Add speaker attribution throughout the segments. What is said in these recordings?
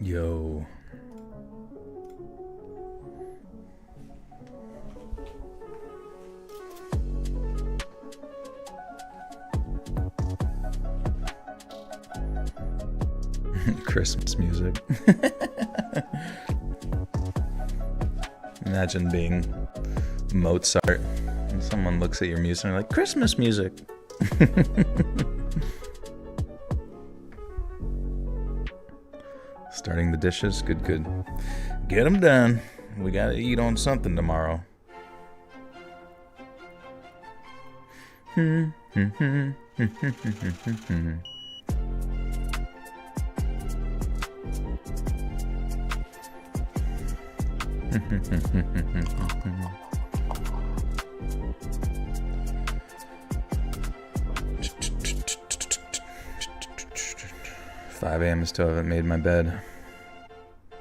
Speaker 1: Yo. Christmas music. Imagine being Mozart and someone looks at your music and they're like, Christmas music. Starting the dishes. Good, good. Get them done. We gotta eat on something tomorrow. 5 a.m. I still haven't made my bed.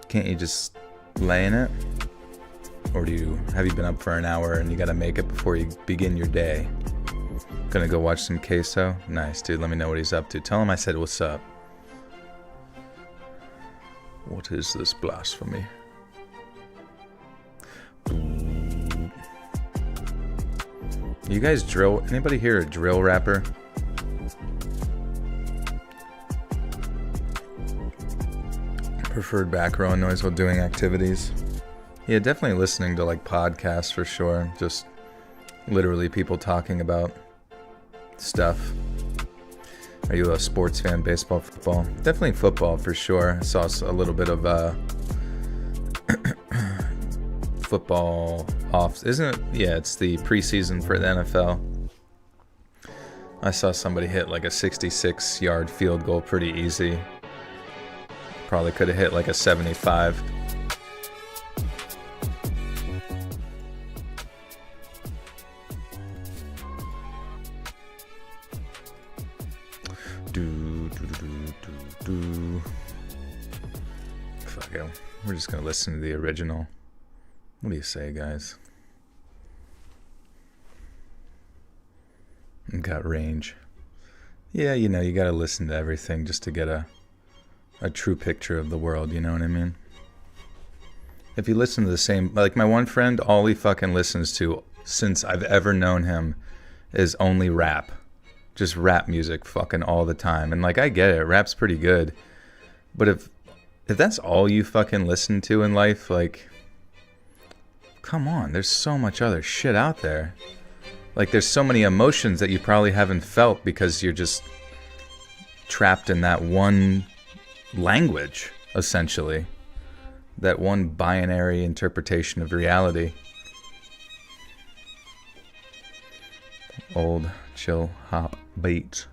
Speaker 1: Can't you just lay in it? Or have you been up for an hour and you gotta make it before you begin your day? Gonna go watch some queso? Nice, dude. Let me know what he's up to. Tell him I said what's up. What is this blasphemy? You guys drill? Anybody here a drill rapper? Preferred background noise while doing activities? Yeah, definitely listening to like podcasts for sure. Just literally people talking about stuff. Are you a sports fan? Baseball, football? Definitely football for sure. I saw a little bit of football off. Isn't it? Yeah, it's the preseason for the NFL. I saw somebody hit like a 66-yard field goal pretty easy. Probably could have hit like a 75. Fuck it. We're just gonna listen to the original. What do you say, guys? Got range. Yeah, you know, you gotta listen to everything just to get a true picture of the world, you know what I mean? If you listen to the same, like my one friend, all he fucking listens to since I've ever known him is only rap. Just rap music fucking all the time. And like, I get it, rap's pretty good. But if that's all you fucking listen to in life, like, come on, there's so much other shit out there. Like, there's so many emotions that you probably haven't felt because you're just trapped in that one language, essentially. That one binary interpretation of reality. Old chill hop beats.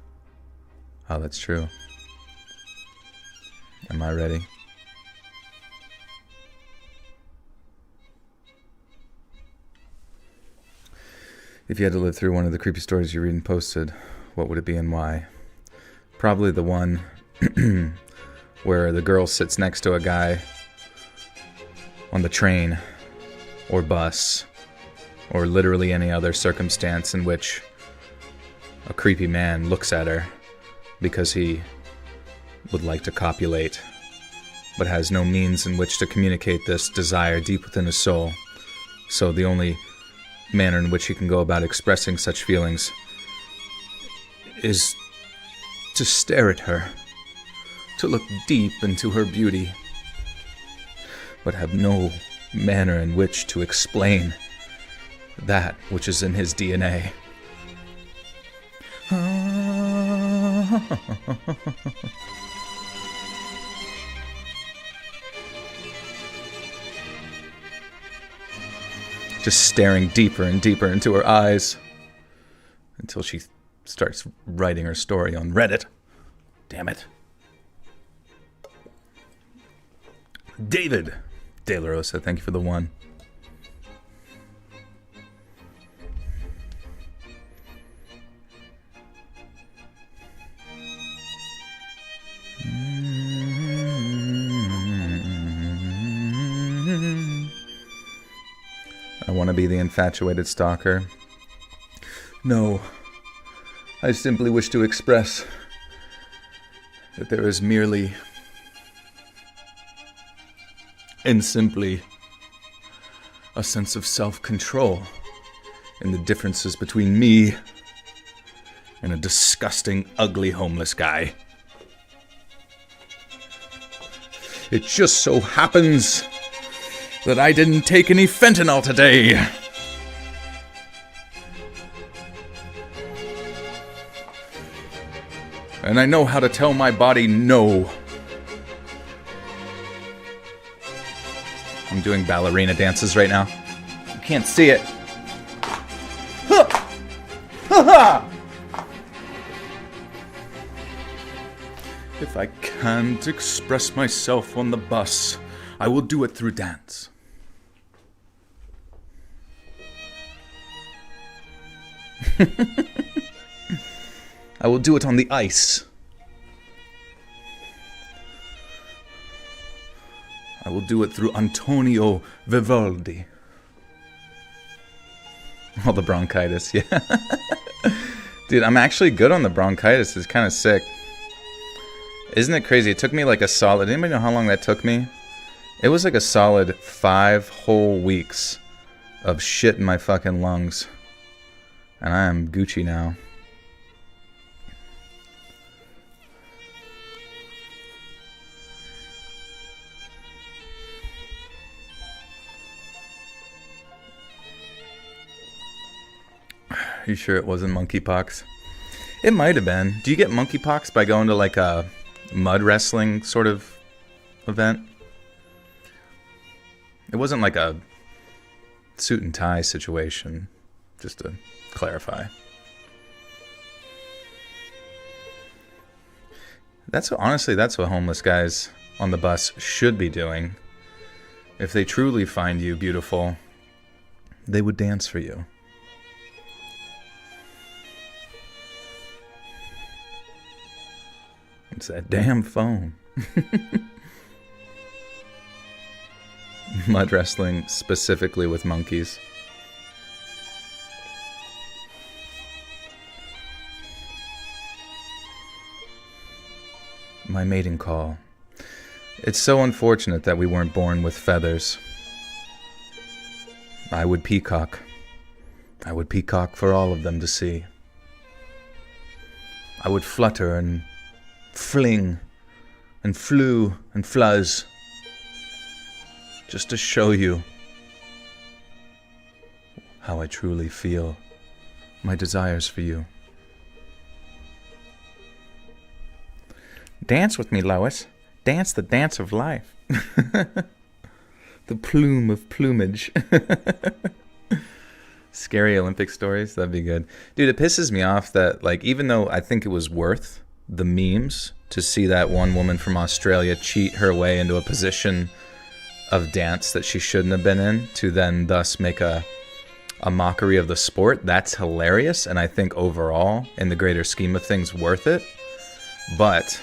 Speaker 1: Oh, that's true. Am I ready? If you had to live through one of the creepy stories you read and posted, what would it be and why? Probably the one where the girl sits next to a guy on the train or bus or literally any other circumstance in which a creepy man looks at her because he would like to copulate but has no means in which to communicate this desire deep within his soul. So the only manner in which he can go about expressing such feelings is to stare at her, to look deep into her beauty, but have no manner in which to explain that which is in his DNA. Just staring deeper and deeper into her eyes until she starts writing her story on Reddit. Damn it. David De La Rosa, thank you for the one. I want to be the infatuated stalker. No. I simply wish to express that there is merely and simply a sense of self-control in the differences between me and a disgusting, ugly, homeless guy. It just so happens that I didn't take any fentanyl today. And I know how to tell my body no. I'm doing ballerina dances right now. You can't see it. If I can't express myself on the bus, I will do it through dance. I will do it on the ice. I will do it through Antonio Vivaldi. All the bronchitis, yeah. Dude, I'm actually good on the bronchitis. It's kind of sick. Isn't it crazy? It took me like a solid... Anybody know how long that took me? It was like a solid 5 whole weeks of shit in my fucking lungs. And I am Gucci now. You sure it wasn't monkeypox? It might have been. Do you get monkeypox by going to like a mud wrestling sort of event? It wasn't like a suit and tie situation, just to clarify. Honestly, that's what homeless guys on the bus should be doing. If they truly find you beautiful, they would dance for you. It's that damn phone. Mud wrestling specifically with monkeys. My mating call. It's so unfortunate that we weren't born with feathers. I would peacock. I would peacock for all of them to see. I would flutter and fling and flew and fluzz just to show you how I truly feel my desires for you. Dance with me, Lois. Dance the dance of life. The plume of plumage. Scary Olympic stories, that'd be good. Dude, it pisses me off that, like, even though I think it was worth the memes to see that one woman from Australia cheat her way into a position of dance that she shouldn't have been in, to then thus make a mockery of the sport, that's hilarious, and I think overall, in the greater scheme of things, worth it. But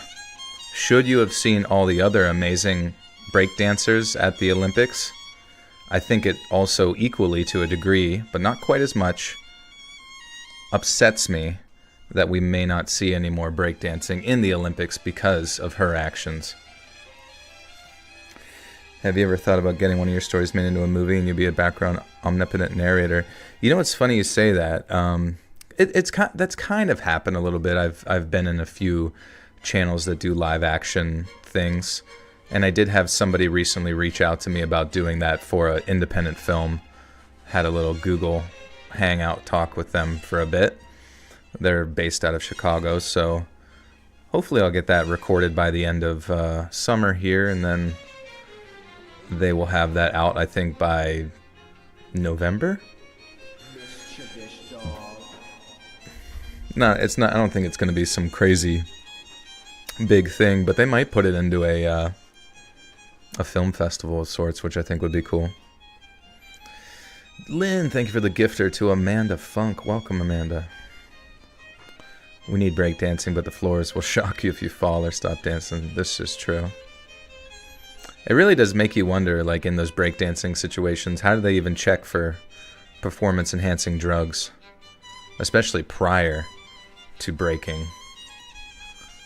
Speaker 1: should you have seen all the other amazing breakdancers at the Olympics, I think it also equally, to a degree, but not quite as much, upsets me that we may not see any more breakdancing in the Olympics because of her actions. Have you ever thought about getting one of your stories made into a movie and you'd be a background omnipotent narrator? You know, it's funny you say that. That's kind of happened a little bit. I've been in a few channels that do live action things, and I did have somebody recently reach out to me about doing that for an independent film. Had a little Google Hangout talk with them for a bit. They're based out of Chicago, so hopefully I'll get that recorded by the end of summer here, and then they will have that out, I think, by November? No, it's not. I don't think it's going to be some crazy big thing, but they might put it into a film festival of sorts, which I think would be cool. Lynn, thank you for the gifter to Amanda Funk. Welcome, Amanda. We need breakdancing, but the floors will shock you if you fall or stop dancing. This is true. It really does make you wonder, like in those breakdancing situations, how do they even check for performance-enhancing drugs, especially prior to breaking.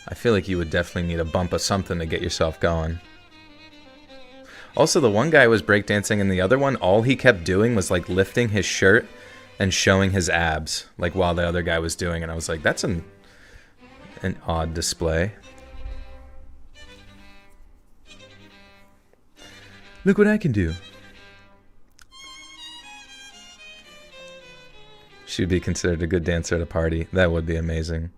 Speaker 1: I feel like you would definitely need a bump of something to get yourself going. Also, the one guy was breakdancing, and the other one, all he kept doing was like lifting his shirt and showing his abs, like while the other guy was doing. And I was like, that's an odd display. Look what I can do. She'd be considered a good dancer at a party. That would be amazing.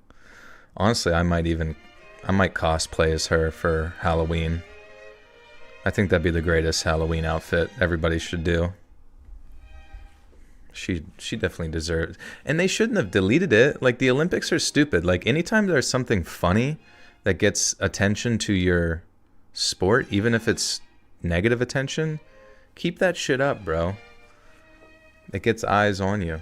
Speaker 1: Honestly, I might cosplay as her for Halloween. I think that'd be the greatest Halloween outfit everybody should do. She definitely deserves. And they shouldn't have deleted it. Like, the Olympics are stupid. Like, anytime there's something funny that gets attention to your sport, even if it's negative attention, keep that shit up, bro. It gets eyes on you.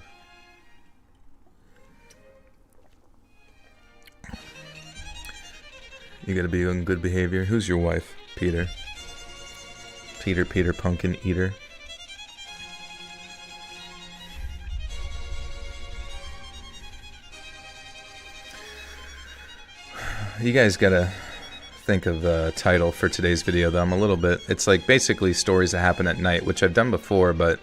Speaker 1: You gotta be on good behavior. Who's your wife? Peter. Peter Pumpkin Eater. You guys gotta think of a title for today's video, though. I'm a little bit... It's like basically stories that happen at night, which I've done before, but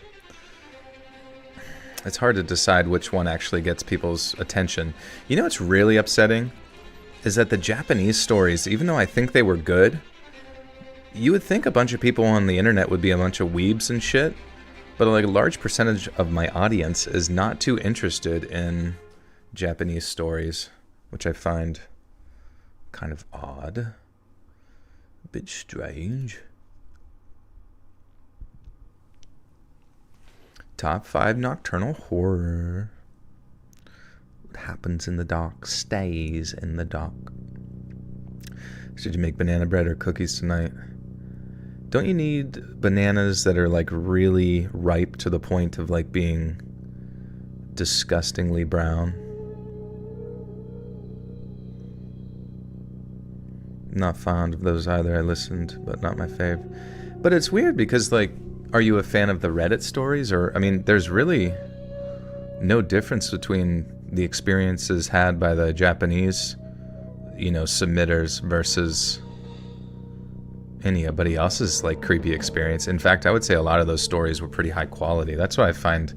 Speaker 1: it's hard to decide which one actually gets people's attention. You know what's really upsetting? Is that the Japanese stories, even though I think they were good, you would think a bunch of people on the internet would be a bunch of weebs and shit, but like a large percentage of my audience is not too interested in Japanese stories, which I find kind of odd, a bit strange. Top 5 nocturnal horror. What happens in the dark stays in the dark. Should you make banana bread or cookies tonight? Don't you need bananas that are like really ripe to the point of like being disgustingly brown? Not fond of those either. I listened, but not my fave. But it's weird because, like, are you a fan of the Reddit stories? Or, I mean, there's really no difference between the experiences had by the Japanese, you know, submitters versus anybody else's, like, creepy experience. In fact, I would say a lot of those stories were pretty high quality. That's what I find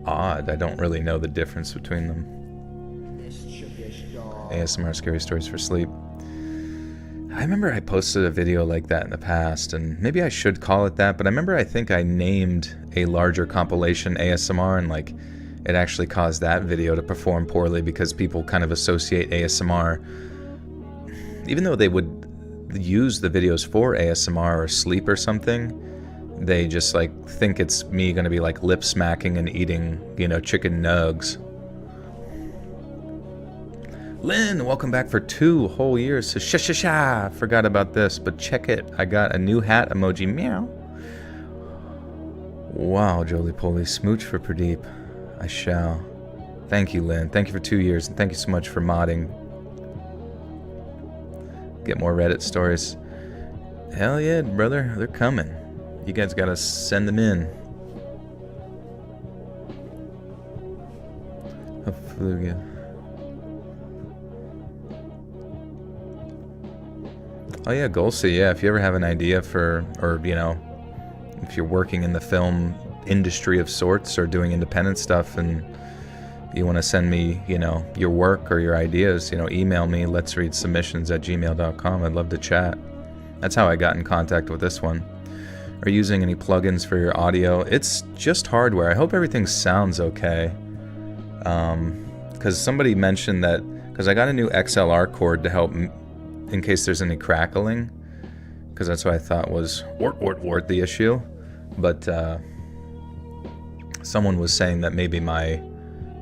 Speaker 1: odd. I don't really know the difference between them. ASMR scary stories for sleep. I remember I posted a video like that in the past, and maybe I should call it that, but I think I named a larger compilation ASMR, and like it actually caused that video to perform poorly because people kind of associate ASMR, even though they would use the videos for ASMR or sleep or something, they just like think it's me gonna be like lip smacking and eating, you know, chicken nugs. Lynn, welcome back for 2 whole years. So forgot about this, but check it. I got a new hat emoji. Meow. Wow, Jolie Poly. Smooch for Pradeep. I shall. Thank you, Lynn. Thank you for 2 years, and thank you so much for modding. Get more Reddit stories. Hell yeah, brother. They're coming. You guys gotta send them in. Hopefully we get... Oh yeah, Golsey, yeah, if you ever have an idea for, or, you know, if you're working in the film industry of sorts or doing independent stuff and you want to send me, you know, your work or your ideas, you know, email me, letsreadsubmissions@gmail.com. I'd love to chat. That's how I got in contact with this one. Are you using any plugins for your audio? It's just hardware. I hope everything sounds okay. Because somebody mentioned that, because I got a new XLR cord to help in case there's any crackling, because that's what I thought was the issue. But someone was saying that maybe my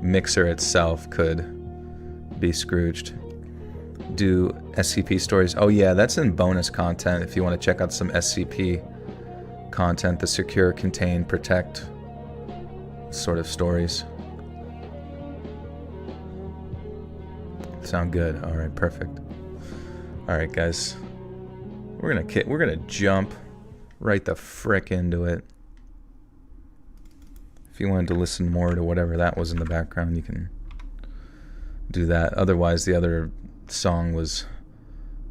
Speaker 1: mixer itself could be scrooged. Do SCP stories? Oh yeah, that's in bonus content if you want to check out some SCP content, the secure, contain, protect sort of stories. Sound good? All right, perfect. All right, guys, we're gonna jump right the frick into it. If you wanted to listen more to whatever that was in the background, you can do that. Otherwise, the other song was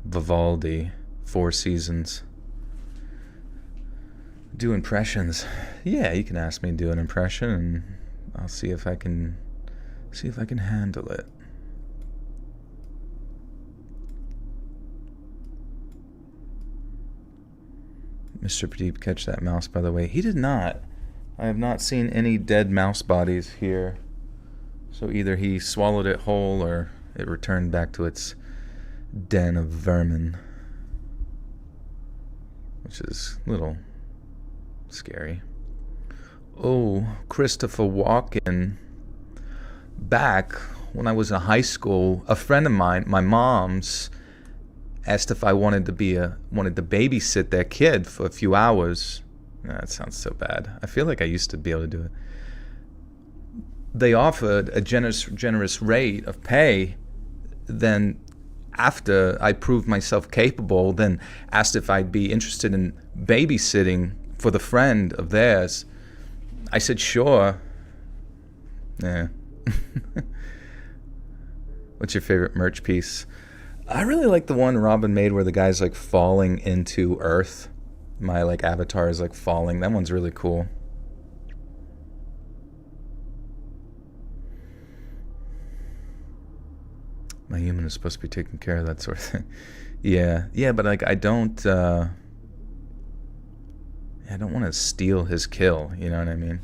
Speaker 1: Vivaldi, Four Seasons. Do impressions. Yeah, you can ask me to do an impression, and I'll see if I can handle it. Mr. Pradeep catch that mouse, by the way. He did not. I have not seen any dead mouse bodies here. So either he swallowed it whole or it returned back to its den of vermin. Which is a little scary. Oh, Christopher Walken. Back when I was in high school, a friend of mine, my mom's, asked if I wanted to babysit their kid for a few hours. That sounds so bad. I feel like I used to be able to do it. They offered a generous rate of pay. Then after I proved myself capable, then asked if I'd be interested in babysitting for the friend of theirs. I said sure. Yeah. What's your favorite merch piece? I really like the one Robin made where the guy's like falling into Earth. My like avatar is like falling. That one's really cool. My human is supposed to be taking care of that sort of thing. Yeah, but like I don't want to steal his kill, you know what I mean?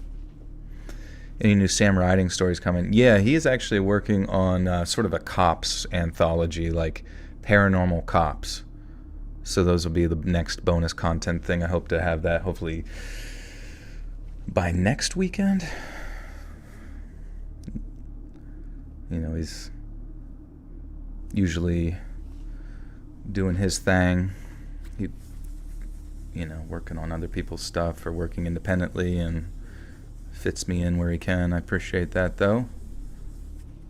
Speaker 1: Any new Sam Riding stories coming? Yeah, he is actually working on sort of a cops anthology, like paranormal cops. So those will be the next bonus content thing. I hope to have that hopefully by next weekend. You know, he's usually doing his thing. He, working on other people's stuff or working independently and fits me in where he can. I appreciate that, though.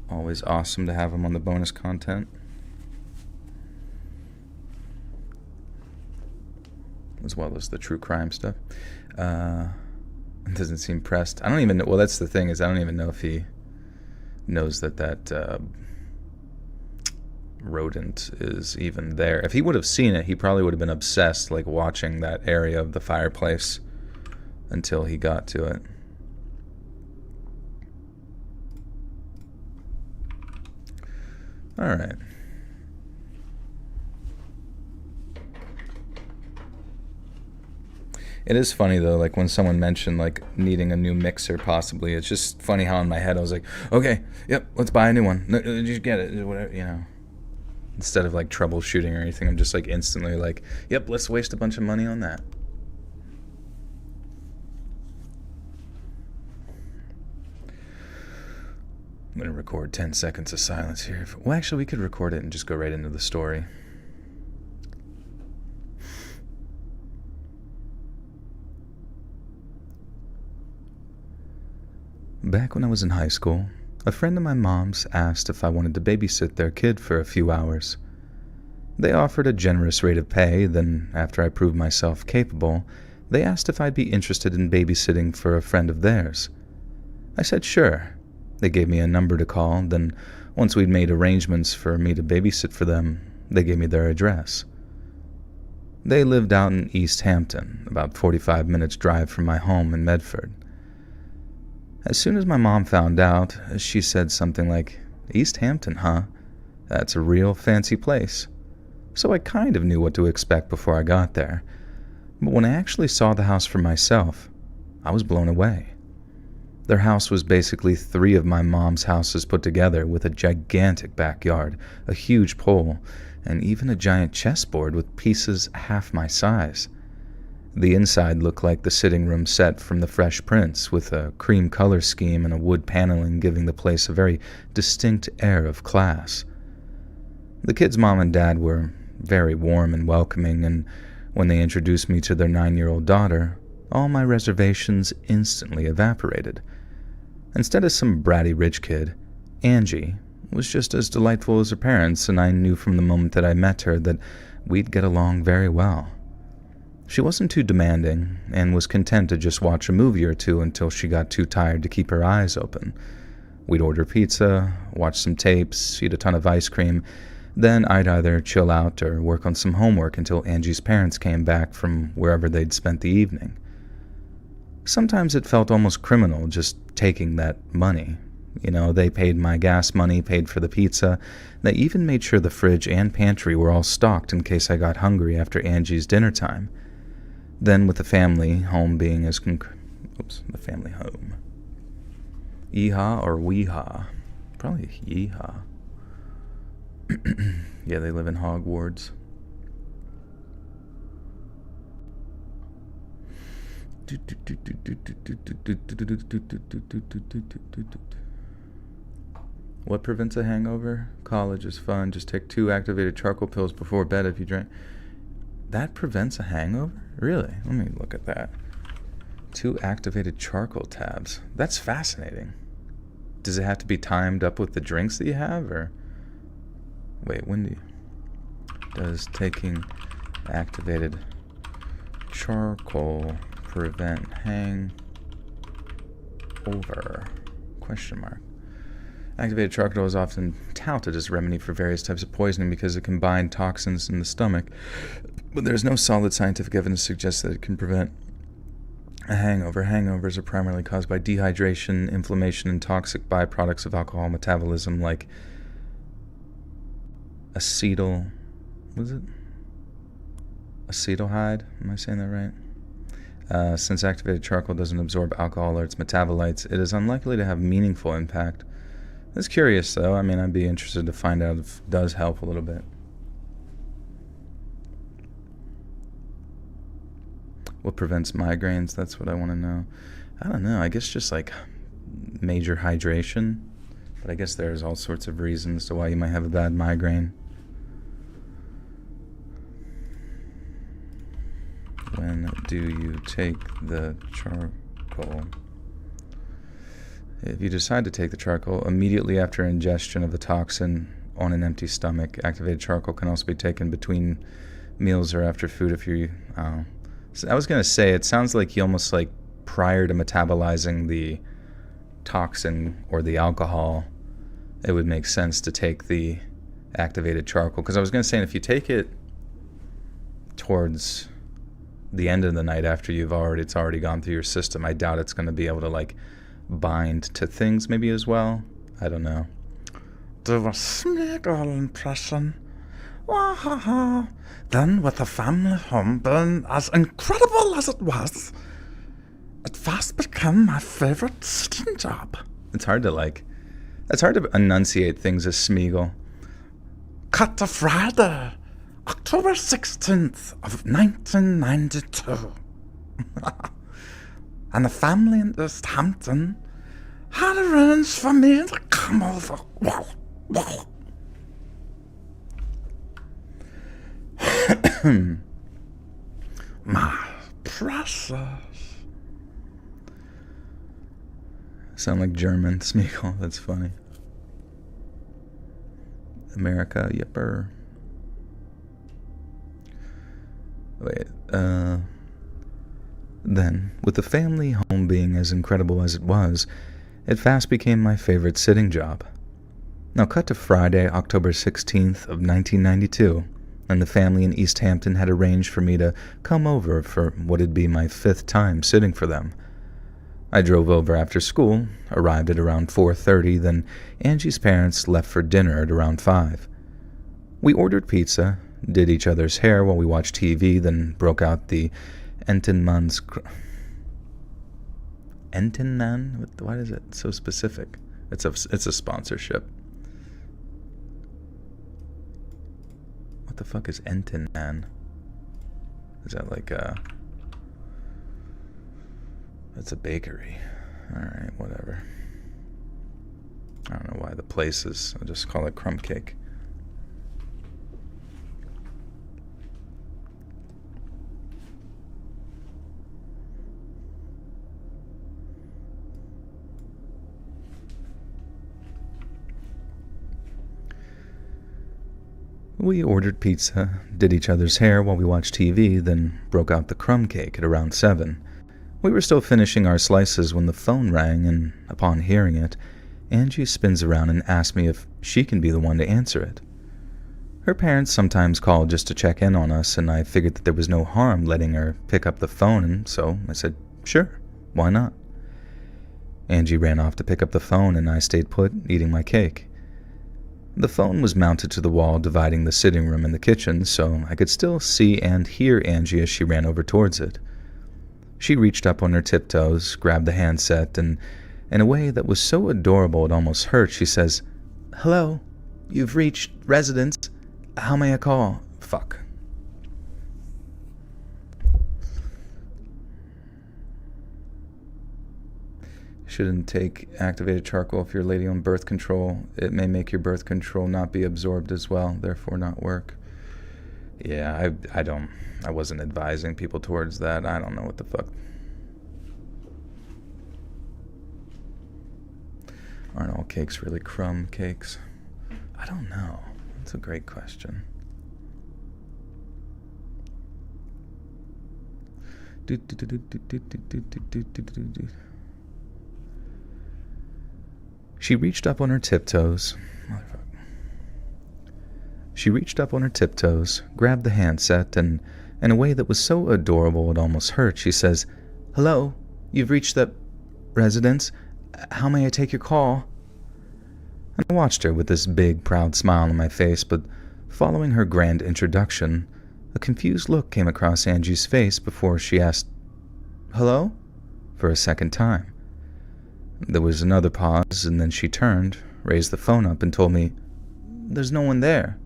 Speaker 1: Always awesome to have him on the bonus content. As well as the true crime stuff. It doesn't seem pressed. I don't even know. Well, that's the thing, is I don't even know if he knows that rodent is even there. If he would have seen it, he probably would have been obsessed, like watching that area of the fireplace until he got to it. All right. It is funny though, like when someone mentioned like needing a new mixer possibly, it's just funny how in my head I was like, okay, yep, let's buy a new one. No, just get it, whatever, Instead of like troubleshooting or anything, I'm just like instantly like, yep, let's waste a bunch of money on that. I'm going to record 10 seconds of silence here. Well, actually, we could record it and just go right into the story. Back when I was in high school, a friend of my mom's asked if I wanted to babysit their kid for a few hours. They offered a generous rate of pay, then after I proved myself capable, they asked if I'd be interested in babysitting for a friend of theirs. I said sure. They gave me a number to call, then once we'd made arrangements for me to babysit for them, they gave me their address. They lived out in East Hampton, about 45 minutes drive from my home in Medford. As soon as my mom found out, she said something like, "East Hampton, huh? That's a real fancy place." So I kind of knew what to expect before I got there. But when I actually saw the house for myself, I was blown away. Their house was basically 3 of my mom's houses put together, with a gigantic backyard, a huge pool, and even a giant chessboard with pieces half my size. The inside looked like the sitting room set from The Fresh Prince, with a cream color scheme and a wood paneling giving the place a very distinct air of class. The kids' mom and dad were very warm and welcoming, and when they introduced me to their 9-year-old daughter, all my reservations instantly evaporated. Instead of some bratty rich kid, Angie was just as delightful as her parents, and I knew from the moment that I met her that we'd get along very well. She wasn't too demanding and was content to just watch a movie or two until she got too tired to keep her eyes open. We'd order pizza, watch some tapes, eat a ton of ice cream, then I'd either chill out or work on some homework until Angie's parents came back from wherever they'd spent the evening. Sometimes it felt almost criminal just taking that money. They paid my gas money, paid for the pizza. They even made sure the fridge and pantry were all stocked in case I got hungry after Angie's dinner time. Then with the family home being as the family home. Yeehaw or weehaw? Probably yeehaw. Yeah, they live in Hogwarts. What prevents a hangover? College is fun. Just take 2 activated charcoal pills before bed if you drink. That prevents a hangover? Really? Let me look at that. 2 activated charcoal tabs. That's fascinating. Does it have to be timed up with the drinks that you have, or... Wait, does taking activated charcoal prevent hangover? Question mark. Activated charcoal is often touted as a remedy for various types of poisoning because it can bind toxins in the stomach, but there's no solid scientific evidence to suggest that it can prevent a hangover. Hangovers are primarily caused by dehydration, inflammation, and toxic byproducts of alcohol metabolism like acetaldehyde? Am I saying that right? Since activated charcoal doesn't absorb alcohol or its metabolites, it is unlikely to have meaningful impact. That's curious, though. I'd be interested to find out if it does help a little bit. What prevents migraines? That's what I want to know. I don't know. I guess just like major hydration. But I guess there's all sorts of reasons to why you might have a bad migraine. When do you take the charcoal? If you decide to take the charcoal, immediately after ingestion of the toxin on an empty stomach. Activated charcoal can also be taken between meals or after food if you... So I was going to say, it sounds like you almost like prior to metabolizing the toxin or the alcohol, it would make sense to take the activated charcoal. Because I was going to say, if you take it towards the end of the night after it's already gone through your system, I doubt it's going to be able to like bind to things maybe as well. I don't know.
Speaker 2: Do a Smeagol impression. Wahaha. Then with the family home being as incredible as it was, it fast became my favorite sitting job.
Speaker 1: It's hard to enunciate things as Smeagol.
Speaker 2: Cut to Friday, October 16th of 1992. And the family in East Hampton had arranged for me to come over. My precious.
Speaker 1: Sound like German, Smeagol. That's funny. America, yipper. Wait, Then, with the family home being as incredible as it was, it fast became my favorite sitting job. Now cut to Friday, October 16th of 1992, and the family in East Hampton had arranged for me to come over for what'd be my 5th time sitting for them. I drove over after school, arrived at around 4:30, then Angie's parents left for dinner at around 5. We ordered pizza, did each other's hair while we watched TV, then broke out the Entenmann's... Entenmann? Why is it so specific? It's a sponsorship. What the fuck is Entenmann? Is that like a... It's a bakery. Alright, whatever. I don't know why the place is... I'll just call it Crumb Cake. We ordered pizza, did each other's hair while we watched TV, then broke out the crumb cake at around 7. We were still finishing our slices when the phone rang, and upon hearing it, Angie spins around and asks me if she can be the one to answer it. Her parents sometimes called just to check in on us, and I figured that there was no harm letting her pick up the phone, and so I said, sure, why not? Angie ran off to pick up the phone, and I stayed put, eating my cake. The phone was mounted to the wall dividing the sitting room and the kitchen, so I could still see and hear Angie as she ran over towards it. She reached up on her tiptoes, grabbed the handset, and in a way that was so adorable it almost hurt, she says, "Hello, you've reached residence. How may I call?" Fuck. Shouldn't take activated charcoal if you're a lady on birth control. It may make your birth control not be absorbed as well, therefore not work. Yeah, I wasn't advising people towards that. I don't know what the fuck. Aren't all cakes really crumb cakes? I don't know. That's a great question. She reached up on her tiptoes. She reached up on her tiptoes, grabbed the handset, and in a way that was so adorable it almost hurt, she says, "Hello, you've reached the residence. How may I take your call?" And I watched her with this big, proud smile on my face, but following her grand introduction, a confused look came across Angie's face before she asked, "Hello?" for a second time. There was another pause, and then she turned, raised the phone up, and told me, "There's no one there."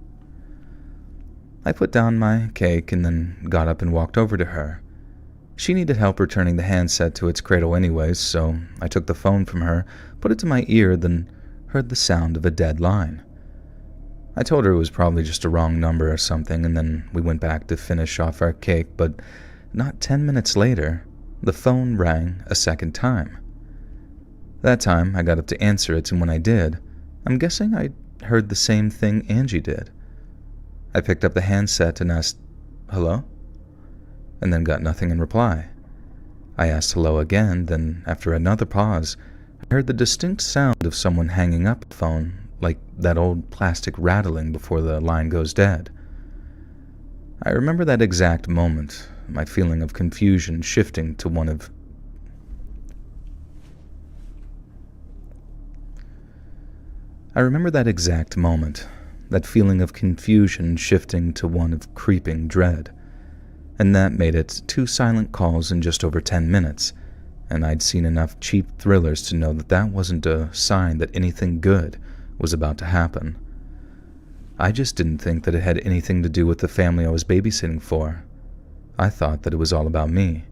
Speaker 1: I put down my cake and then got up and walked over to her. She needed help returning the handset to its cradle anyways, so I took the phone from her, put it to my ear, then heard the sound of a dead line. I told her it was probably just a wrong number or something, and then we went back to finish off our cake, but not 10 minutes later, the phone rang a second time. That time, I got up to answer it, and when I did, I'm guessing I heard the same thing Angie did. I picked up the handset and asked, "Hello?" and then got nothing in reply. I asked hello again, then after another pause, I heard the distinct sound of someone hanging up the phone, like that old plastic rattling before the line goes dead. I remember that exact moment, my feeling of confusion shifting to one of that feeling of confusion shifting to one of creeping dread. And that made it 2 silent calls in just over 10 minutes, and I'd seen enough cheap thrillers to know that that wasn't a sign that anything good was about to happen. I just didn't think that it had anything to do with the family I was babysitting for. I thought that it was all about me.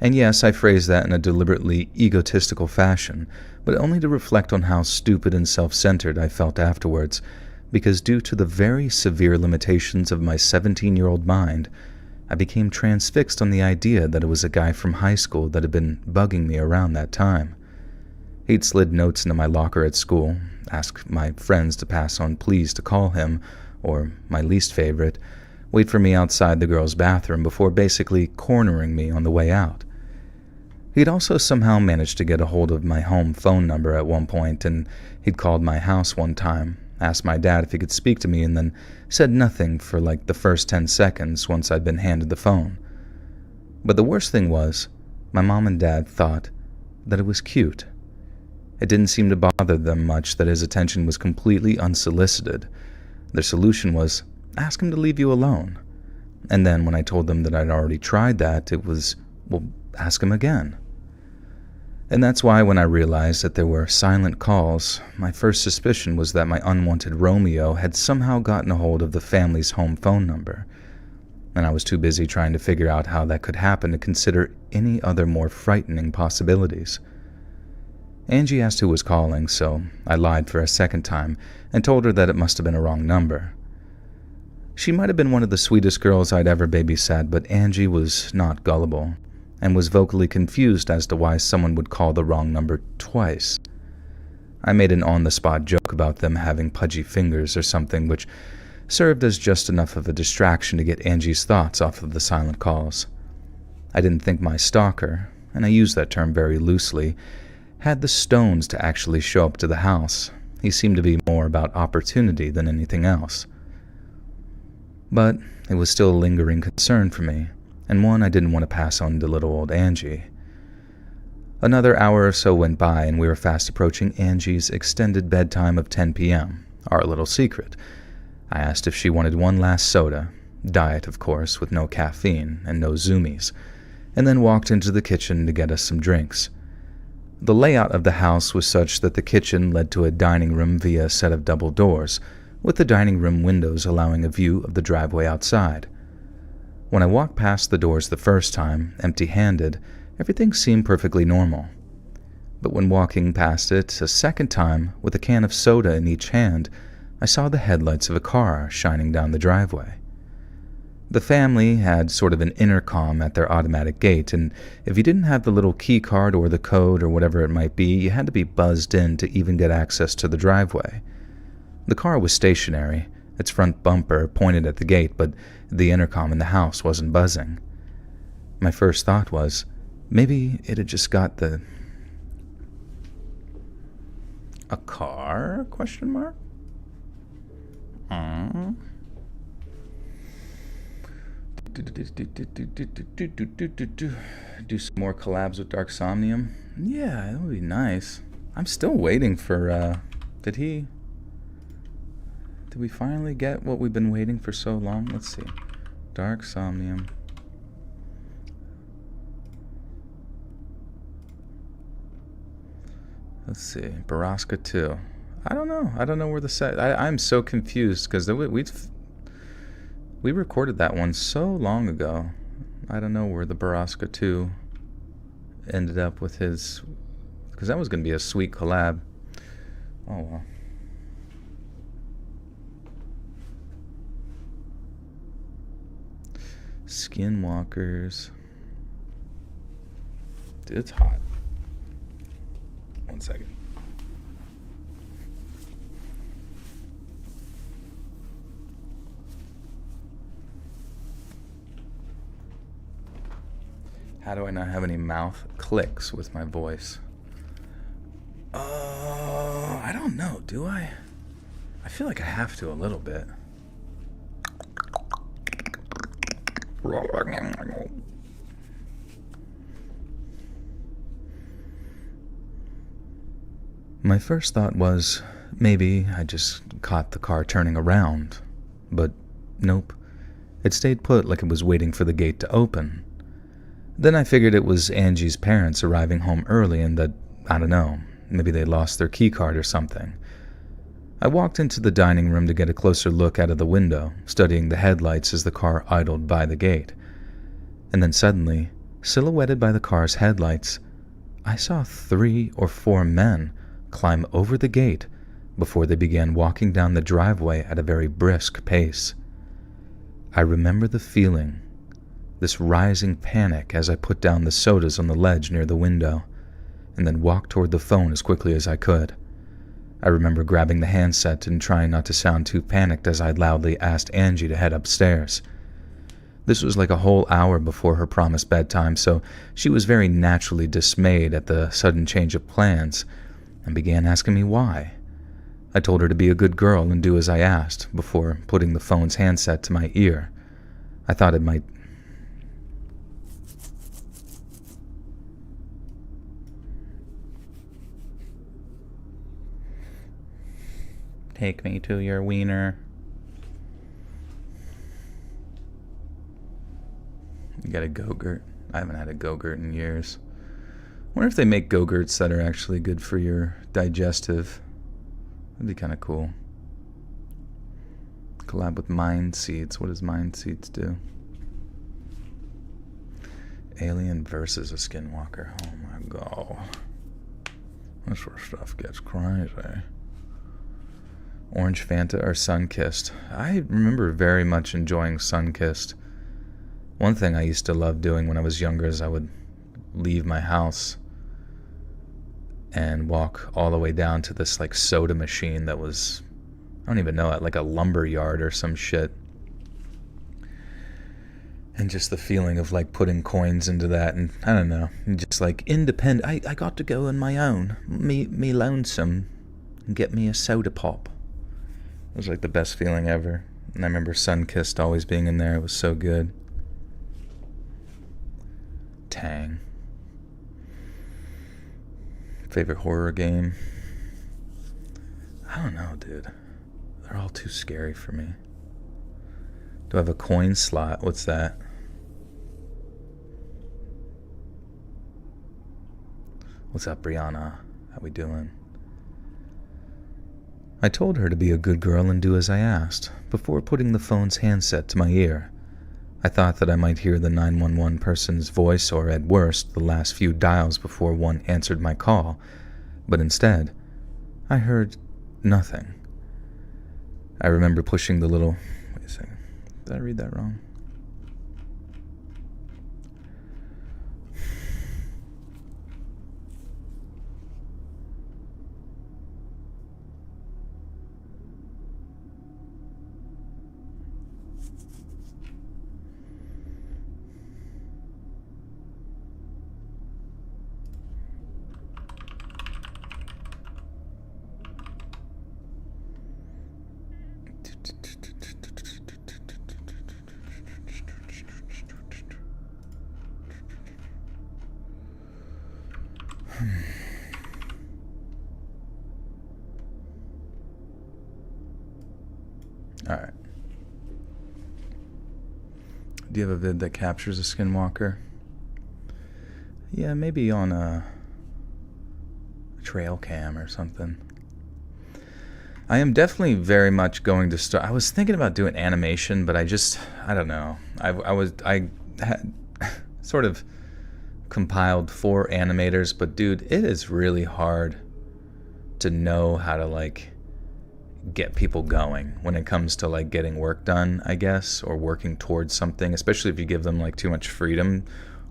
Speaker 1: And yes, I phrased that in a deliberately egotistical fashion, but only to reflect on how stupid and self-centered I felt afterwards, because due to the very severe limitations of my 17-year-old mind, I became transfixed on the idea that it was a guy from high school that had been bugging me around that time. He'd slid notes into my locker at school, asked my friends to pass on please to call him, or, my least favorite, wait for me outside the girls' bathroom before basically cornering me on the way out. He'd also somehow managed to get a hold of my home phone number at one point, and he'd called my house one time, asked my dad if he could speak to me, and then said nothing for like the first 10 seconds once I'd been handed the phone. But the worst thing was, my mom and dad thought that it was cute. It didn't seem to bother them much that his attention was completely unsolicited. Their solution was, ask him to leave you alone. And then when I told them that I'd already tried that, it was, well, ask him again. And that's why when I realized that there were silent calls, my first suspicion was that my unwanted Romeo had somehow gotten a hold of the family's home phone number. And I was too busy trying to figure out how that could happen to consider any other more frightening possibilities. Angie asked who was calling, so I lied for a second time and told her that it must have been a wrong number. She might have been one of the sweetest girls I'd ever babysat, but Angie was not gullible, and was vocally confused as to why someone would call the wrong number twice. I made an on-the-spot joke about them having pudgy fingers or something, which served as just enough of a distraction to get Angie's thoughts off of the silent calls. I didn't think my stalker, and I use that term very loosely, had the stones to actually show up to the house. He seemed to be more about opportunity than anything else. But it was still a lingering concern for me, and one I didn't want to pass on to little old Angie. Another hour or so went by, and we were fast approaching Angie's extended bedtime of 10 p.m., our little secret. I asked if she wanted one last soda, diet of course, with no caffeine and no zoomies, and then walked into the kitchen to get us some drinks. The layout of the house was such that the kitchen led to a dining room via a set of double doors, with the dining room windows allowing a view of the driveway outside. When I walked past the doors the first time, empty-handed, everything seemed perfectly normal. But when walking past it a second time, with a can of soda in each hand, I saw the headlights of a car shining down the driveway. The family had sort of an intercom at their automatic gate, and if you didn't have the little key card or the code or whatever it might be, you had to be buzzed in to even get access to the driveway. The car was stationary, its front bumper pointed at the gate, but the intercom in the house wasn't buzzing. My first thought was, maybe it had just got the... A car? Question mark? Do some more collabs with Dark Somnium? Yeah, that would be nice. I'm still waiting for, Did we finally get what we've been waiting for so long? Let's see. Dark Somnium. Let's see. Baraska 2. I don't know. I don't know where the set... I'm so confused because we recorded that one so long ago. I don't know where the Baraska 2 ended up with his... Because that was going to be a sweet collab. Oh, well. Skinwalkers. Dude, it's hot. 1 second. How do I not have any mouth clicks with my voice? I don't know, do I? I feel like I have to a little bit. My first thought was, maybe I just caught the car turning around. But nope. It stayed put like it was waiting for the gate to open. Then I figured it was Angie's parents arriving home early and that, I don't know, maybe they lost their keycard or something. I walked into the dining room to get a closer look out of the window, studying the headlights as the car idled by the gate. And then suddenly, silhouetted by the car's headlights, I saw 3 or 4 men climb over the gate before they began walking down the driveway at a very brisk pace. I remember the feeling, this rising panic as I put down the sodas on the ledge near the window, and then walked toward the phone as quickly as I could. I remember grabbing the handset and trying not to sound too panicked as I loudly asked Angie to head upstairs. This was like a whole hour before her promised bedtime, so she was very naturally dismayed at the sudden change of plans and began asking me why. I told her to be a good girl and do as I asked before putting the phone's handset to my ear. I thought it might... Take me to your wiener. You got a Go-Gurt? I haven't had a Go-Gurt in years. Wonder if they make Go-Gurts that are actually good for your digestive. That'd be kind of cool. Collab with Mind Seeds. What does Mind Seeds do? Alien versus a Skinwalker. Oh my god. That's where stuff gets crazy. Orange Fanta or Sunkissed? I remember very much enjoying Sunkissed. One thing I used to love doing when I was younger is I would leave my house and walk all the way down to this like soda machine that was I don't even know, at like a lumber yard or some shit. And just the feeling of like putting coins into that, and I don't know, just like independent. I got to go on my own, me lonesome, and get me a soda pop. It was like the best feeling ever. And I remember Sunkissed always being in there. It was so good. Tang. Favorite horror game? I don't know, dude. They're all too scary for me. Do I have a coin slot? What's that? What's up, Brianna? How we doing? I told her to be a good girl and do as I asked, before putting the phone's handset to my ear. I thought that I might hear the 911 person's voice, or at worst, the last few dials before one answered my call, but instead, I heard nothing. I remember pushing the little... Wait a second. Did I read that wrong? Alright. Do you have a vid that captures a skinwalker? Yeah, maybe on a trail cam or something. I am definitely very much going to start... I was thinking about doing animation, but I don't know. I had sort of compiled 4 animators, but dude, it is really hard to know how to like get people going when it comes to like getting work done, I guess, or working towards something, especially if you give them like too much freedom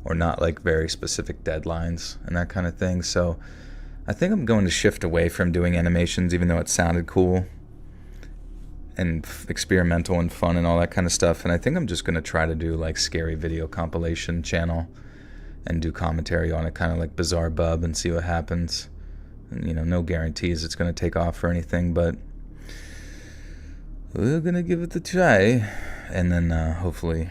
Speaker 1: or not like very specific deadlines and that kind of thing. So I think I'm going to shift away from doing animations, even though it sounded cool and experimental and fun and all that kind of stuff. And I think I'm just going to try to do like scary video compilation channel and do commentary on it, kind of like Bizarre Bub, and see what happens. And, you know, no guarantees it's going to take off or anything, but we're going to give it a try. And then hopefully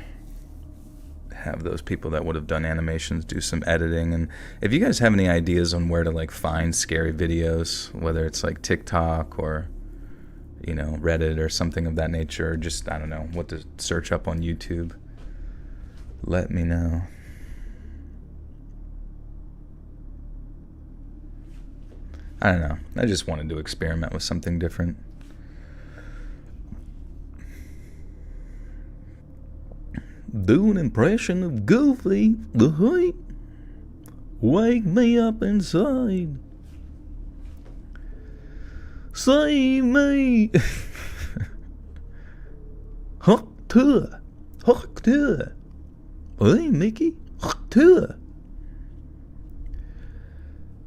Speaker 1: have those people that would have done animations do some editing. And if you guys have any ideas on where to like find scary videos, whether it's like TikTok or, you know, Reddit or something of that nature, or just, I don't know, what to search up on YouTube, let me know. I don't know. I just wanted to experiment with something different. Do an impression of Goofy the Hoot. Wake me up inside. Save me. Huck to. Huck to. Hey, Mickey. Huck to.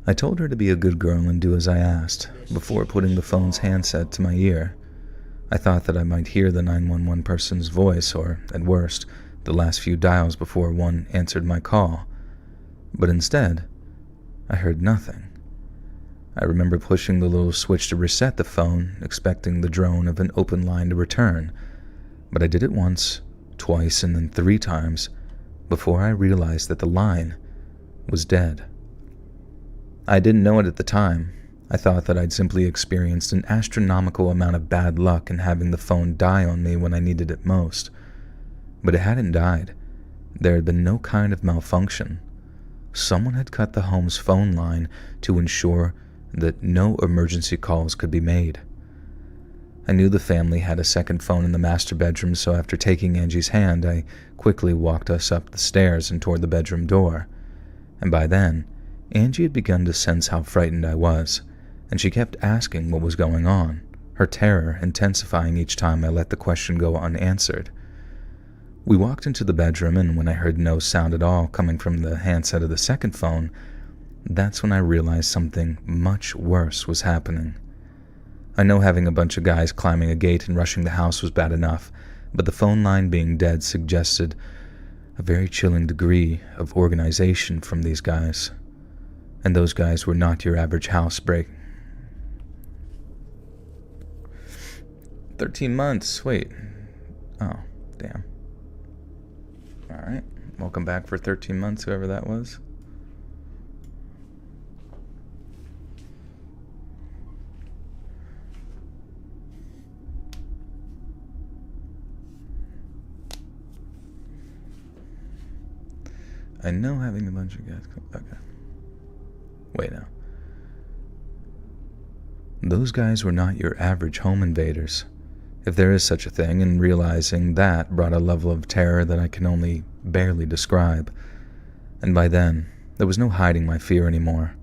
Speaker 1: I told her to be a good girl and do as I asked, before putting the phone's handset to my ear. I thought that I might hear the 911 person's voice, or, at worst, the last few dials before one answered my call. But instead, I heard nothing. I remember pushing the little switch to reset the phone, expecting the drone of an open line to return. But I did it once, twice, and then 3 times, before I realized that the line was dead. I didn't know it at the time. I thought that I'd simply experienced an astronomical amount of bad luck in having the phone die on me when I needed it most. But it hadn't died. There had been no kind of malfunction. Someone had cut the home's phone line to ensure that no emergency calls could be made. I knew the family had a second phone in the master bedroom, so after taking Angie's hand, I quickly walked us up the stairs and toward the bedroom door. And by then, Angie had begun to sense how frightened I was, and she kept asking what was going on, her terror intensifying each time I let the question go unanswered. We walked into the bedroom, and when I heard no sound at all coming from the handset of the second phone, that's when I realized something much worse was happening. I know having a bunch of guys climbing a gate and rushing the house was bad enough, but the phone line being dead suggested a very chilling degree of organization from these guys. And those guys were not your average housebreak. 13 months, wait. Oh, damn. Alright, welcome back for 13 months, whoever that was. I know having a bunch of guys... Okay. Wait now. Those guys were not your average home invaders, if there is such a thing, and realizing that brought a level of terror that I can only barely describe. And by then, there was no hiding my fear anymore.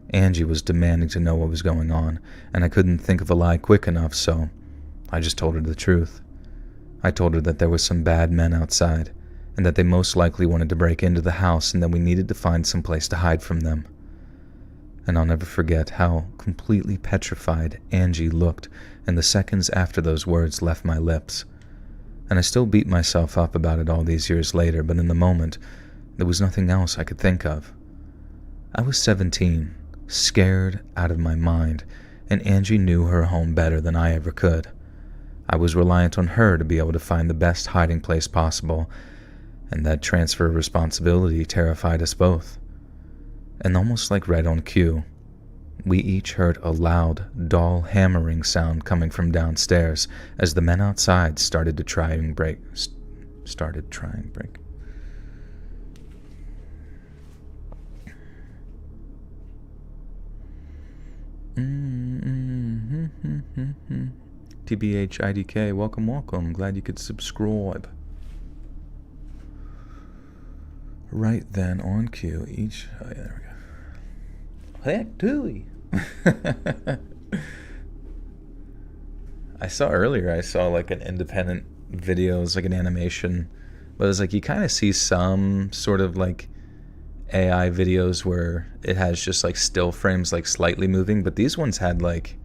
Speaker 1: Angie was demanding to know what was going on, and I couldn't think of a lie quick enough, so I just told her the truth. I told her that there were some bad men outside, and that they most likely wanted to break into the house and that we needed to find some place to hide from them. And I'll never forget how completely petrified Angie looked in the seconds after those words left my lips. And I still beat myself up about it all these years later, but in the moment, there was nothing else I could think of. I was 17, scared out of my mind, and Angie knew her home better than I ever could. I was reliant on her to be able to find the best hiding place possible, and that transfer of responsibility terrified us both. And almost like right on cue, we each heard a loud, dull hammering sound coming from downstairs as the men outside started to try and break. TBH IDK, welcome. Glad you could subscribe. Right then, on cue, each... Oh, yeah, there we go. Heck, Dewey. I saw like an independent video, it was like an animation, but it was like you kind of see some sort of like AI videos where it has just like still frames like slightly moving, but these ones had like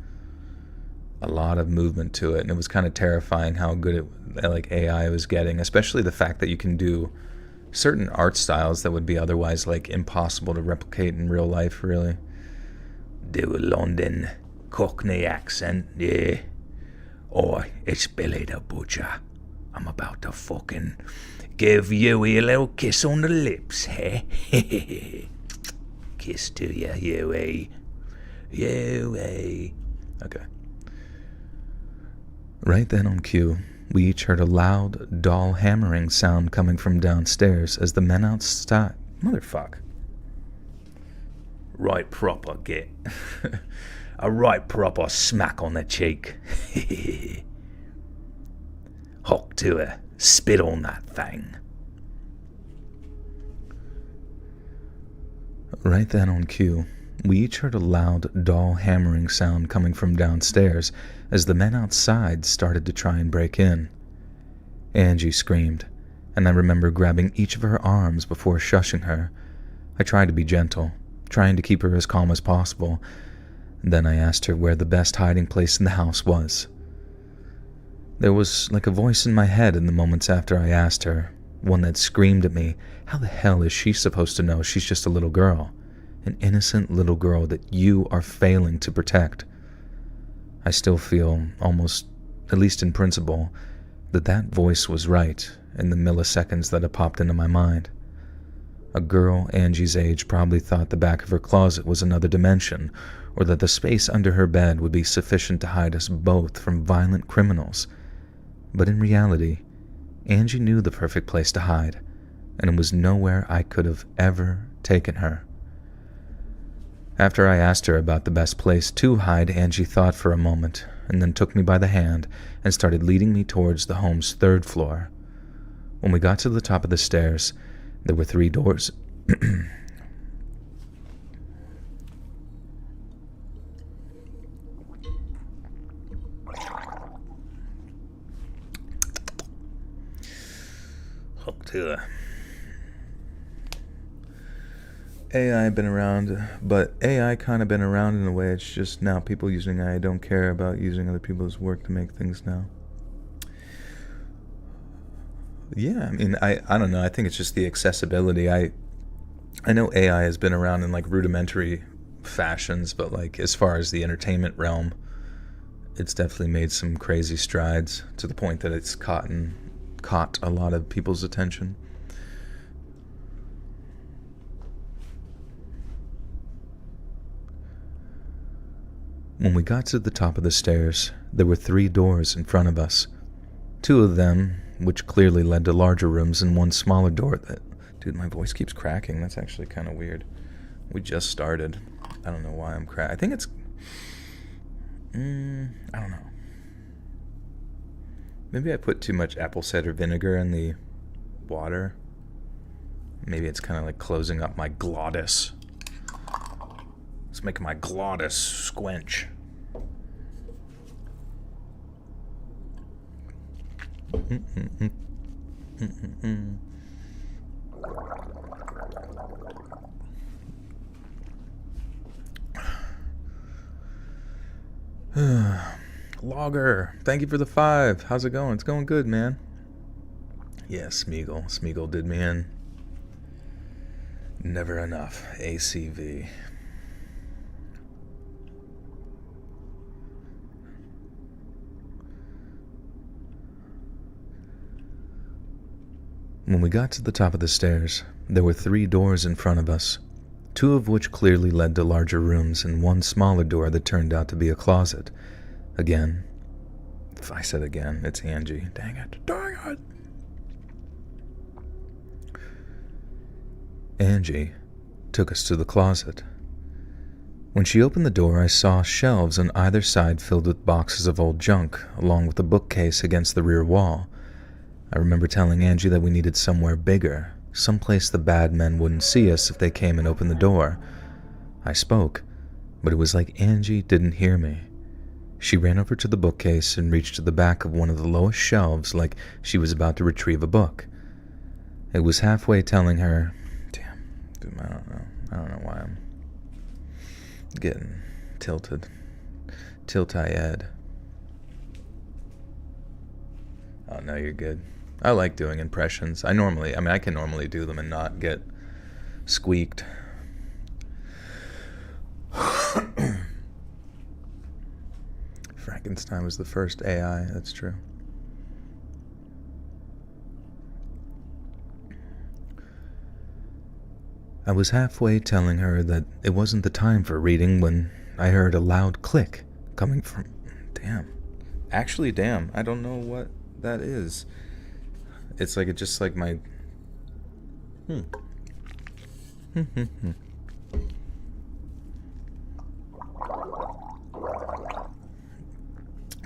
Speaker 1: a lot of movement to it, and it was kind of terrifying how good like AI was getting, especially the fact that you can do certain art styles that would be otherwise like impossible to replicate in real life, really. Do a London Cockney accent, yeah. Oi, it's Billy the Butcher. I'm about to fucking give Huey a little kiss on the lips, eh? Kiss to you, Huey. Huey. Okay. Right then on cue, we each heard a loud, dull hammering sound coming from downstairs as the men outside... Motherfuck. Right proper, get. A right proper smack on the cheek. Hock to her. Spit on that thing. Right then on cue, we each heard a loud, dull hammering sound coming from downstairs as the men outside started to try and break in. Angie screamed, and I remember grabbing each of her arms before shushing her. I tried to be gentle, trying to keep her as calm as possible. Then I asked her where the best hiding place in the house was. There was like a voice in my head in the moments after I asked her, one that screamed at me, how the hell is she supposed to know she's just a little girl? An innocent little girl that you are failing to protect. I still feel, almost, at least in principle, that voice was right in the milliseconds that it popped into my mind. A girl Angie's age probably thought the back of her closet was another dimension, or that the space under her bed would be sufficient to hide us both from violent criminals. But in reality, Angie knew the perfect place to hide, and it was nowhere I could have ever taken her. After I asked her about the best place to hide, Angie thought for a moment, and then took me by the hand and started leading me towards the home's 3rd floor. When we got to the top of the stairs, there were 3 doors. Hook to her. AI been around, but AI kind of been around in a way. It's just now people using AI don't care about using other people's work to make things now. Yeah, I mean, I don't know. I think it's just the accessibility. I know AI has been around in like rudimentary fashions, but like as far as the entertainment realm, it's definitely made some crazy strides to the point that it's caught a lot of people's attention. When we got to the top of the stairs, there were 3 doors in front of us. 2 of them, which clearly led to larger rooms, and 1 smaller door that... Dude, my voice keeps cracking. That's actually kind of weird. We just started. I don't know why I'm cracking. I think it's... I don't know. Maybe I put too much apple cider vinegar in the water. Maybe it's kind of like closing up my glottis. It's making my glottis squinch. Logger, thank you for the 5. How's it going? It's going good, man. Yeah, Smeagol did me in. Never enough. ACV. When we got to the top of the stairs, there were 3 doors in front of us, 2 of which clearly led to larger rooms, and 1 smaller door that turned out to be a closet. Again. If I said again, it's Angie. Dang it. Angie took us to the closet. When she opened the door, I saw shelves on either side filled with boxes of old junk, along with a bookcase against the rear wall. I remember telling Angie that we needed somewhere bigger, someplace the bad men wouldn't see us if they came and opened the door. I spoke, but it was like Angie didn't hear me. She ran over to the bookcase and reached to the back of one of the lowest shelves like she was about to retrieve a book. It was halfway telling her... Damn, dude, I don't know why I'm getting tilted. Tilt-I-ed. Oh, no, you're good. I like doing impressions. I can normally do them and not get squeaked. Frankenstein was the first AI, that's true. I was halfway telling her that it wasn't the time for reading when I heard a loud click coming from... Damn. Actually, damn. I don't know what that is. It's like, just like my...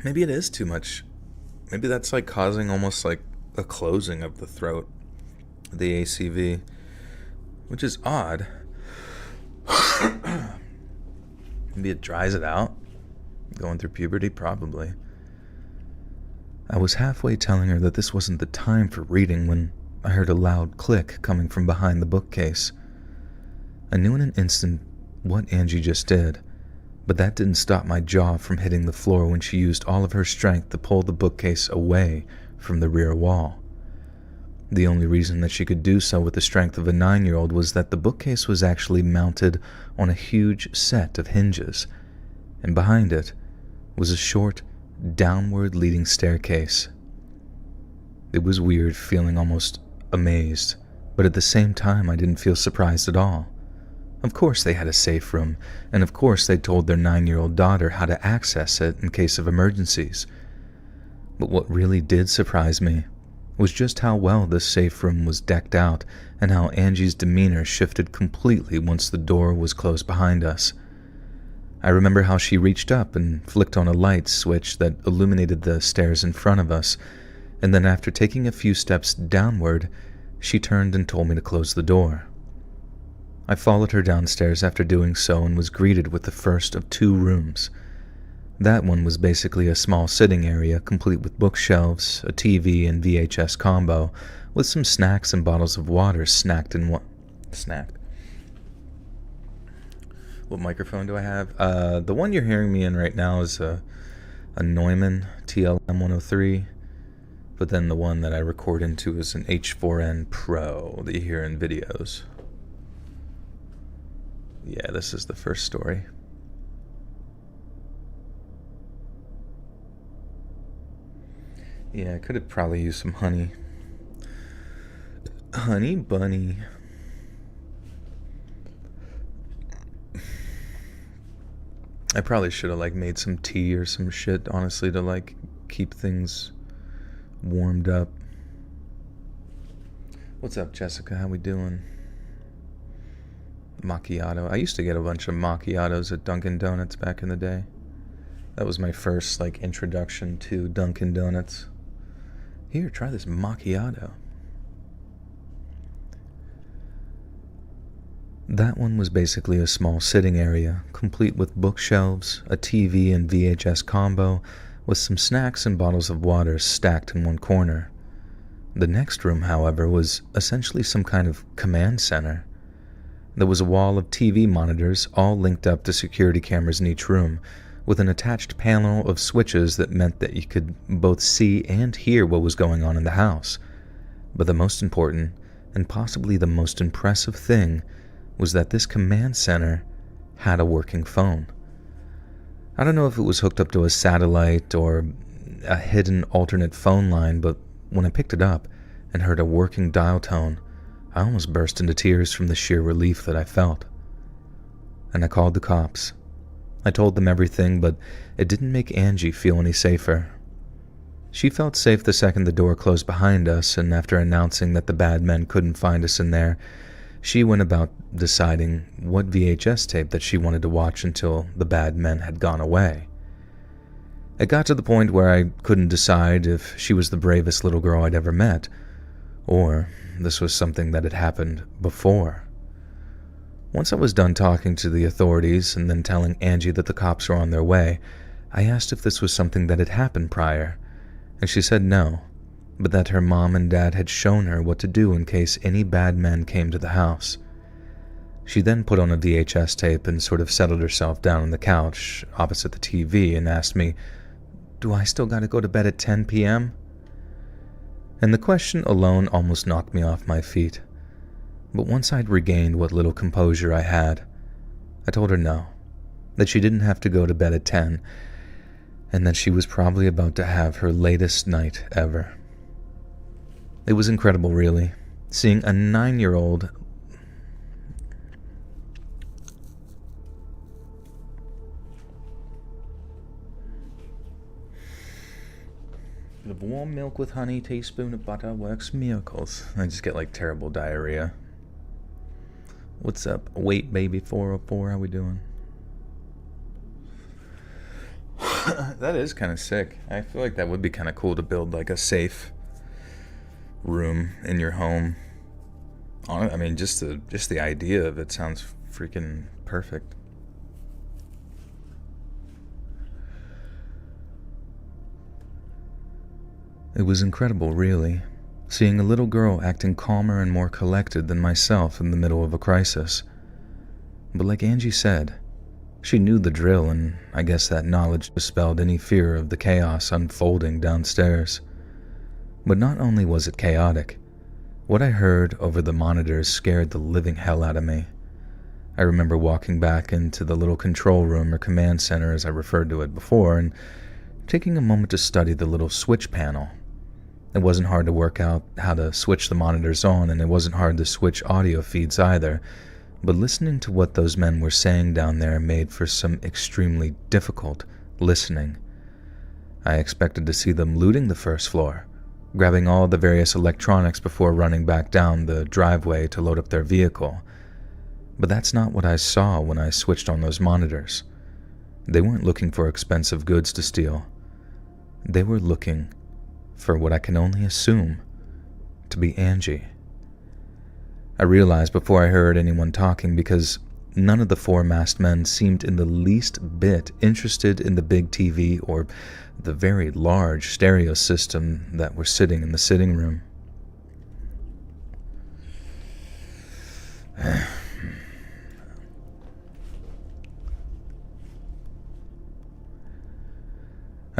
Speaker 1: Maybe it is too much. Maybe that's like causing almost like a closing of the throat, the ACV, which is odd. Maybe it dries it out. Going through puberty, probably. I was halfway telling her that this wasn't the time for reading when I heard a loud click coming from behind the bookcase. I knew in an instant what Angie just did, but that didn't stop my jaw from hitting the floor when she used all of her strength to pull the bookcase away from the rear wall. The only reason that she could do so with the strength of a 9-year-old was that the bookcase was actually mounted on a huge set of hinges, and behind it was a short, downward leading staircase. It was weird feeling almost amazed, but at the same time I didn't feel surprised at all. Of course they had a safe room, and of course they told their 9-year-old daughter how to access it in case of emergencies. But what really did surprise me was just how well this safe room was decked out and how Angie's demeanor shifted completely once the door was closed behind us. I remember how she reached up and flicked on a light switch that illuminated the stairs in front of us, and then after taking a few steps downward, she turned and told me to close the door. I followed her downstairs after doing so and was greeted with the first of 2 rooms. That one was basically a small sitting area complete with bookshelves, a TV and VHS combo, with some snacks and bottles of water snacked in one... Snacked? What microphone do I have? The one you're hearing me in right now is a Neumann TLM 103. But then the one that I record into is an H4n Pro that you hear in videos. Yeah, this is the first story. Yeah, I could have probably used some honey. Honey bunny. I probably should have made some tea or some shit, honestly, to keep things warmed up. What's up, Jessica? How we doing? Macchiato. I used to get a bunch of macchiatos at Dunkin' Donuts back in the day. That was my first introduction to Dunkin' Donuts. Here, try this macchiato. That one was basically a small sitting area, complete with bookshelves, a TV and VHS combo, with some snacks and bottles of water stacked in one corner. The next room, however, was essentially some kind of command center. There was a wall of TV monitors, all linked up to security cameras in each room, with an attached panel of switches that meant that you could both see and hear what was going on in the house. But the most important, and possibly the most impressive thing, was that this command center had a working phone. I don't know if it was hooked up to a satellite or a hidden alternate phone line, but when I picked it up and heard a working dial tone, I almost burst into tears from the sheer relief that I felt. And I called the cops. I told them everything, but it didn't make Angie feel any safer. She felt safe the second the door closed behind us, and after announcing that the bad men couldn't find us in there, she went about deciding what VHS tape that she wanted to watch until the bad men had gone away. It got to the point where I couldn't decide if she was the bravest little girl I'd ever met, or this was something that had happened before. Once I was done talking to the authorities and then telling Angie that the cops were on their way, I asked if this was something that had happened prior, and she said no, but that her mom and dad had shown her what to do in case any bad men came to the house. She then put on a VHS tape and sort of settled herself down on the couch opposite the TV and asked me, "Do I still gotta go to bed at 10 p.m.? And the question alone almost knocked me off my feet. But once I'd regained what little composure I had, I told her no, that she didn't have to go to bed at 10, and that she was probably about to have her latest night ever. It was incredible, really, seeing a 9-year-old of warm milk with honey, teaspoon of butter works miracles. I just get terrible diarrhea. What's up? Wait, baby 404, how we doing? That is kind of sick. I feel like that would be kind of cool to build a safe room in your home. I mean, just the idea of it sounds freaking perfect. It was incredible, really, seeing a little girl acting calmer and more collected than myself in the middle of a crisis. But like Angie said, she knew the drill, and I guess that knowledge dispelled any fear of the chaos unfolding downstairs. But not only was it chaotic, what I heard over the monitors scared the living hell out of me. I remember walking back into the little control room or command center as I referred to it before, and taking a moment to study the little switch panel. It wasn't hard to work out how to switch the monitors on, and it wasn't hard to switch audio feeds either, but listening to what those men were saying down there made for some extremely difficult listening. I expected to see them looting the first floor, grabbing all the various electronics before running back down the driveway to load up their vehicle. But that's not what I saw when I switched on those monitors. They weren't looking for expensive goods to steal. They were looking for what I can only assume to be Angie. I realized before I heard anyone talking because none of the 4 masked men seemed in the least bit interested in the big TV or the very large stereo system that were sitting in the sitting room.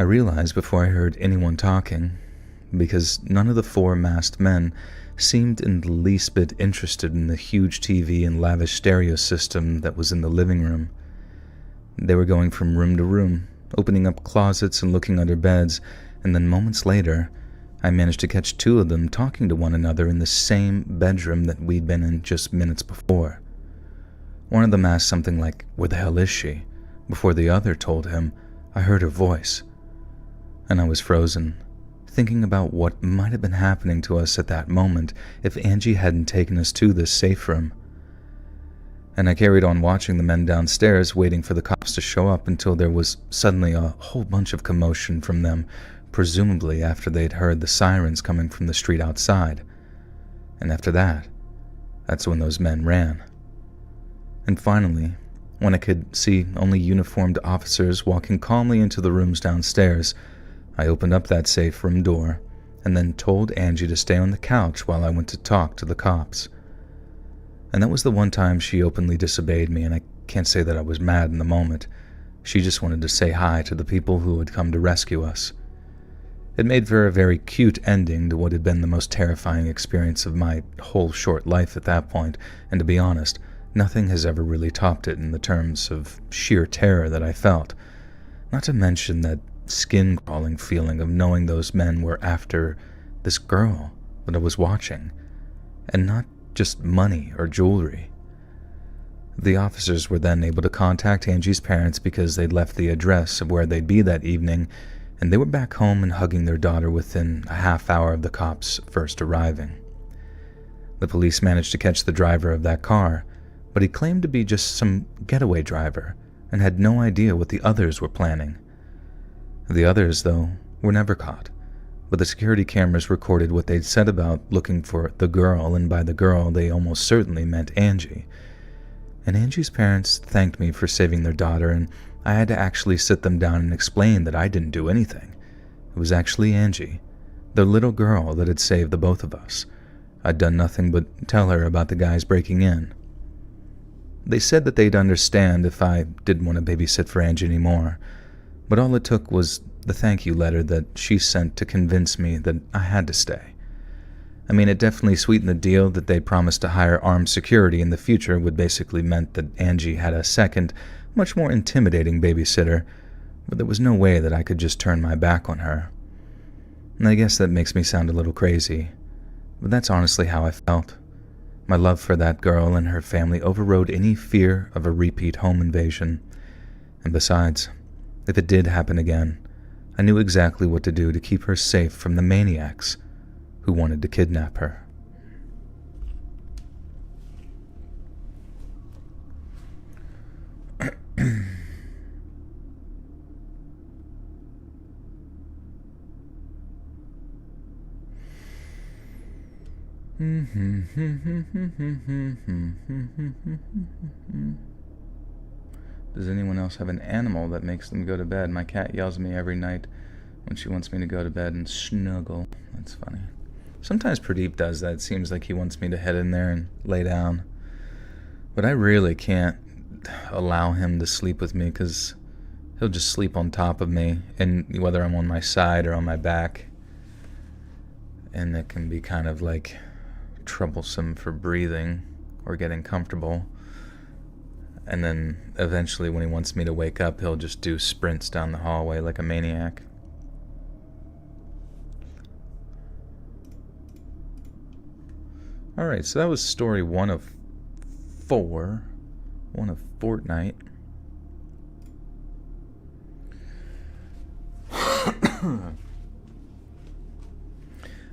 Speaker 1: I realized before I heard anyone talking, because none of the 4 masked men seemed in the least bit interested in the huge TV and lavish stereo system that was in the living room. They were going from room to room, opening up closets and looking under beds, and then moments later, I managed to catch 2 of them talking to one another in the same bedroom that we'd been in just minutes before. One of them asked something like, "Where the hell is she?" before the other told him, "I heard her voice." And I was frozen, thinking about what might have been happening to us at that moment if Angie hadn't taken us to this safe room. And I carried on watching the men downstairs, waiting for the cops to show up until there was suddenly a whole bunch of commotion from them, presumably after they'd heard the sirens coming from the street outside. And after that, that's when those men ran. And finally, when I could see only uniformed officers walking calmly into the rooms downstairs, I opened up that safe room door and then told Angie to stay on the couch while I went to talk to the cops. And that was the one time she openly disobeyed me, and I can't say that I was mad in the moment. She just wanted to say hi to the people who had come to rescue us. It made for a very cute ending to what had been the most terrifying experience of my whole short life at that point, and to be honest, nothing has ever really topped it in the terms of sheer terror that I felt. Not to mention that skin-crawling feeling of knowing those men were after this girl that I was watching, and not just money or jewelry. The officers were then able to contact Angie's parents because they'd left the address of where they'd be that evening, and they were back home and hugging their daughter within a half hour of the cops first arriving. The police managed to catch the driver of that car, but he claimed to be just some getaway driver and had no idea what the others were planning. The others, though, were never caught, but the security cameras recorded what they'd said about looking for the girl, and by the girl they almost certainly meant Angie. And Angie's parents thanked me for saving their daughter, and I had to actually sit them down and explain that I didn't do anything. It was actually Angie, the little girl that had saved the both of us. I'd done nothing but tell her about the guys breaking in. They said that they'd understand if I didn't want to babysit for Angie anymore, but all it took was the thank you letter that she sent to convince me that I had to stay. I mean, it definitely sweetened the deal that they promised to hire armed security in the future, would basically meant that Angie had a second, much more intimidating babysitter, but there was no way that I could just turn my back on her. And I guess that makes me sound a little crazy, but that's honestly how I felt. My love for that girl and her family overrode any fear of a repeat home invasion. And besides, if it did happen again, I knew exactly what to do to keep her safe from the maniacs who wanted to kidnap her. Does anyone else have an animal that makes them go to bed? My cat yells at me every night when she wants me to go to bed and snuggle. That's funny. Sometimes Pradeep does that. It seems like he wants me to head in there and lay down. But I really can't allow him to sleep with me because he'll just sleep on top of me, and whether I'm on my side or on my back. And it can be kind of like troublesome for breathing or getting comfortable. And then eventually when he wants me to wake up, he'll just do sprints down the hallway like a maniac. Alright, so that was story 1 of 4. 1 of Fortnite.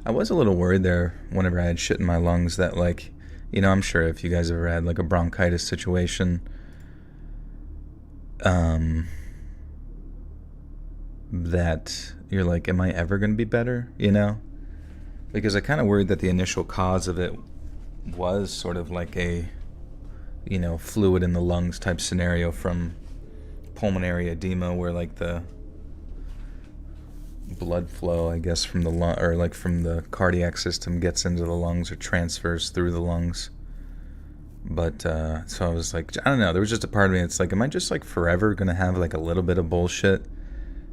Speaker 1: I was a little worried there whenever I had shit in my lungs that, like, you know, I'm sure if you guys ever had like a bronchitis situation, that you're like, am I ever going to be better, you know? Because I kind of worried that the initial cause of it was sort of like a, you know, fluid in the lungs type scenario from pulmonary edema, where like the blood flow, I guess, from the lung, or like from the cardiac system gets into the lungs or transfers through the lungs. But so I was like, I don't know, there was just a part of me that's like, am I just like forever gonna have like a little bit of bullshit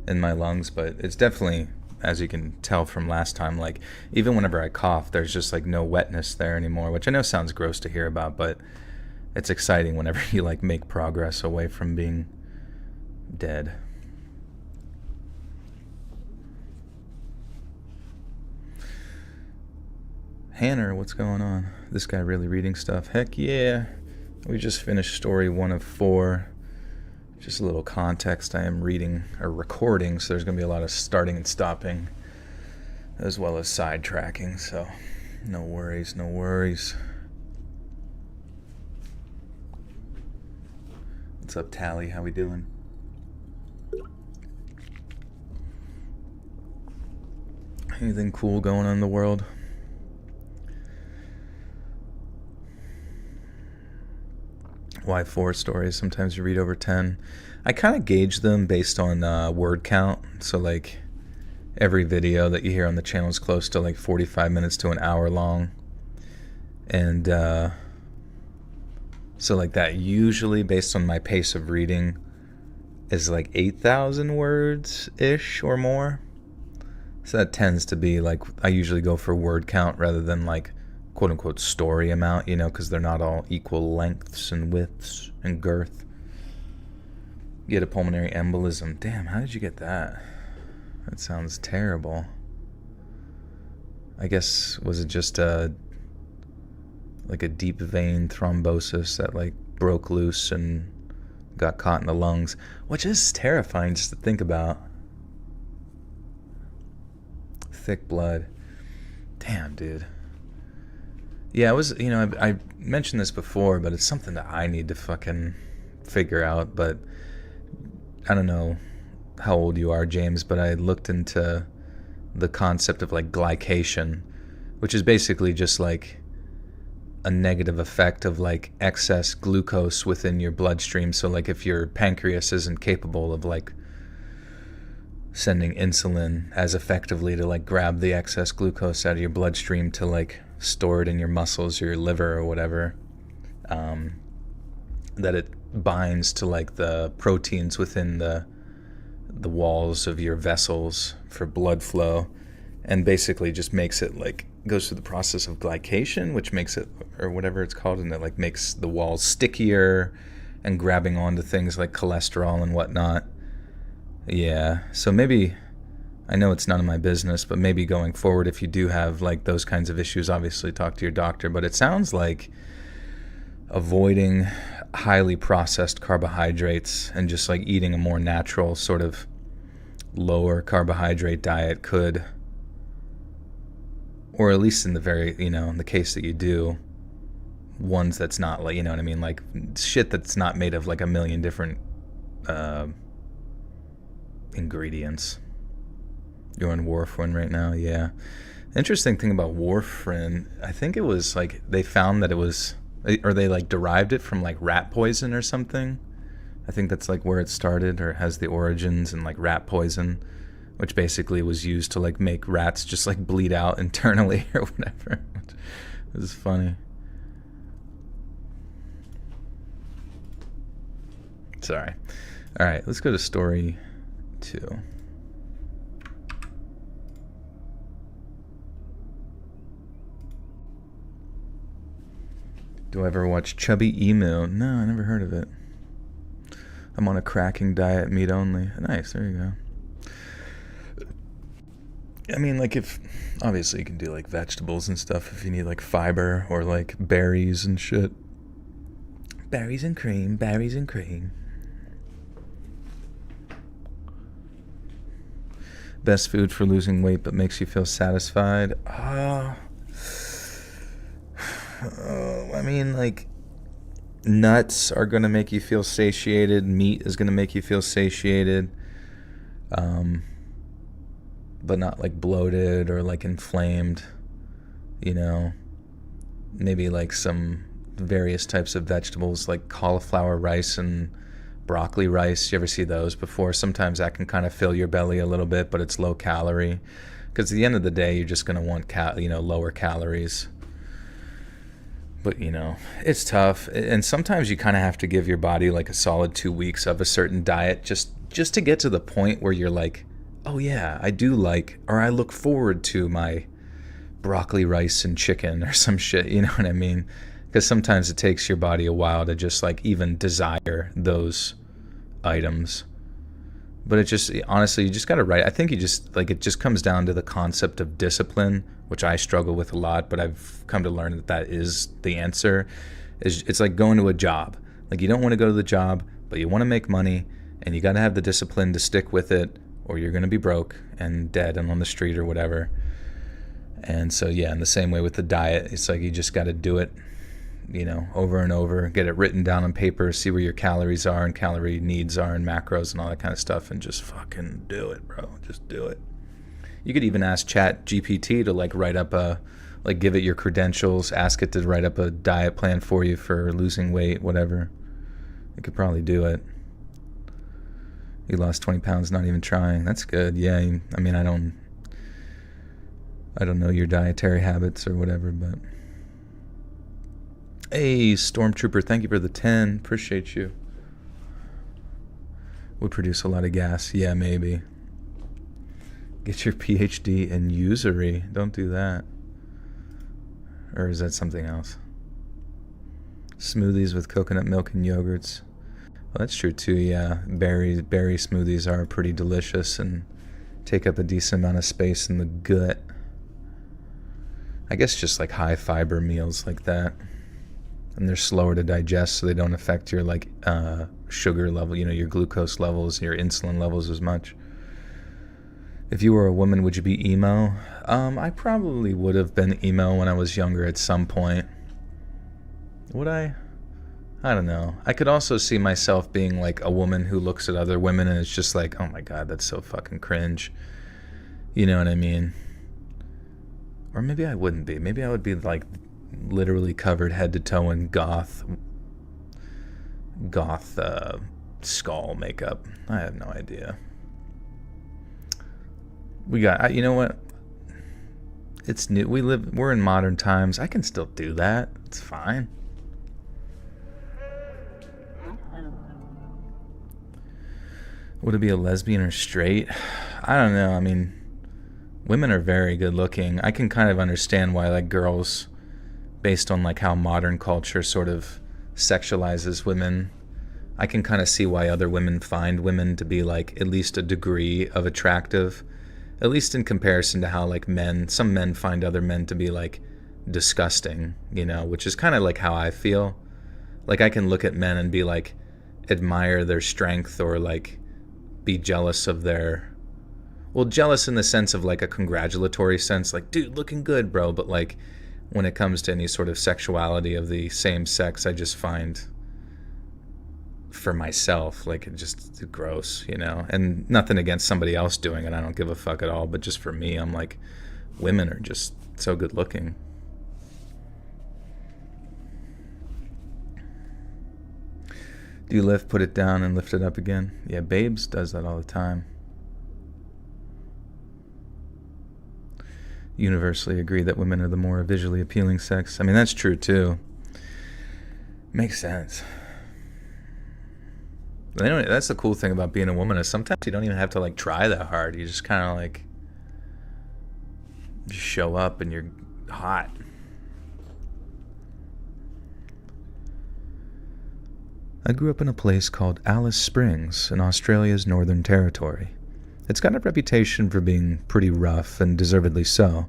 Speaker 1: in my lungs, but it's definitely, as you can tell from last time, like even whenever I cough, there's just like no wetness there anymore, which I know sounds gross to hear about, but it's exciting whenever you like make progress away from being dead. Hanner, what's going on? This guy really reading stuff? Heck yeah. We just finished story 1 of 4. Just a little context. I am reading or recording, so there's going to be a lot of starting and stopping as well as sidetracking, so no worries, no worries. What's up, Tally? How we doing? Anything cool going on in the world? Why 4 stories? Sometimes you read over 10. I kind of gauge them based on word count. So like every video that you hear on the channel is close to like 45 minutes to an hour long. And so like that usually, based on my pace of reading, is like 8,000 words-ish or more. So that tends to be like, I usually go for word count rather than like quote-unquote story amount, you know, because they're not all equal lengths and widths and girth. You get a pulmonary embolism. Damn, how did you get that? That sounds terrible. I guess, was it just like a deep vein thrombosis that like broke loose and got caught in the lungs, which is terrifying just to think about. Thick blood. Damn, dude. Yeah, it was, you know, I mentioned this before, but it's something that I need to fucking figure out. But I don't know how old you are, James, but I looked into the concept of like glycation, which is basically just like a negative effect of like excess glucose within your bloodstream. So like if your pancreas isn't capable of like sending insulin as effectively to like grab the excess glucose out of your bloodstream to like store it in your muscles or your liver or whatever, that it binds to like the proteins within the walls of your vessels for blood flow, and basically just makes it like goes through the process of glycation, which makes it, or whatever it's called, and it like makes the walls stickier and grabbing onto things like cholesterol and whatnot. Yeah, so maybe, I know it's none of my business, but maybe going forward, if you do have like those kinds of issues, obviously talk to your doctor. But it sounds like avoiding highly processed carbohydrates and just like eating a more natural sort of lower carbohydrate diet could, or at least in the very, you know, in the case that you do, ones that's not like, you know what I mean, like shit that's not made of like a million different ingredients. You're on warfarin right now, yeah. Interesting thing about warfarin, I think it was like they found that it was, or they like derived it from like rat poison or something. I think that's like where it started, or it has the origins in like rat poison, which basically was used to like make rats just like bleed out internally or whatever. It was funny. Sorry. All right, let's go to story 2. Do I ever watch Chubby Emu? No, I never heard of it. I'm on a cracking diet, meat only. Nice, there you go. I mean, like if, obviously you can do like vegetables and stuff if you need like fiber, or like berries and shit. Berries and cream, berries and cream. Best food for losing weight but makes you feel satisfied? I mean, like, nuts are going to make you feel satiated. Meat is going to make you feel satiated. But not like bloated or like inflamed, you know. Maybe like some various types of vegetables like cauliflower rice and broccoli rice. You ever see those before? Sometimes that can kind of fill your belly a little bit, but it's low calorie. Because at the end of the day, you're just going to want lower calories. But, you know, it's tough. And sometimes you kind of have to give your body like a solid 2 weeks of a certain diet just just to get to the point where you're like, oh yeah, I do like, or I look forward to my broccoli, rice, and chicken or some shit, you know what I mean? Because sometimes it takes your body a while to just like even desire those items. But it just, honestly, you just got to write. I think you just, like, it just comes down to the concept of discipline, which I struggle with a lot, but I've come to learn that that is the answer. It's like going to a job. Like, you don't want to go to the job, but you want to make money, and you got to have the discipline to stick with it, or you're going to be broke and dead and on the street or whatever. And so, yeah, in the same way with the diet, it's like you just got to do it, you know, over and over, get it written down on paper, see where your calories are and calorie needs are and macros and all that kind of stuff, and just fucking do it, bro. Just do it. You could even ask Chat GPT to like write up a, like give it your credentials, ask it to write up a diet plan for you for losing weight, whatever. You could probably do it. You lost 20 pounds not even trying. That's good. Yeah, I mean, I don't know your dietary habits or whatever, but hey, Stormtrooper, thank you for the 10. Appreciate you. Would produce a lot of gas. Yeah, maybe. Get your PhD in usury. Don't do that. Or is that something else? Smoothies with coconut milk and yogurts. Well, that's true too, yeah. Berry smoothies are pretty delicious and take up a decent amount of space in the gut. I guess just like high fiber meals like that. And they're slower to digest, so they don't affect your like sugar level, you know, your glucose levels, your insulin levels as much. If you were a woman, would you be emo? I probably would have been emo when I was younger at some point. Would I? I don't know. I could also see myself being like a woman who looks at other women and it's just like, oh my god, that's so fucking cringe. You know what I mean? Or maybe I wouldn't be. Maybe I would be like literally covered head to toe in goth skull makeup. I have no idea. We got, you know what? It's new. We're in modern times. I can still do that. It's fine. Would it be a lesbian or straight? I don't know. I mean, women are very good looking. I can kind of understand why like girls, based on like how modern culture sort of sexualizes women, I can kind of see why other women find women to be like at least a degree of attractive, at least in comparison to how like some men find other men to be like disgusting, you know, which is kind of like how I feel. Like I can look at men and be like, admire their strength or like be jealous of their, well, jealous in the sense of like a congratulatory sense, like, dude, looking good, bro. But like when it comes to any sort of sexuality of the same sex, I just find for myself, like it just gross, you know, and nothing against somebody else doing it. I don't give a fuck at all. But just for me, I'm like, women are just so good looking. Do you lift, put it down, and lift it up again? Yeah, Babes does that all the time. Universally agree that women are the more visually appealing sex. I mean, that's true too. Makes sense. But anyway, that's the cool thing about being a woman is sometimes you don't even have to like try that hard. You just kind of like just show up and you're hot. I grew up in a place called Alice Springs in Australia's Northern Territory. It's got a reputation for being pretty rough, and deservedly so.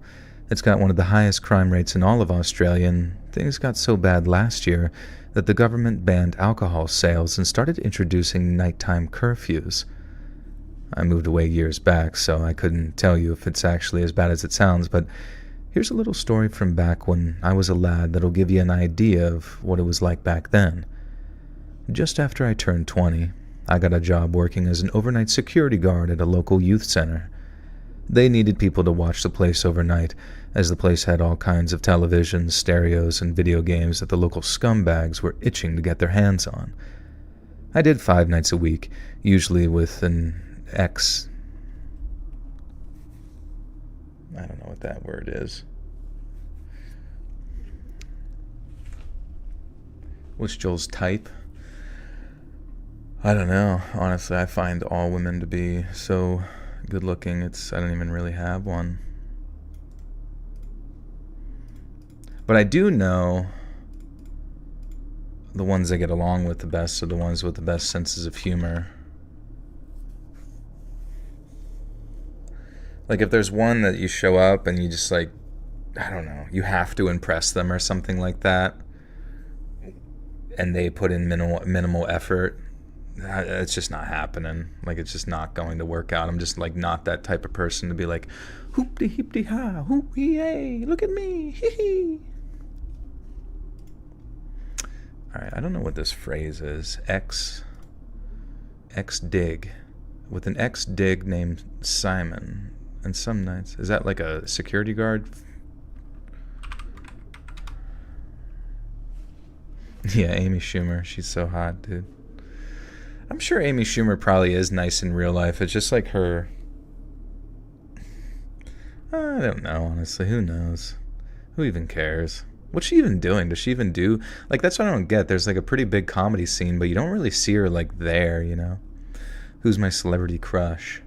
Speaker 1: It's got one of the highest crime rates in all of Australia, and things got so bad last year that the government banned alcohol sales and started introducing nighttime curfews. I moved away years back, so I couldn't tell you if it's actually as bad as it sounds, but here's a little story from back when I was a lad that'll give you an idea of what it was like back then. Just after I turned 20, I got a job working as an overnight security guard at a local youth center. They needed people to watch the place overnight, as the place had all kinds of televisions, stereos, and video games that the local scumbags were itching to get their hands on. I did 5 nights a week, usually with an ex... I don't know what that word is. What's Joel's type? I don't know. Honestly, I find all women to be so good looking. I don't even really have one. But I do know the ones I get along with the best are the ones with the best senses of humor. Like if there's one that you show up and you just like, I don't know, you have to impress them or something like that, and they put in minimal effort, it's just not happening. Like it's just not going to work out. I'm just like not that type of person to be like, hoop-de heep-de ha, hoop-hee-ay, look at me, hee-hee. All right, I don't know what this phrase is. Ex-dig. With an ex-dig named Simon. And some nights. Is that like a security guard? Yeah, Amy Schumer. She's so hot, dude. I'm sure Amy Schumer probably is nice in real life. It's just like her... I don't know, honestly. Who knows? Who even cares? What's she even doing? Does she even do... Like, that's what I don't get. There's like a pretty big comedy scene, but you don't really see her like there, you know? Who's my celebrity crush?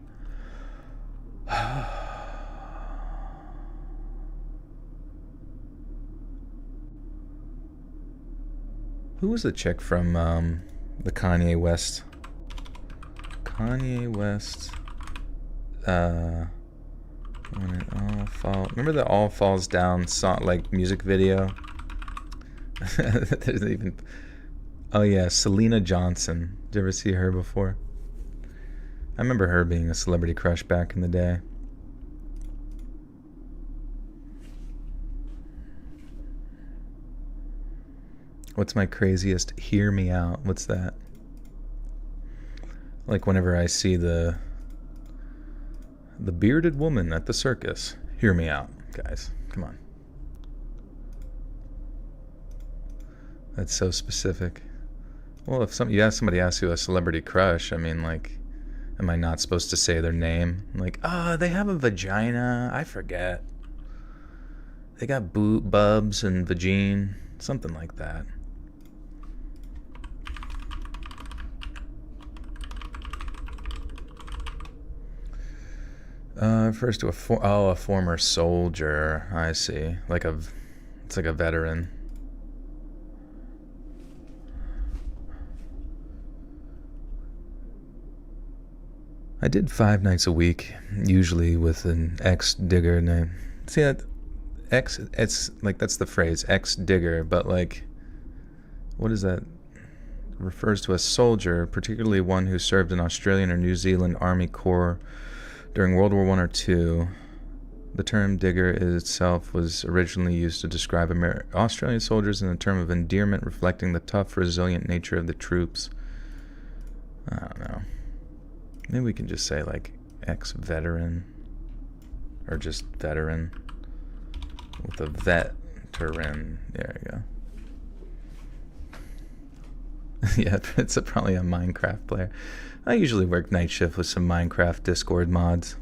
Speaker 1: Who was the chick from the Kanye West? When it all falls. Remember the All Falls Down song, like music video? There's even. Oh yeah, Selena Johnson. Did you ever see her before? I remember her being a celebrity crush back in the day. What's my craziest hear me out? What's that? Like whenever I see the bearded woman at the circus. Hear me out, guys. Come on. That's so specific. Well, if somebody asks you a celebrity crush, I mean, like, am I not supposed to say their name? Like, they have a vagina. I forget. They got bubs and vagine. Something like that. Refers to a former soldier. I see. It's like a veteran. I did 5 nights a week, usually with an ex-digger name. See that? It's like, that's the phrase, ex-digger, but like, what is that? Refers to a soldier, particularly one who served in Australian or New Zealand Army Corps during World War I or II. The term digger itself was originally used to describe Australian soldiers in a term of endearment reflecting the tough, resilient nature of the troops. I don't know. Maybe we can just say like ex-veteran, or just veteran with a veteran. There you go. Yeah, it's probably a Minecraft player. I usually work night shift with some Minecraft Discord mods.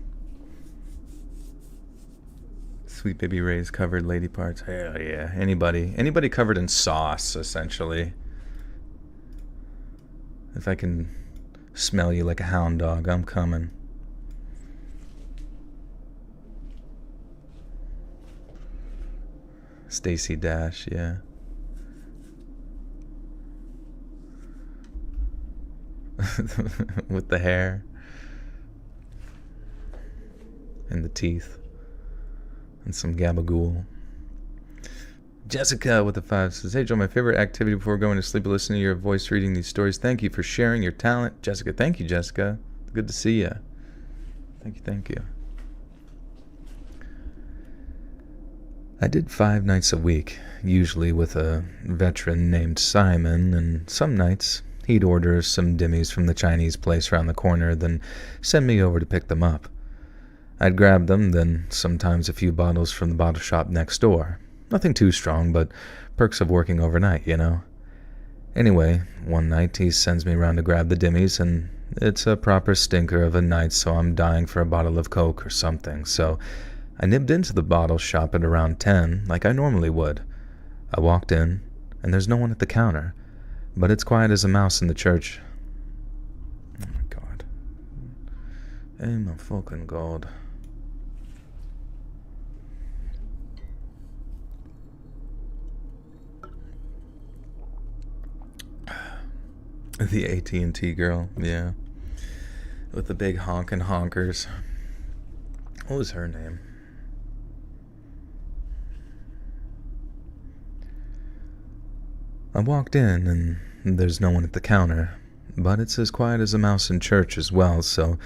Speaker 1: Sweet Baby Ray's covered lady parts. Hell yeah. Anybody covered in sauce, essentially. If I can smell you like a hound dog, I'm coming. Stacy Dash, yeah. With the hair and the teeth and some gabagool. Jessica with the 5 says, "Hey Joe, my favorite activity before going to sleep is listening to your voice reading these stories. Thank you for sharing your talent." Jessica, thank you, Jessica. Good to see you. Thank you. I did 5 nights a week, usually with a veteran named Simon, and some nights he'd order some dimmies from the Chinese place around the corner, then send me over to pick them up. I'd grab them, then sometimes a few bottles from the bottle shop next door. Nothing too strong, but perks of working overnight, you know. Anyway, one night he sends me around to grab the dimmies, and it's a proper stinker of a night, so I'm dying for a bottle of Coke or something. So I nibbed into the bottle shop at around 10, like I normally would. I walked in, and there's no one at the counter, but it's quiet as a mouse in the church. Oh my fucking god. The AT&T girl, yeah. With the big honkin' honkers. What was her name? I walked in, and there's no one at the counter, but it's as quiet as a mouse in church as well, so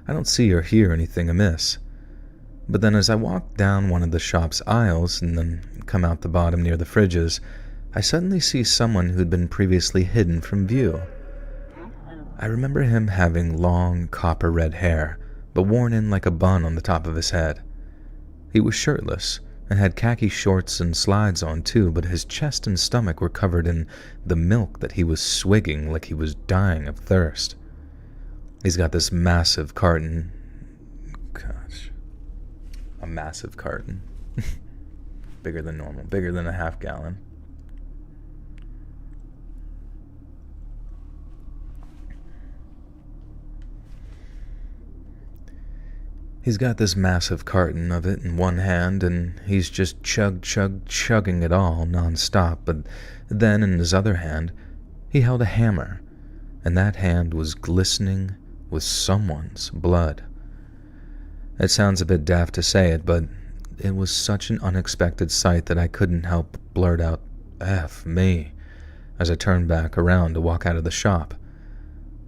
Speaker 1: I don't see or hear anything amiss. But then as I walk down one of the shop's aisles and then come out the bottom near the fridges, I suddenly see someone who'd been previously hidden from view. I remember him having long, copper-red hair, but worn in like a bun on the top of his head. He was shirtless, and had khaki shorts and slides on too, but his chest and stomach were covered in the milk that he was swigging like he was dying of thirst. He's got this massive carton. Gosh. A massive carton. Bigger than normal, bigger than a half-gallon. He's got this massive carton of it in one hand, and he's just chugging it all non-stop, but then in his other hand, he held a hammer, and that hand was glistening with someone's blood. It sounds a bit daft to say it, but it was such an unexpected sight that I couldn't help but blurt out, "F me," as I turned back around to walk out of the shop.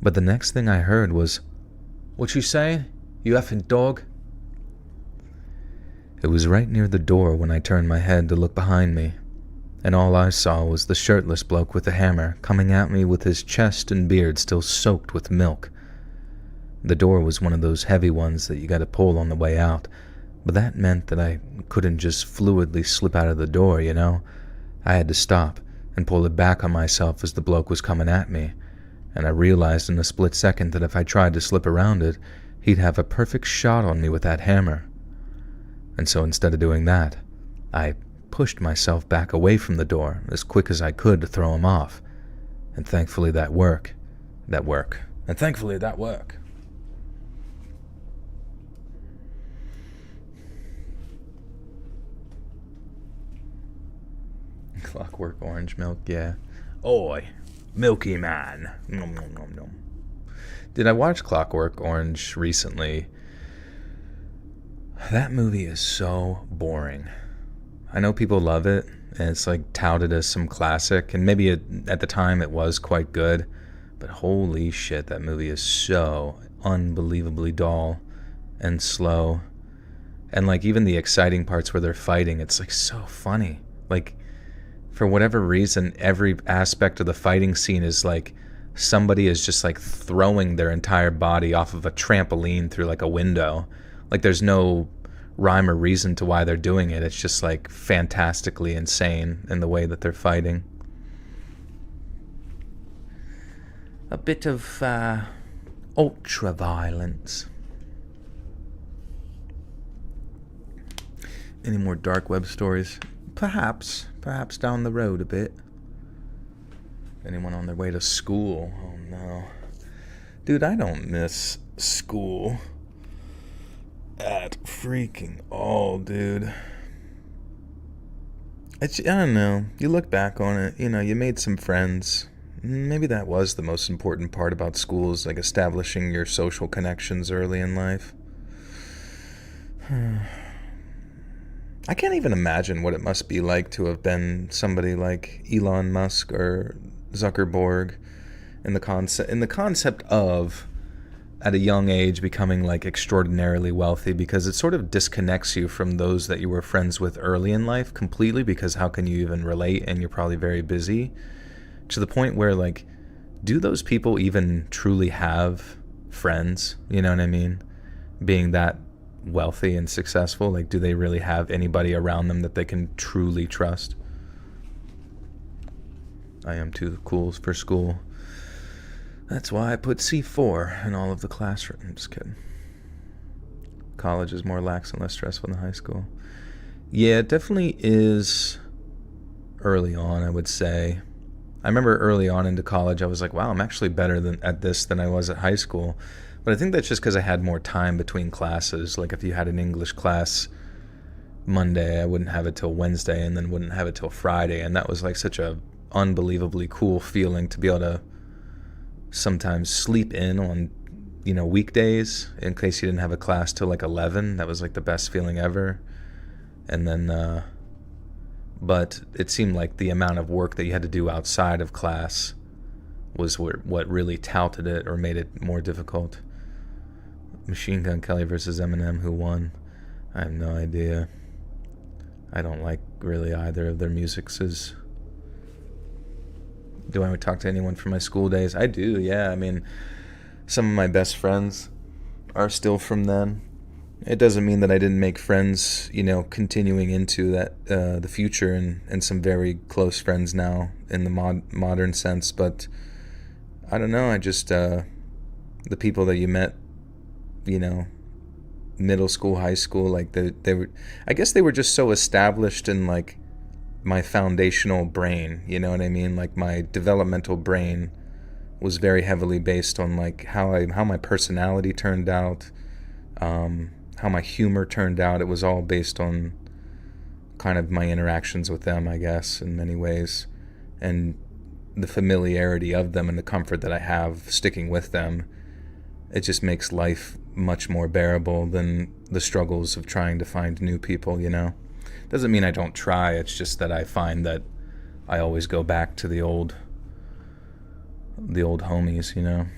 Speaker 1: But the next thing I heard was, "What you say, you effing dog?" It was right near the door when I turned my head to look behind me, and all I saw was the shirtless bloke with the hammer coming at me with his chest and beard still soaked with milk. The door was one of those heavy ones that you gotta pull on the way out, but that meant that I couldn't just fluidly slip out of the door, you know? I had to stop and pull it back on myself as the bloke was coming at me, and I realized in a split second that if I tried to slip around it, he'd have a perfect shot on me with that hammer. And so instead of doing that, I pushed myself back away from the door as quick as I could to throw him off. And thankfully that worked. Clockwork orange milk, yeah. Oi, Milky Man. Nom, nom, nom, nom. Did I watch Clockwork Orange recently? That movie is so boring. I know people love it, and it's like touted as some classic, and maybe at the time it was quite good, but holy shit, that movie is so unbelievably dull and slow. And like even the exciting parts where they're fighting, it's like so funny. Like for whatever reason, every aspect of the fighting scene is like somebody is just like throwing their entire body off of a trampoline through like a window. Like there's no rhyme or reason to why they're doing it. It's just like fantastically insane in the way that they're fighting. A bit of ultra violence. Any more dark web stories? Perhaps down the road a bit. Anyone on their way to school? Oh no. Dude, I don't miss school at freaking all, dude. I don't know. You look back on it, you know, you made some friends. Maybe that was the most important part about school, is like establishing your social connections early in life. I can't even imagine what it must be like to have been somebody like Elon Musk or Zuckerberg in the concept of at a young age becoming like extraordinarily wealthy, because it sort of disconnects you from those that you were friends with early in life completely, because how can you even relate, and you're probably very busy, to the point where like, do those people even truly have friends? You know what I mean? Being that wealthy and successful, like do they really have anybody around them that they can truly trust? I am too cool for school. That's why I put C4 in all of the classrooms. Just kidding. College is more lax and less stressful than high school. Yeah, it definitely is early on, I would say. I remember early on into college, I was like, wow, I'm actually better at this than I was at high school. But I think that's just because I had more time between classes. Like if you had an English class Monday, I wouldn't have it till Wednesday, and then wouldn't have it till Friday. And that was like such a unbelievably cool feeling to be able to sometimes sleep in on, weekdays in case you didn't have a class till like 11. That was like the best feeling ever. And then, but it seemed like the amount of work that you had to do outside of class was what really touted it or made it more difficult. Machine Gun Kelly versus Eminem, who won? I have no idea. I don't like really either of their musics. Do I talk to anyone from my school days? I do, yeah. I mean, some of my best friends are still from then. It doesn't mean that I didn't make friends, continuing into that the future, and some very close friends now in the modern sense. But I don't know. I just the people that you met, middle school, high school, like they were. I guess they were just so established in like my foundational brain. You know what I mean? Like my developmental brain was very heavily based on like how my personality turned out. How my humor turned out. It was all based on kind of my interactions with them, I guess, in many ways, and the familiarity of them and the comfort that I have sticking with them. It just makes life much more bearable than the struggles of trying to find new people, Doesn't mean I don't try, it's just that I find that I always go back to the old homies,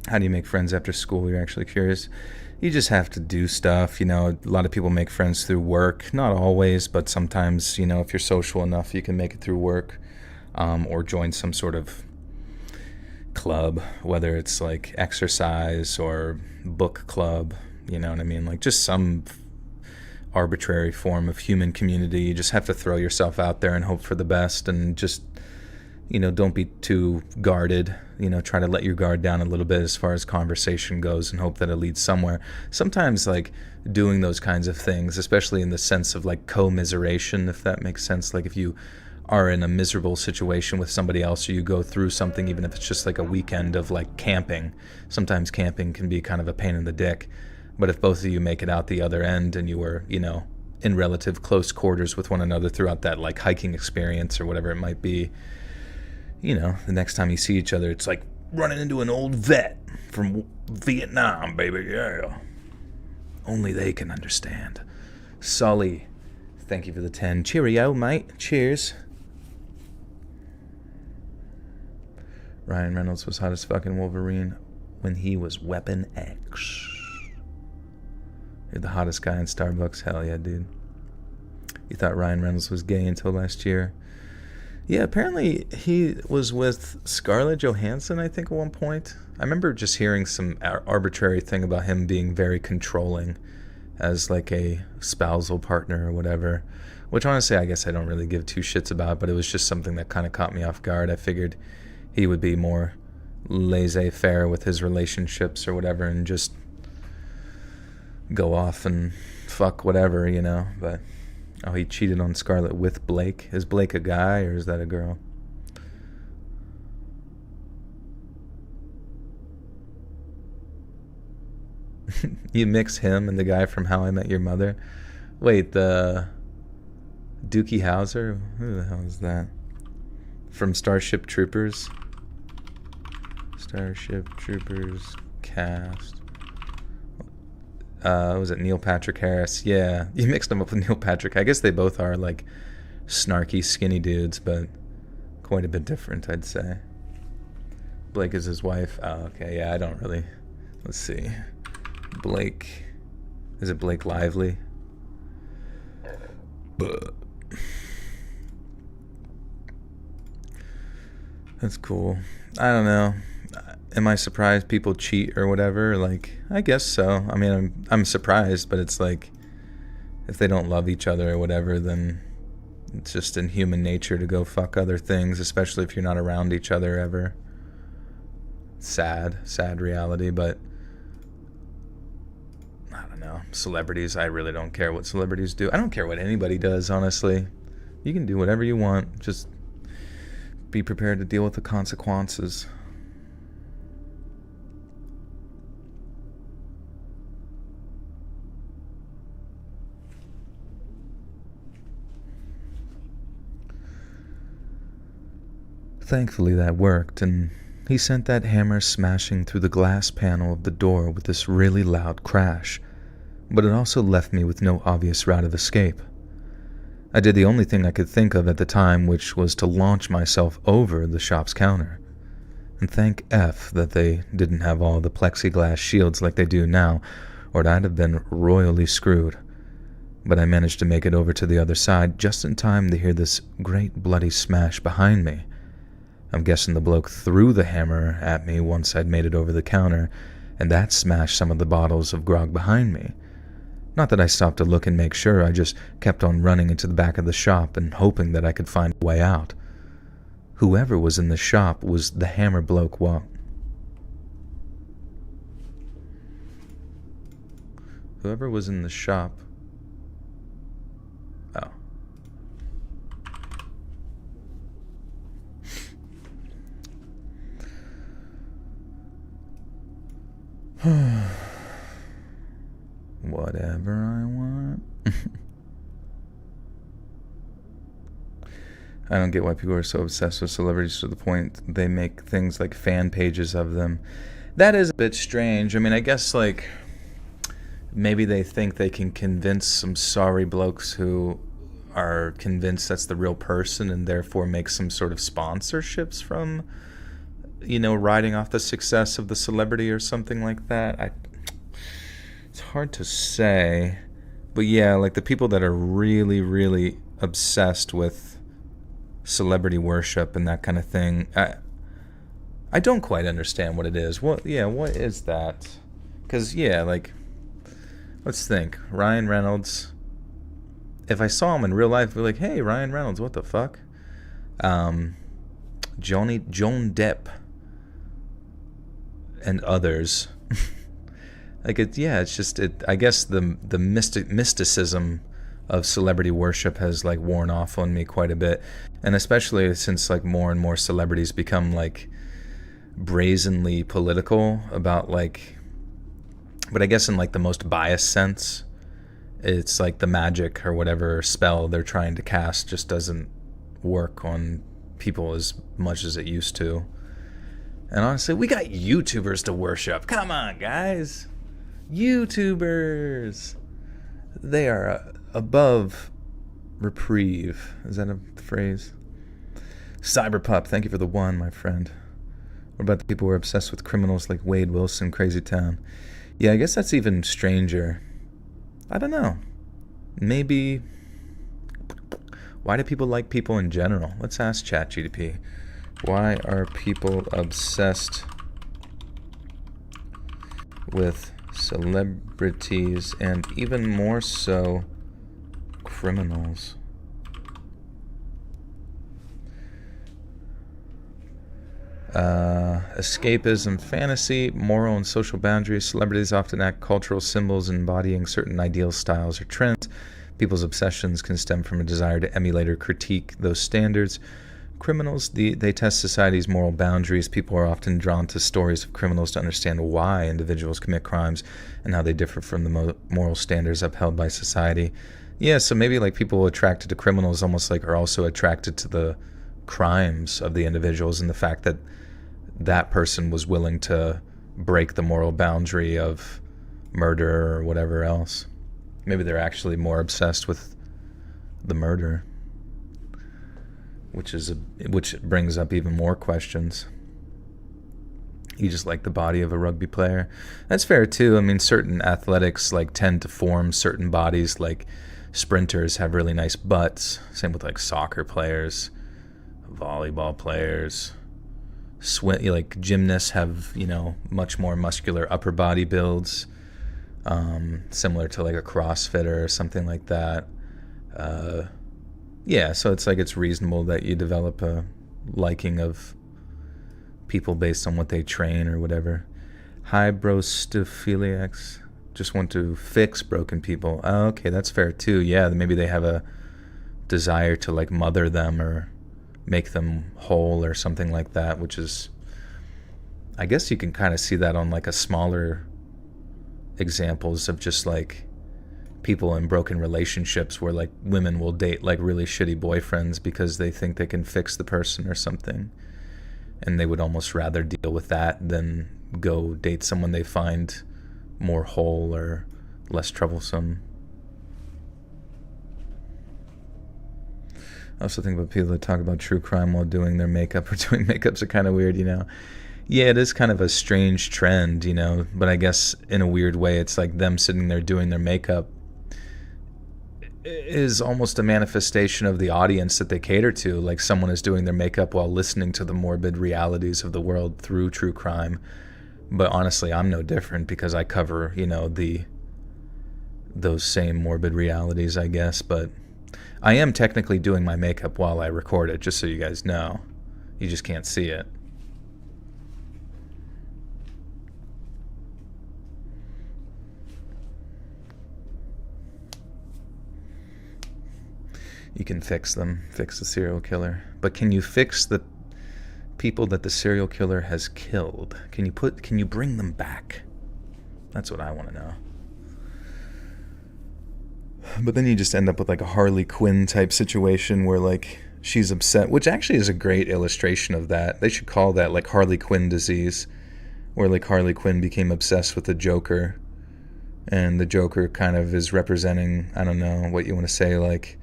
Speaker 1: How do you make friends after school? You're actually curious. You just have to do stuff, A lot of people make friends through work. Not always, but sometimes, if you're social enough, you can make it through work, or join some sort of club, whether it's like exercise or book club, you know what I mean? Like just some arbitrary form of human community. You just have to throw yourself out there and hope for the best, and just, don't be too guarded. Try to let your guard down a little bit as far as conversation goes and hope that it leads somewhere. Sometimes like doing those kinds of things, especially in the sense of like commiseration, if that makes sense. Like if you are in a miserable situation with somebody else, or you go through something, even if it's just like a weekend of like camping. Sometimes camping can be kind of a pain in the dick. But if both of you make it out the other end and you were, in relative close quarters with one another throughout that like hiking experience or whatever it might be, the next time you see each other, it's like running into an old vet from Vietnam, baby, yeah. Only they can understand. Sully, thank you for the 10. Cheerio, mate. Cheers. Ryan Reynolds was hot as fucking Wolverine when he was Weapon X. You're the hottest guy in Starbucks? Hell yeah, dude. You thought Ryan Reynolds was gay until last year? Yeah, apparently he was with Scarlett Johansson, I think, at one point. I remember just hearing some arbitrary thing about him being very controlling as like a spousal partner or whatever, which honestly I guess I don't really give two shits about, but it was just something that kind of caught me off guard. I figured he would be more laissez-faire with his relationships or whatever and just go off and fuck whatever, but oh, he cheated on Scarlett with Blake. Is Blake a guy or is that a girl? You mix him and the guy from How I Met Your Mother? Wait, the Dookie Howser? Who the hell is that? From Starship Troopers? Starship Troopers cast. Was it Neil Patrick Harris? Yeah, you mixed them up with Neil Patrick. I guess they both are like snarky, skinny dudes, but quite a bit different, I'd say. Blake is his wife. Oh, okay, yeah, I don't really. Let's see. Blake. Is it Blake Lively? That's cool. I don't know. Am I surprised people cheat or whatever? Like, I guess so. I mean, I'm surprised, but it's like, if they don't love each other or whatever, then it's just in human nature to go fuck other things, especially if you're not around each other ever. Sad reality, but I don't know. Celebrities, I really don't care what celebrities do. I don't care what anybody does, honestly. You can do whatever you want. Just be prepared to deal with the consequences. Thankfully that worked, and he sent that hammer smashing through the glass panel of the door with this really loud crash, but it also left me with no obvious route of escape. I did the only thing I could think of at the time, which was to launch myself over the shop's counter. And thank F that they didn't have all the plexiglass shields like they do now, or I'd have been royally screwed. But I managed to make it over to the other side just in time to hear this great bloody smash behind me. I'm guessing the bloke threw the hammer at me once I'd made it over the counter, and that smashed some of the bottles of grog behind me. Not that I stopped to look and make sure, I just kept on running into the back of the shop and hoping that I could find a way out. Whoever was in the shop was the hammer bloke Whoever was in the shop... Oh. Whatever I want. I don't get why people are so obsessed with celebrities to the point they make things like fan pages of them. That is a bit strange. I mean, I guess, like, maybe they think they can convince some sorry blokes who are convinced that's the real person and therefore make some sort of sponsorships from, you know, riding off the success of the celebrity or something like that. It's hard to say. But yeah, like the people that are really, really obsessed with celebrity worship and that kind of thing, I don't quite understand what it is. What is that? Because, yeah, like, let's think. Ryan Reynolds. If I saw him in real life, I'd be like, hey, Ryan Reynolds, what the fuck? Joan Depp and others. Like, it's just, I guess the mysticism of celebrity worship has, like, worn off on me quite a bit. And especially since, like, more and more celebrities become, like, brazenly political about, like, but I guess in, like, the most biased sense, it's like the magic or whatever spell they're trying to cast just doesn't work on people as much as it used to. And honestly, we got YouTubers to worship. Come on, guys. YouTubers. They are above reprieve. Is that a phrase? Cyberpup, thank you for the 1, my friend. What about the people who are obsessed with criminals like Wade Wilson, Crazy Town? Yeah, I guess that's even stranger. I don't know. Maybe... Why do people like people in general? Let's ask ChatGPT. Why are people obsessed with celebrities and even more so criminals? Escapism, fantasy, moral and social boundaries. Celebrities often act cultural symbols embodying certain ideal styles or trends. People's obsessions can stem from a desire to emulate or critique those standards. Criminals, they test society's moral boundaries. People are often drawn to stories of criminals to understand why individuals commit crimes and how they differ from the moral standards upheld by society. Yeah, so maybe like people attracted to criminals almost like are also attracted to the crimes of the individuals and the fact that that person was willing to break the moral boundary of murder or whatever else. Maybe they're actually more obsessed with the murder, which brings up even more questions. You just like the body of a rugby player. That's fair too. I mean, certain athletics like tend to form certain bodies. Like sprinters have really nice butts. Same with like soccer players, volleyball players. Like gymnasts have, you know, much more muscular upper body builds, similar to like a CrossFitter or something like that. Yeah, so it's like it's reasonable that you develop a liking of people based on what they train or whatever. Hybrostophiliacs just want to fix broken people. Oh, okay, that's fair too. Yeah, maybe they have a desire to like mother them or make them whole or something like that, which is, I guess you can kind of see that on like a smaller examples of just like people in broken relationships where like women will date like really shitty boyfriends because they think they can fix the person or something. and they would almost rather deal with that than go date someone they find more whole or less troublesome. I also think about people that talk about true crime while doing their makeup or doing makeups are kind of weird, Yeah, it is kind of a strange trend, but I guess in a weird way, it's like them sitting there doing their makeup is almost a manifestation of the audience that they cater to. Like someone is doing their makeup while listening to the morbid realities of the world through true crime. But honestly, I'm no different because I cover, those same morbid realities, I guess. But I am technically doing my makeup while I record it, just so you guys know. You just can't see it. You can fix them, fix the serial killer. But can you fix the people that the serial killer has killed? Can you bring them back? That's what I want to know. But then you just end up with like a Harley Quinn type situation where like she's upset, which actually is a great illustration of that. They should call that like Harley Quinn disease, where like Harley Quinn became obsessed with the Joker, and the Joker kind of is representing, I don't know what you want to say, like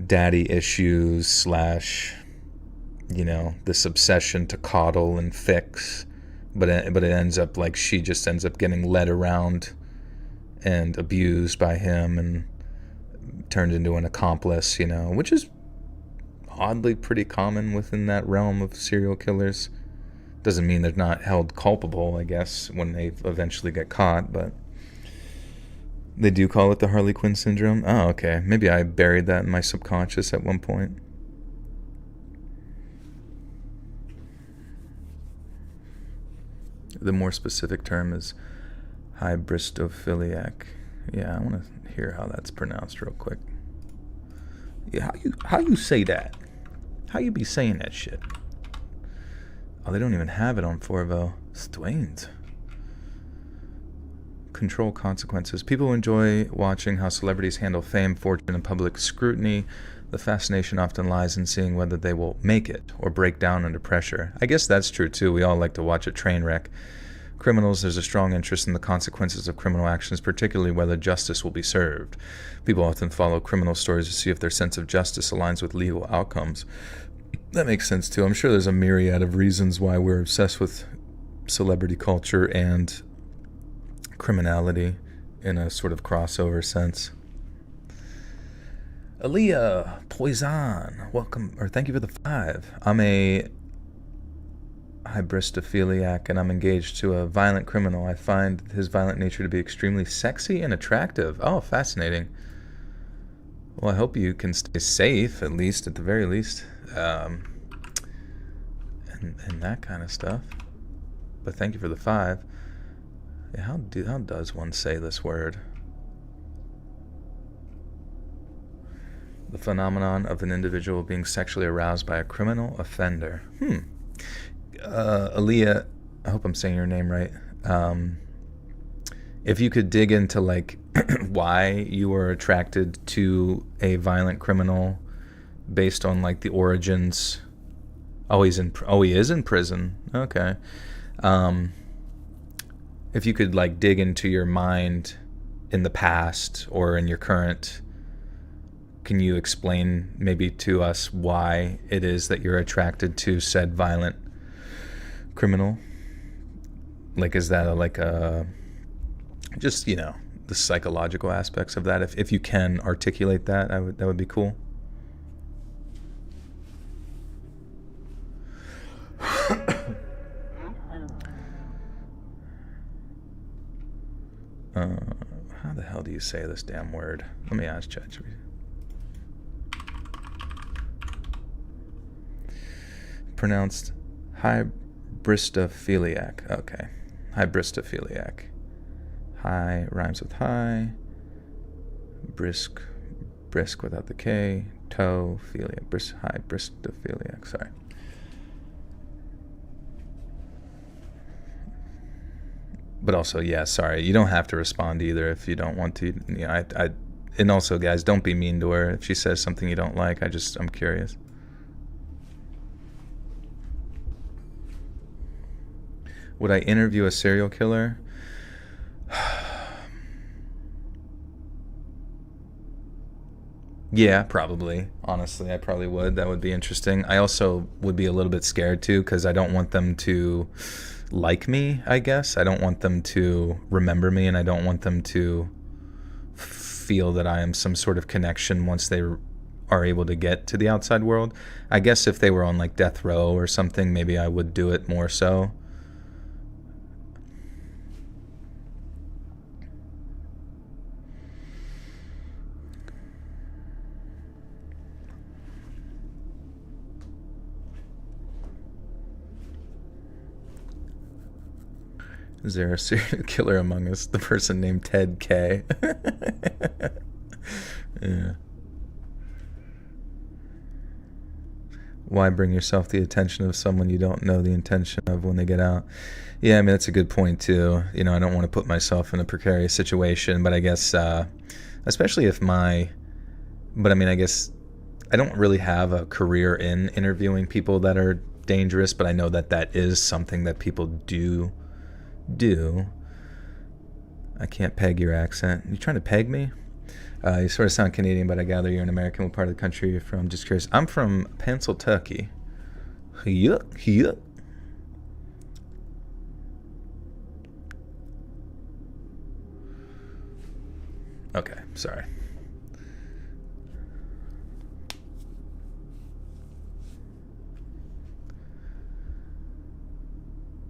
Speaker 1: daddy issues / this obsession to coddle and fix, but it ends up like she just ends up getting led around and abused by him and turned into an accomplice, which is oddly pretty common within that realm of serial killers. Doesn't mean they're not held culpable, I guess, when they eventually get caught, but they do call it the Harley Quinn syndrome. Oh, okay. Maybe I buried that in my subconscious at one point. The more specific term is hybristophiliac. Yeah, I want to hear how that's pronounced real quick. Yeah, how you say that? How you be saying that shit? Oh, they don't even have it on Forvo. Strange. Control consequences. People enjoy watching how celebrities handle fame, fortune, and public scrutiny. The fascination often lies in seeing whether they will make it or break down under pressure. I guess that's true too. We all like to watch a train wreck. Criminals, there's a strong interest in the consequences of criminal actions, particularly whether justice will be served. People often follow criminal stories to see if their sense of justice aligns with legal outcomes. That makes sense too. I'm sure there's a myriad of reasons why we're obsessed with celebrity culture and criminality in a sort of crossover sense. Aaliyah Poison, welcome, or thank you for the 5. I'm a hybristophiliac and I'm engaged to a violent criminal. I find his violent nature to be extremely sexy and attractive. Oh, fascinating. Well, I hope you can stay safe, at the very least, and that kind of stuff. But thank you for the 5. Yeah, how does one say this word? The phenomenon of an individual being sexually aroused by a criminal offender. Aaliyah, I hope I'm saying your name right. If you could dig into like why you were attracted to a violent criminal based on like the origins. He is in prison. Okay. If you could like dig into your mind in the past or in your current, can you explain maybe to us why it is that you're attracted to said violent criminal? Like, is that just, the psychological aspects of that? If you can articulate that, that would be cool. How the hell do you say this damn word? Let me ask ChatGPT. Pronounced hybristophiliac. Okay. Hybristophiliac. High rhymes with high. Brisk without the K. Toe, philia. Hybristophiliac. Sorry. But also, yeah, sorry. You don't have to respond either if you don't want to. And also, guys, don't be mean to her if she says something you don't like. I'm curious. Would I interview a serial killer? Yeah, probably. Honestly, I probably would. That would be interesting. I also would be a little bit scared too, because I don't want them to like me, I guess. I don't want them to remember me, and I don't want them to feel that I am some sort of connection once they are able to get to the outside world. I guess if they were on like death row or something, maybe I would do it more so. Is there a serial killer among us? The person named Ted K. Yeah. Why bring yourself the attention of someone you don't know the intention of when they get out? Yeah, I mean, that's a good point, too. You know, I don't want to put myself in a precarious situation, but I guess, especially if but I mean, I guess I don't really have a career in interviewing people that are dangerous, but I know that that is something that people do. I can't peg your accent. You trying to peg me? You sort of sound Canadian, but I gather you're an American. What part of the country you're from? Just curious. I'm from Pennsylvania. Yuck. Okay, sorry.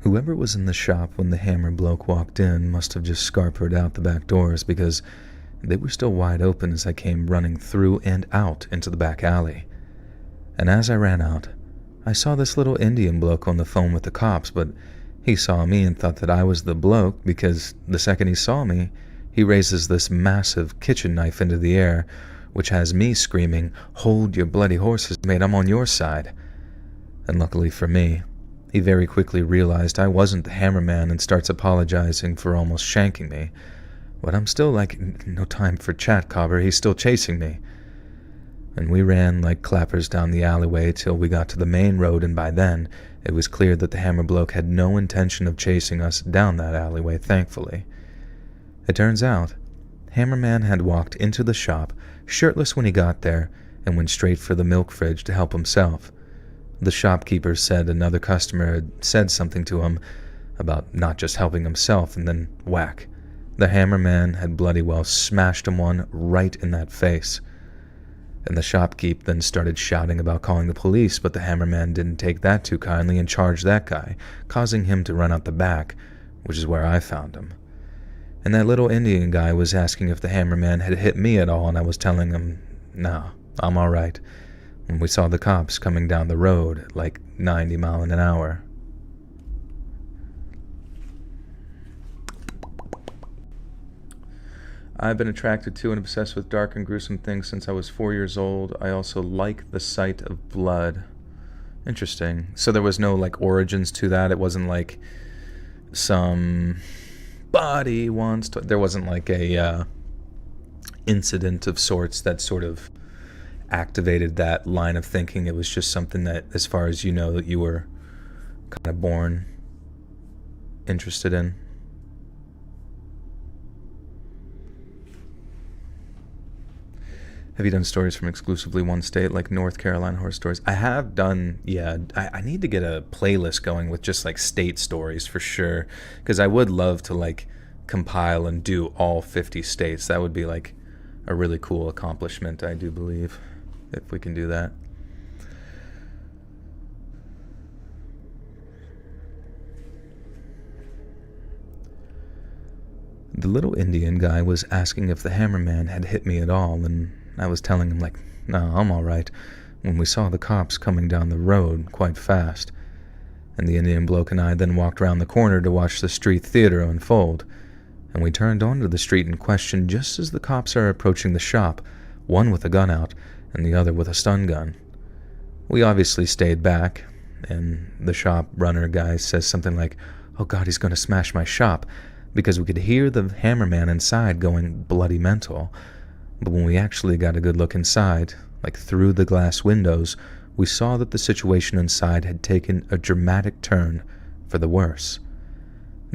Speaker 1: Whoever was in the shop when the hammer bloke walked in must have just scarpered out the back doors, because they were still wide open as I came running through and out into the back alley. And as I ran out, I saw this little Indian bloke on the phone with the cops, but he saw me and thought that I was the bloke, because the second he saw me, he raises this massive kitchen knife into the air, which has me screaming, "Hold your bloody horses, mate, I'm on your side." And luckily for me, he very quickly realized I wasn't the hammerman and starts apologizing for almost shanking me. But I'm still like, no time for chat, Cobber, he's still chasing me. And we ran like clappers down the alleyway till we got to the main road, and by then, it was clear that the hammer bloke had no intention of chasing us down that alleyway, thankfully. It turns out, Hammerman had walked into the shop, shirtless when he got there, and went straight for the milk fridge to help himself. The shopkeeper said another customer had said something to him about not just helping himself, and then whack. The hammerman had bloody well smashed him one right in that face. And the shopkeep then started shouting about calling the police, but the hammerman didn't take that too kindly and charged that guy, causing him to run out the back, which is where I found him. And that little Indian guy was asking if the hammerman had hit me at all, and I was telling him, no, I'm all right. When we saw the cops coming down the road at like 90 miles an hour. I've been attracted to and obsessed with dark and gruesome things since I was 4 years old. I also like the sight of blood. Interesting. So there was no like origins to that. It wasn't like some body once. There wasn't like a incident of sorts that sort of activated that line of thinking. It was just something that, as far as you know, that you were kind of born interested in. Have you done stories from exclusively one state, like North Carolina horror stories? I have done, yeah. I need to get a playlist going with just like state stories for sure, because I would love to like compile and do all 50 states. That would be like a really cool accomplishment, I do believe, if we can do that. The little Indian guy was asking if the hammerman had hit me at all, and I was telling him, like, no, I'm all right, when we saw the cops coming down the road quite fast. And the Indian bloke and I then walked round the corner to watch the street theater unfold, and we turned onto the street in question just as the cops are approaching the shop, one with a gun out and the other with a stun gun. We obviously stayed back, and the shop runner guy says something like, "Oh God, he's going to smash my shop," because we could hear the hammerman inside going bloody mental. But when we actually got a good look inside, like through the glass windows, we saw that the situation inside had taken a dramatic turn for the worse.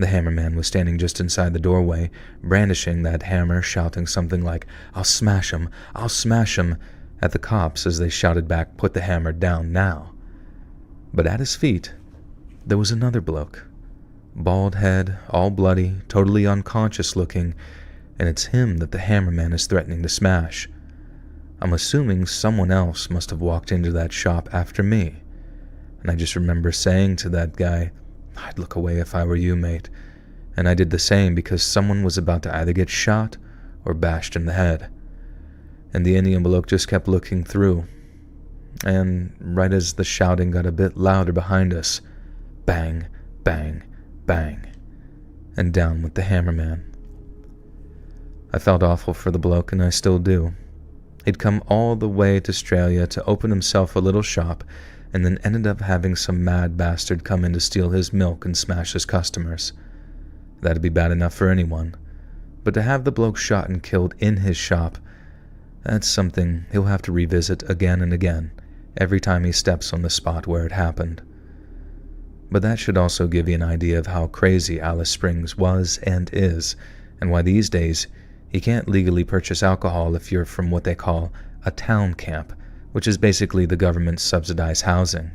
Speaker 1: The hammerman was standing just inside the doorway, brandishing that hammer, shouting something like, "I'll smash him! I'll smash him!" at the cops as they shouted back, "Put the hammer down now." But at his feet, there was another bloke. Bald head, all bloody, totally unconscious looking, and it's him that the hammerman is threatening to smash. I'm assuming someone else must have walked into that shop after me, and I just remember saying to that guy, "I'd look away if I were you, mate," and I did the same because someone was about to either get shot or bashed in the head. And the Indian bloke just kept looking through, and right as the shouting got a bit louder behind us, bang, bang, bang, and down went the hammerman. I felt awful for the bloke, and I still do. He'd come all the way to Australia to open himself a little shop, and then ended up having some mad bastard come in to steal his milk and smash his customers. That'd be bad enough for anyone, but to have the bloke shot and killed in his shop, that's something he'll have to revisit again and again, every time he steps on the spot where it happened. But that should also give you an idea of how crazy Alice Springs was and is, and why these days you can't legally purchase alcohol if you're from what they call a town camp, which is basically the government's subsidized housing.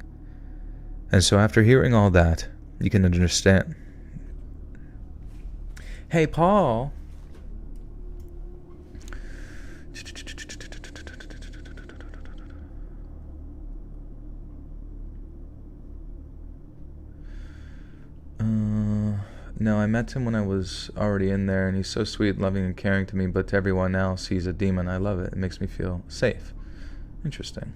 Speaker 1: And so after hearing all that, you can understand. Hey, Paul. No, I met him when I was already in there, and he's so sweet, loving, and caring to me, but to everyone else, he's a demon. I love it. It makes me feel safe. Interesting.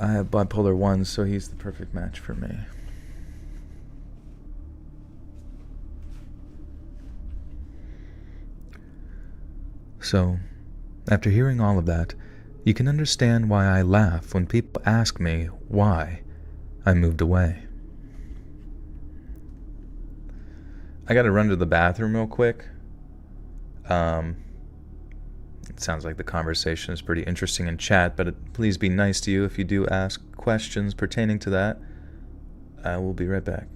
Speaker 1: I have bipolar 1, so he's the perfect match for me. So, after hearing all of that, you can understand why I laugh when people ask me why I moved away. I gotta run to the bathroom real quick. It sounds like the conversation is pretty interesting in chat, but please be nice to you if you do ask questions pertaining to that. I will be right back.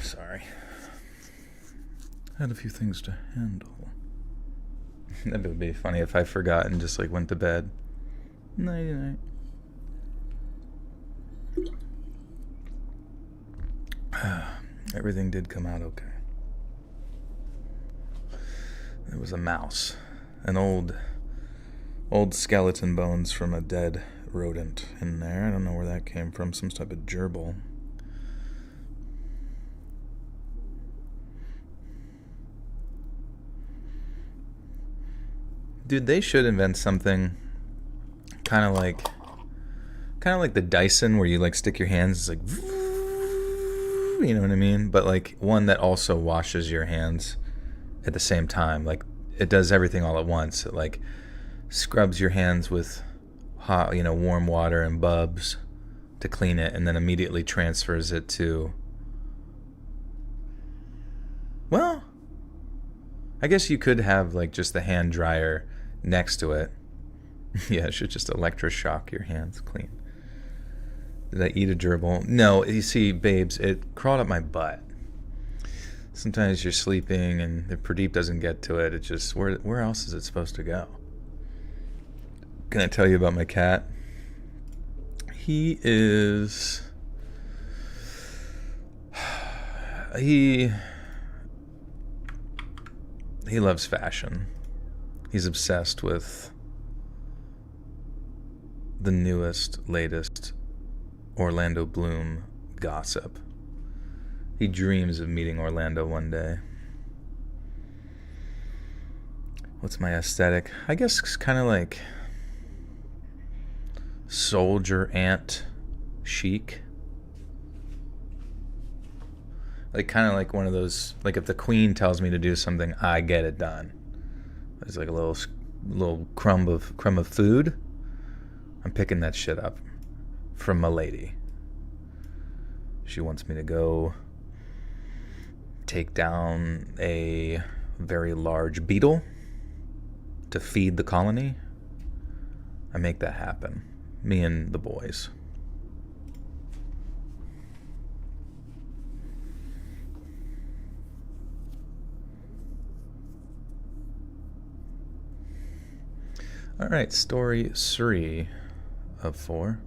Speaker 1: Sorry. Had a few things to handle. That would be funny if I forgot and just like went to bed. Nighty night. Everything did come out okay. There was a mouse, an old skeleton bones from a dead rodent in there. I don't know where that came from. Some type of gerbil. Dude, they should invent something kind of like the Dyson, where you like stick your hands, it's like, you know what I mean? But like one that also washes your hands at the same time. Like it does everything all at once. It like scrubs your hands with hot, warm water and bubs to clean it, and then immediately transfers it to, well, I guess you could have like just the hand dryer next to it. Yeah, it should just electroshock your hands clean. Did I eat a gerbil? No, you see, babes, it crawled up my butt. Sometimes you're sleeping and if Pradeep doesn't get to it, it just, where else is it supposed to go? Can I tell you about my cat? He loves fashion. He's obsessed with the newest, latest Orlando Bloom gossip. He dreams of meeting Orlando one day. What's my aesthetic? I guess it's kind of like soldier ant chic. Like kind of like one of those, like if the queen tells me to do something, I get it done. There's like a little crumb of food. I'm picking that shit up from my lady. She wants me to go take down a very large beetle to feed the colony. I make that happen. Me and the boys. All right, story 3 of 4.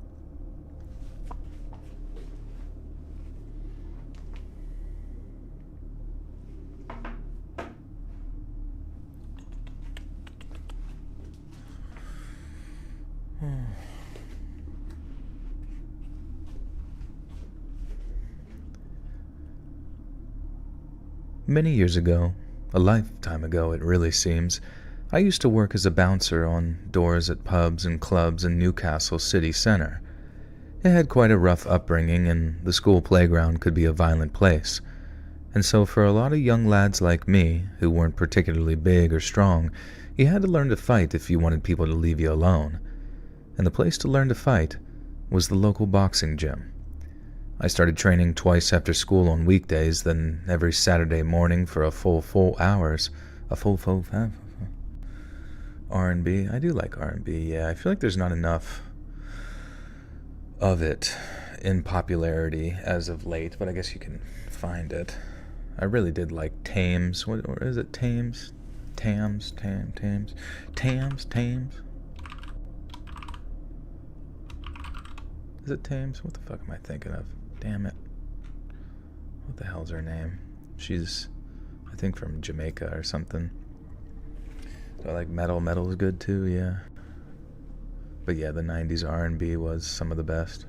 Speaker 1: Many years ago, a lifetime ago it really seems, I used to work as a bouncer on doors at pubs and clubs in Newcastle city centre. It had quite a rough upbringing, and the school playground could be a violent place. And so for a lot of young lads like me, who weren't particularly big or strong, you had to learn to fight if you wanted people to leave you alone. And the place to learn to fight was the local boxing gym. I started training twice after school on weekdays, then every Saturday morning for a full hours. A full R&B. I do like R&B, yeah. I feel like there's not enough of it in popularity as of late, but I guess you can find it. I really did like Thames. What is it? Thames? Tams? Is it Thames? What the fuck am I thinking of? Damn it. What the hell's her name? She's, I think, from Jamaica or something. I like metal. Metal is good too, yeah. But yeah, the 90s R&B was some of the best.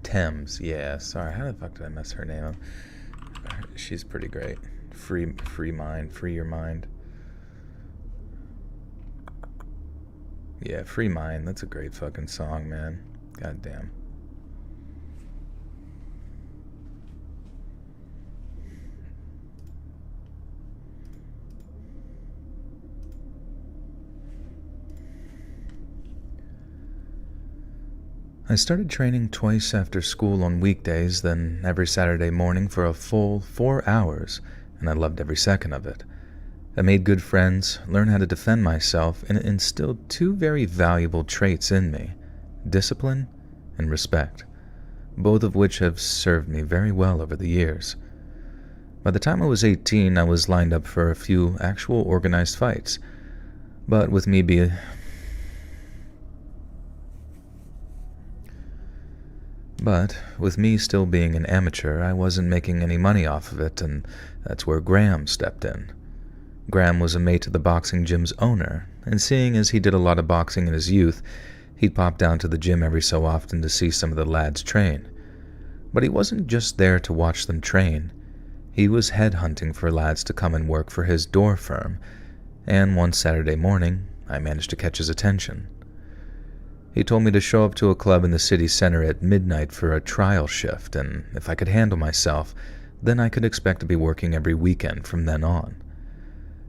Speaker 1: Thames, yeah. Sorry, how the fuck did I mess her name up? She's pretty great. Free mind, free your mind. Yeah, Free Mind. That's a great fucking song, man. God damn. I started training twice after school on weekdays, then every Saturday morning for a full 4 hours, and I loved every second of it. I made good friends, learned how to defend myself, and it instilled 2 very valuable traits in me: discipline and respect. both of which have served me very well over the years. By the time I was 18, I was lined up for a few actual organized fights, but with me still being an amateur, I wasn't making any money off of it, and that's where Graham stepped in. Graham was a mate of the boxing gym's owner, and seeing as he did a lot of boxing in his youth, he'd pop down to the gym every so often to see some of the lads train. But he wasn't just there to watch them train. He was headhunting for lads to come and work for his door firm, and one Saturday morning, I managed to catch his attention. He told me to show up to a club in the city center at midnight for a trial shift, and if I could handle myself, then I could expect to be working every weekend from then on.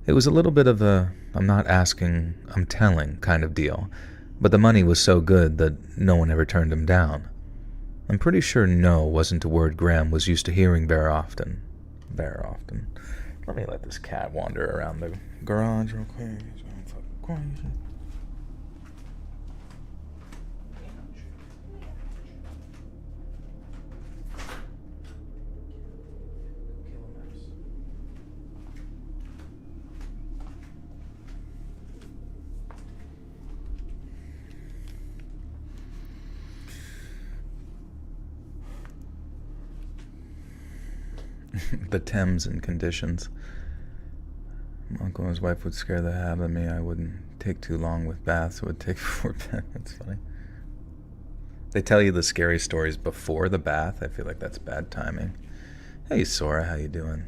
Speaker 1: It was a little bit of a I'm not asking, I'm telling kind of deal, but the money was so good that no one ever turned him down. I'm pretty sure no wasn't a word Graham was used to hearing very often. Let me let this cat wander around the garage real quick. The Thames and conditions. My uncle and his wife would scare the hell out of me. I wouldn't take too long with baths. It would take 4 minutes. That's funny. They tell you the scary stories before the bath. I feel like that's bad timing. Hey, Sora, how you doing?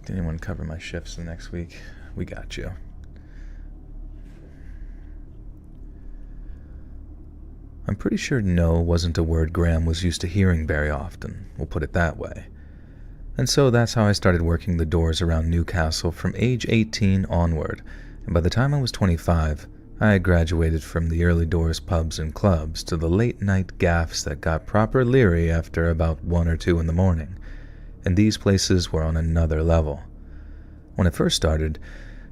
Speaker 1: Did anyone cover my shifts the next week? We got you. I'm pretty sure no wasn't a word Graham was used to hearing very often, we'll put it that way. And so that's how I started working the doors around Newcastle from age 18 onward, and by the time I was 25, I had graduated from the early doors pubs and clubs to the late night gaffs that got proper leery after about 1 or 2 in the morning, and these places were on another level. When I first started,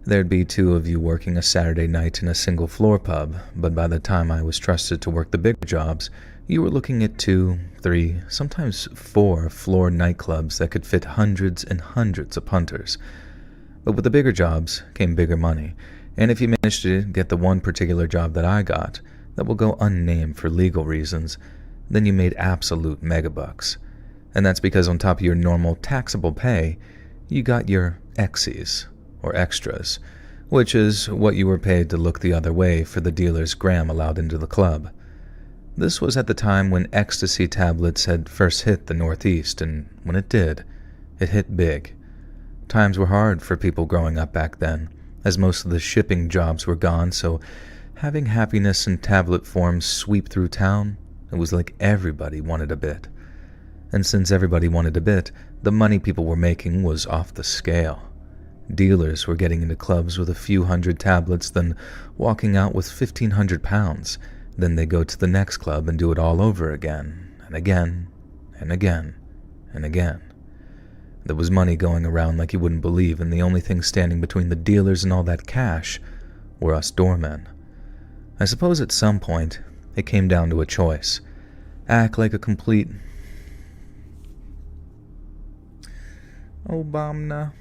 Speaker 1: there'd be 2 of you working a Saturday night in a single floor pub, but by the time I was trusted to work the bigger jobs, you were looking at 2, 3, sometimes 4 floor nightclubs that could fit hundreds and hundreds of punters. But with the bigger jobs came bigger money, and if you managed to get the one particular job that I got, that will go unnamed for legal reasons, then you made absolute megabucks. And that's because on top of your normal taxable pay, you got your exes, or extras, which is what you were paid to look the other way for the dealers Graham allowed into the club. This was at the time when ecstasy tablets had first hit the Northeast, and when it did, it hit big. Times were hard for people growing up back then, as most of the shipping jobs were gone, so having happiness in tablet form sweep through town, it was like everybody wanted a bit. And since everybody wanted a bit, the money people were making was off the scale. Dealers were getting into clubs with a few hundred tablets, then walking out with 1,500 pounds. Then they go to the next club and do it all over again, and again, and again, and again. There was money going around like you wouldn't believe, and the only thing standing between the dealers and all that cash were us doormen. I suppose at some point, it came down to a choice. Act like a complete Obama.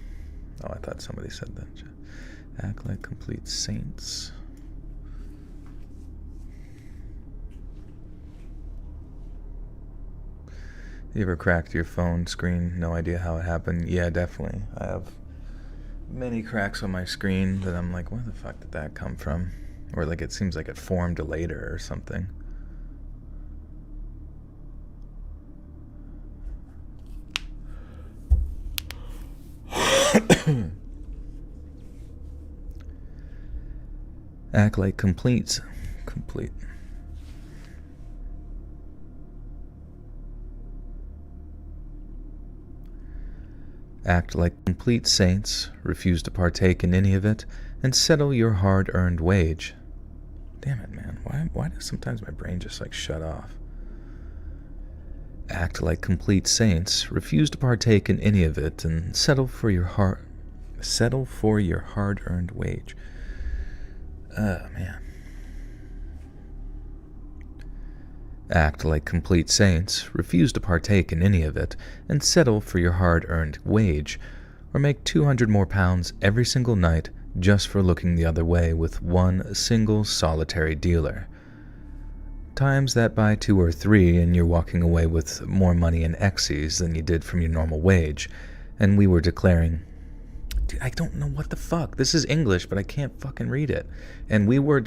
Speaker 1: Oh, I thought somebody said that. Act like complete saints. You ever cracked your phone screen? No idea how it happened? Yeah, definitely. I have many cracks on my screen that I'm like, where the fuck did that come from? Or like it seems like it formed later or something. Act like complete. Act like complete saints, refuse to partake in any of it, and settle your hard-earned wage. Damn it, man. Why does sometimes my brain just like shut off? Act like complete saints, refuse to partake in any of it, and settle for your hard-earned wage. Man. act like complete saints, refuse to partake in any of it, and settle for your hard-earned wage, or make 200 more pounds every single night just for looking the other way with one single solitary dealer. Times that by 2 or 3 and you're walking away with more money in X's than you did from your normal wage, and we were declaring, dude, I don't know what the fuck. This is English, but I can't fucking read it. And were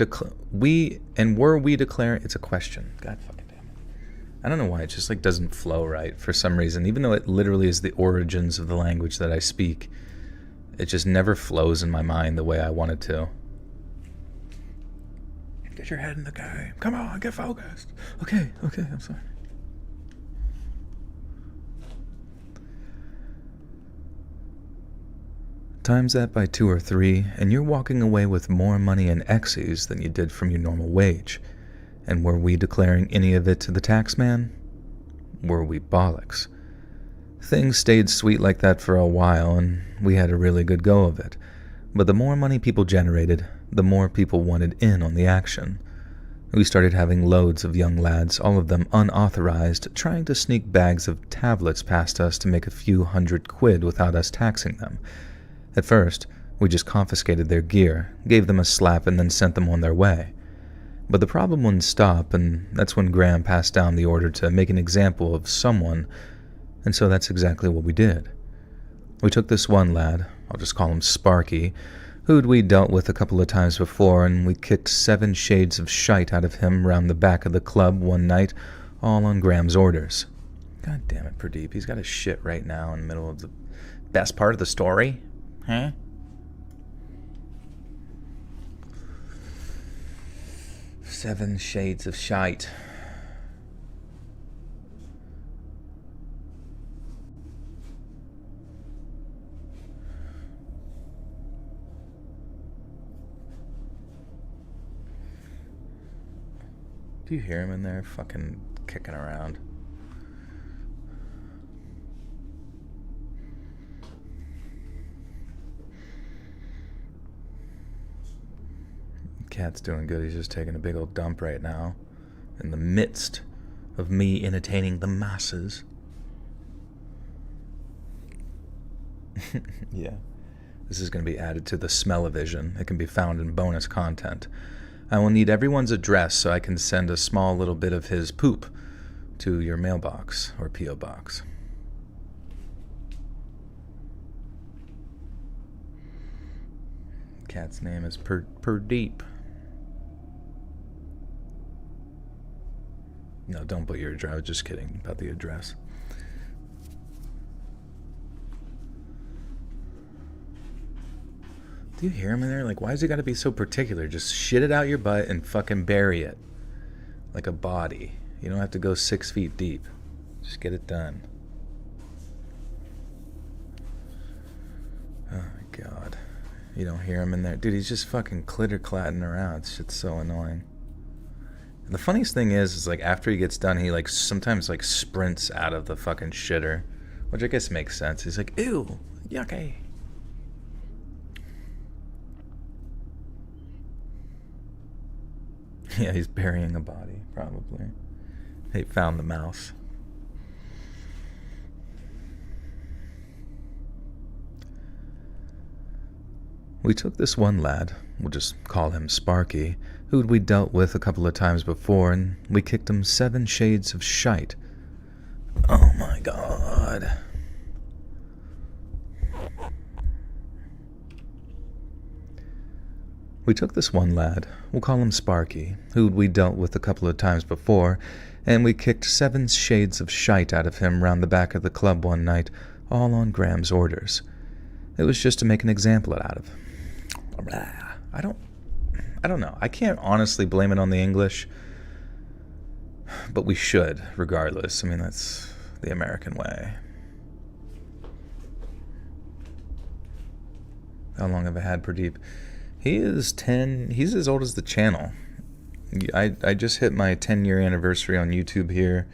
Speaker 1: we declaring, it's a question. God fucking damn it. I don't know why, it just like doesn't flow right for some reason, even though it literally is the origins of the language that I speak. It just never flows in my mind the way I want it to. Get your head in the game. Come on, get focused. Okay, I'm sorry. Times that by 2 or 3, and you're walking away with more money in X's than you did from your normal wage. And were we declaring any of it to the tax man? Were we bollocks? Things stayed sweet like that for a while, and we had a really good go of it. But the more money people generated, the more people wanted in on the action. We started having loads of young lads, all of them unauthorized, trying to sneak bags of tablets past us to make a few £100 without us taxing them. At first, we just confiscated their gear, gave them a slap, and then sent them on their way. But the problem wouldn't stop, and that's when Graham passed down the order to make an example of someone, and so that's exactly what we did. We took this one lad, I'll just call him Sparky, who'd we dealt with a couple of times before, and we kicked 7 shades of shite out of him round the back of the club one night, all on Graham's orders. God damn it, Pradeep, he's got his shit right now in the middle of the best part of the story. Huh? Seven shades of shite. Do you hear him in there fucking kicking around? Cat's doing good. He's just taking a big old dump right now in the midst of me entertaining the masses. Yeah. This is going to be added to the smell-o-vision. It can be found in bonus content. I will need everyone's address so I can send a small little bit of his poop to your mailbox or P.O. box. Cat's name is Pradeep. No, don't put your address. I was just kidding about the address. Do you hear him in there? Like, why has he got to be so particular? Just shit it out your butt and fucking bury it. Like a body. You don't have to go 6 feet deep. Just get it done. Oh my god. You don't hear him in there. Dude, he's just fucking clitter-clatting around. Shit's so annoying. And the funniest thing is like after he gets done, he like sometimes like sprints out of the fucking shitter. Which I guess makes sense. He's like, ew, yucky. Yeah, he's burying a body, probably. He found the mouse. We took this one lad, we'll just call him Sparky, who'd we dealt with a couple of times before, and we kicked him 7 shades of shite. Oh my god. We took this one lad, we'll call him Sparky, who'd we dealt with a couple of times before, and we kicked 7 shades of shite out of him round the back of the club one night, all on Graham's orders. It was just to make an example out of. I don't know. I can't honestly blame it on the English, but we should, regardless. I mean, that's the American way. How long have I had Pradeep? He is 10. He's as old as the channel. I just hit my 10-year anniversary on YouTube here,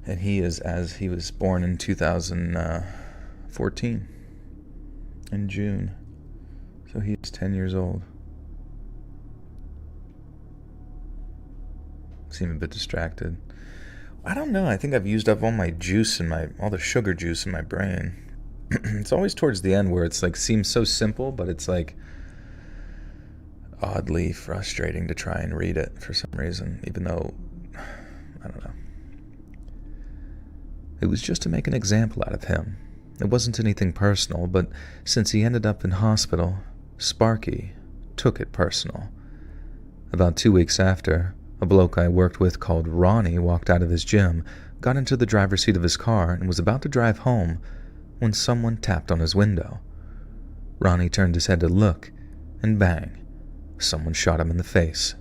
Speaker 1: and he was born in 2014 in June, so he's 10 years old. seem a bit distracted. I don't know. I think I've used up all my juice all the sugar juice in my brain. It's always towards the end where it's like seems so simple, but it's like oddly frustrating to try and read it for some reason, even though, I don't know. It was just to make an example out of him. It wasn't anything personal, but since he ended up in hospital, Sparky took it personal. About 2 weeks after, a bloke I worked with called Ronnie walked out of his gym, got into the driver's seat of his car, and was about to drive home when someone tapped on his window. Ronnie turned his head to look, and bang, someone shot him in the face.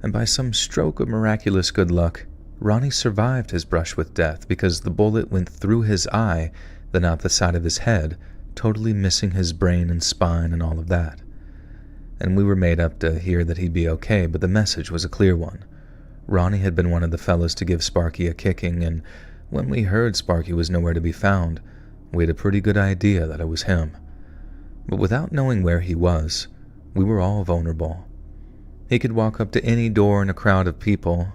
Speaker 1: And by some stroke of miraculous good luck, Ronnie survived his brush with death because the bullet went through his eye, then out the side of his head, totally missing his brain and spine and all of that. And we were made up to hear that he'd be okay, but the message was a clear one. Ronnie had been one of the fellas to give Sparky a kicking, and when we heard Sparky was nowhere to be found, we had a pretty good idea that it was him. But without knowing where he was, we were all vulnerable. He could walk up to any door in a crowd of people.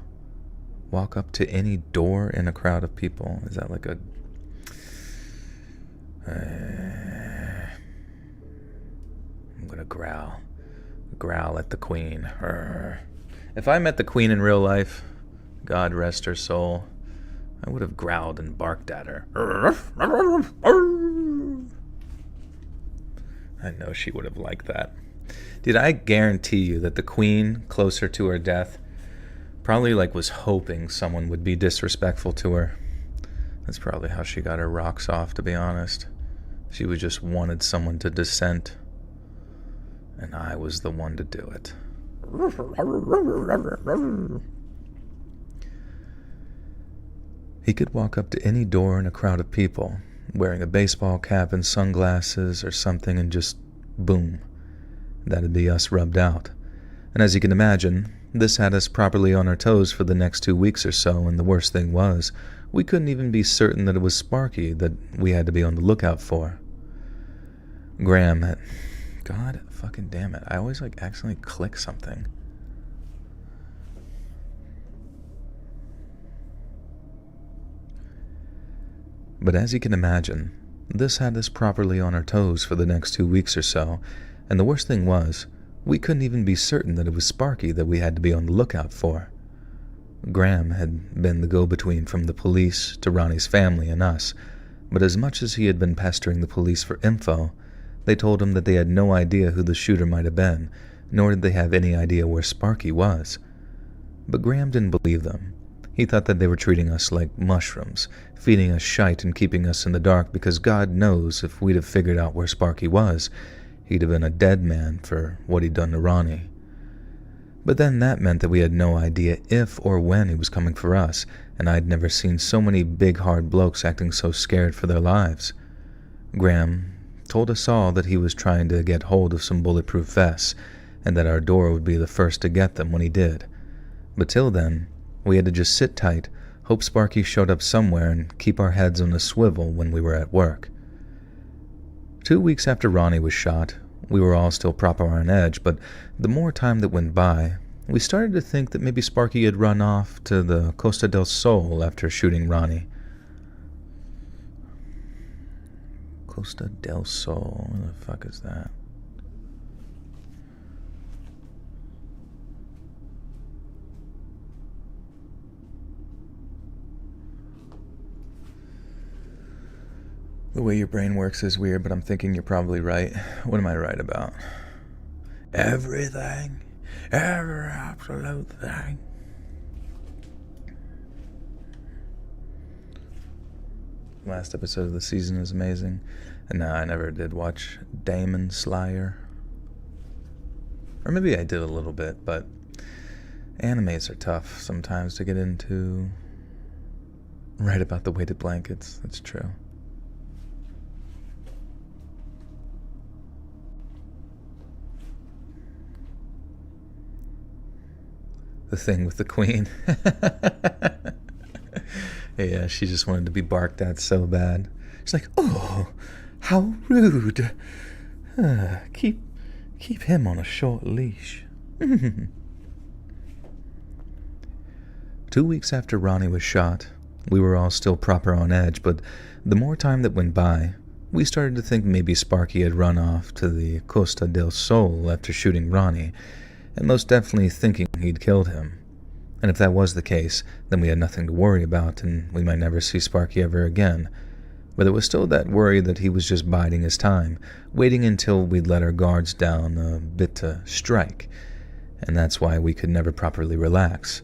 Speaker 1: Walk up to any door in a crowd of people? Is that like a... I'm gonna growl. Growl at the Queen. If I met the Queen in real life, God rest her soul, I would have growled and barked at her. I know she would have liked that. Dude, I guarantee you that the Queen, closer to her death, probably was hoping someone would be disrespectful to her. That's probably how she got her rocks off, to be honest. She just wanted someone to dissent. And I was the one to do it. He could walk up to any door in a crowd of people, wearing a baseball cap and sunglasses or something, and just boom. That'd be us rubbed out. And as you can imagine, this had us properly on our toes for the next 2 weeks or so, and the worst thing was, we couldn't even be certain that it was Sparky that we had to be on the lookout for. Graham had... God fucking damn it. I always accidentally click something. But as you can imagine, this had us properly on our toes for the next 2 weeks or so, and the worst thing was, we couldn't even be certain that it was Sparky that we had to be on the lookout for. Graham had been the go-between from the police to Ronnie's family and us, but as much as he had been pestering the police for info, they told him that they had no idea who the shooter might have been, nor did they have any idea where Sparky was. But Graham didn't believe them. He thought that they were treating us like mushrooms, feeding us shite and keeping us in the dark, because God knows if we'd have figured out where Sparky was, he'd have been a dead man for what he'd done to Ronnie. But then that meant that we had no idea if or when he was coming for us, and I'd never seen so many big hard blokes acting so scared for their lives. Graham told us all that he was trying to get hold of some bulletproof vests, and that our door would be the first to get them when he did. But till then, we had to just sit tight, hope Sparky showed up somewhere, and keep our heads on a swivel when we were at work. 2 weeks after Ronnie was shot, we were all still proper on edge, but the more time that went by, we started to think that maybe Sparky had run off to the Costa del Sol after shooting Ronnie. Costa del Sol, what the fuck is that? The way your brain works is weird, but I'm thinking you're probably right. What am I right about? Everything. Every absolute thing. Last episode of the season is amazing. And no, I never did watch Demon Slayer. Or maybe I did a little bit, but animes are tough sometimes to get into. Right about the weighted blankets, that's true. The thing with the Queen. Yeah, she just wanted to be barked at so bad. She's like, oh, how rude. Keep him on a short leash. 2 weeks after Ronnie was shot, we were all still proper on edge, but the more time that went by, we started to think maybe Sparky had run off to the Costa del Sol after shooting Ronnie, and most definitely thinking he'd killed him. And if that was the case, then we had nothing to worry about, and we might never see Sparky ever again. But there was still that worry that he was just biding his time, waiting until we'd let our guards down a bit to strike, and that's why we could never properly relax.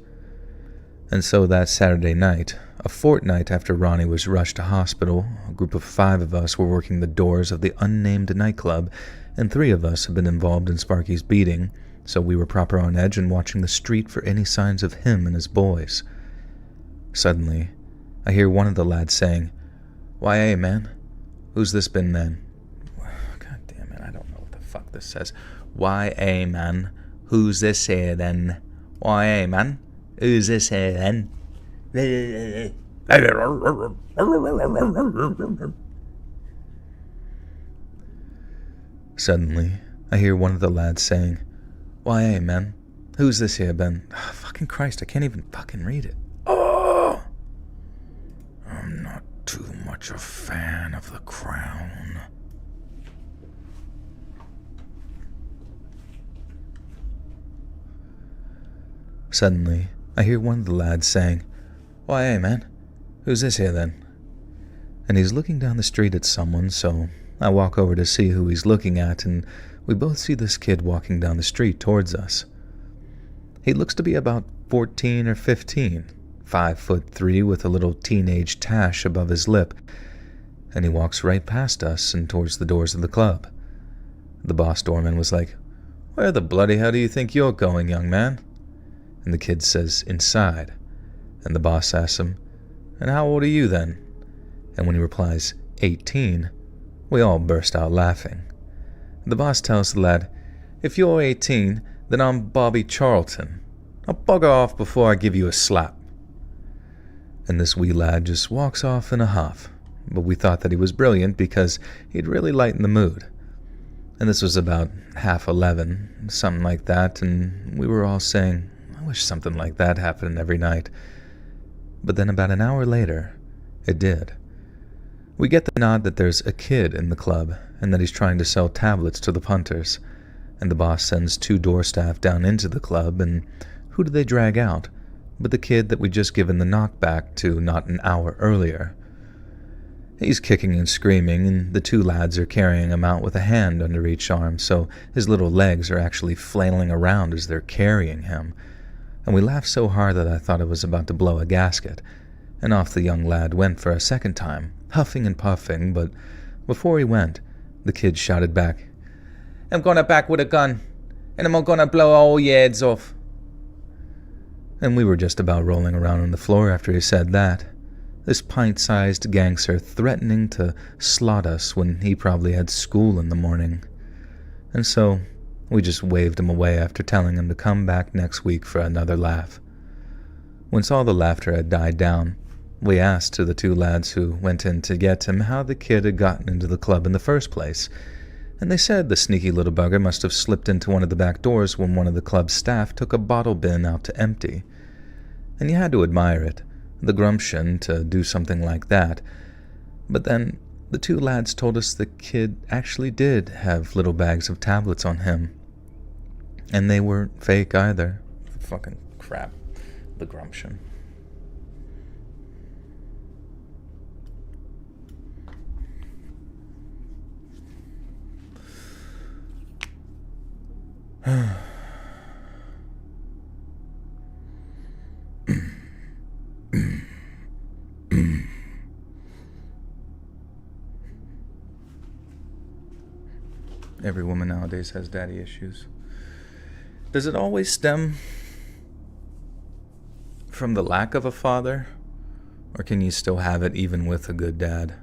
Speaker 1: And so that Saturday night, a fortnight after Ronnie was rushed to hospital, a group of 5 of us were working the doors of the unnamed nightclub, and 3 of us had been involved in Sparky's beating, so we were proper on edge and watching the street for any signs of him and his boys. Suddenly, I hear one of the lads saying, "Why, hey, man, who's this been then?" God damn it, I don't know what the fuck this says. "Why, hey, man, who's this here then? Why, hey, man, who's this here then?" Suddenly, I hear one of the lads saying, "Why, hey, man, who's this here been?" Oh, fucking Christ, I can't even fucking read it. Oh! I'm not too much a fan of the Crown. Suddenly, I hear one of the lads saying, "Why, hey, man, who's this here then?" And he's looking down the street at someone, so I walk over to see who he's looking at, and we both see this kid walking down the street towards us. He looks to be about 14 or 15, 5'3" with a little teenage tash above his lip, and he walks right past us and towards the doors of the club. The boss doorman was like, "Where the bloody hell do you think you're going, young man?" And the kid says, "Inside." And the boss asks him, "And how old are you then?" And when he replies, 18, we all burst out laughing. The boss tells the lad, "If you're 18, then I'm Bobby Charlton. I'll bugger off before I give you a slap." And this wee lad just walks off in a huff, but we thought that he was brilliant because he'd really lighten the mood. And this was about 11:30, something like that, and we were all saying, "I wish something like that happened every night." But then about an hour later, it did. We get the nod that there's a kid in the club and that he's trying to sell tablets to the punters, and the boss sends 2 door staff down into the club, and who do they drag out but the kid that we'd just given the knockback to not an hour earlier. He's kicking and screaming, and the 2 lads are carrying him out with a hand under each arm, so his little legs are actually flailing around as they're carrying him. And we laughed so hard that I thought it was about to blow a gasket, and off the young lad went for a second time, huffing and puffing, but before he went, the kid shouted back, "I'm gonna back with a gun, and I'm gonna blow all your heads off." And we were just about rolling around on the floor after he said that, this pint-sized gangster threatening to slot us when he probably had school in the morning. And so we just waved him away after telling him to come back next week for another laugh. Once all the laughter had died down, we asked to the 2 lads who went in to get him how the kid had gotten into the club in the first place, and they said the sneaky little bugger must have slipped into one of the back doors when one of the club's staff took a bottle bin out to empty. And you had to admire it, the gumption to do something like that. But then the 2 lads told us the kid actually did have little bags of tablets on him, and they weren't fake either. Fucking crap, the gumption. Every woman nowadays has daddy issues. Does it always stem from the lack of a father? Or can you still have it even with a good dad?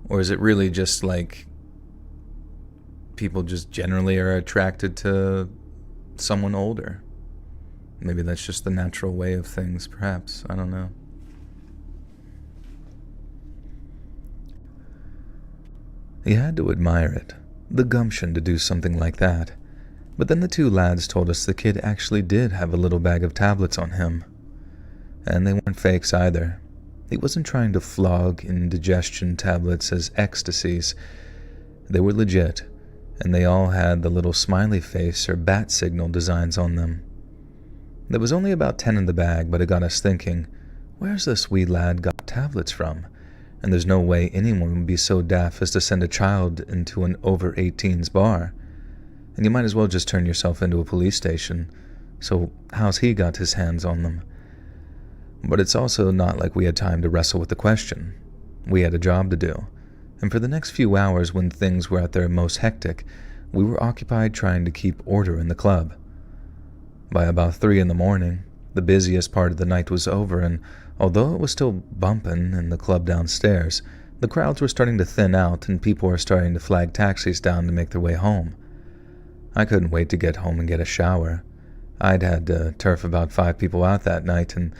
Speaker 1: Or is it really just like people just generally are attracted to someone older? Maybe that's just the natural way of things, perhaps. I don't know. You had to admire it, the gumption to do something like that. But then the 2 lads told us the kid actually did have a little bag of tablets on him, And they weren't fakes either. He wasn't trying to flog indigestion tablets as ecstasies. They were legit, and they all had the little smiley face or bat signal designs on them. There was only about 10 in the bag, but it got us thinking, where's this wee lad got tablets from? And there's no way anyone would be so daft as to send a child into an over-18s bar. And you might as well just turn yourself into a police station. So how's he got his hands on them? But it's also not like we had time to wrestle with the question. We had a job to do. And for the next few hours when things were at their most hectic, we were occupied trying to keep order in the club. By about 3 in the morning, the busiest part of the night was over, and although it was still bumping in the club downstairs, the crowds were starting to thin out and people were starting to flag taxis down to make their way home. I couldn't wait to get home and get a shower. I'd had to turf about 5 people out that night, and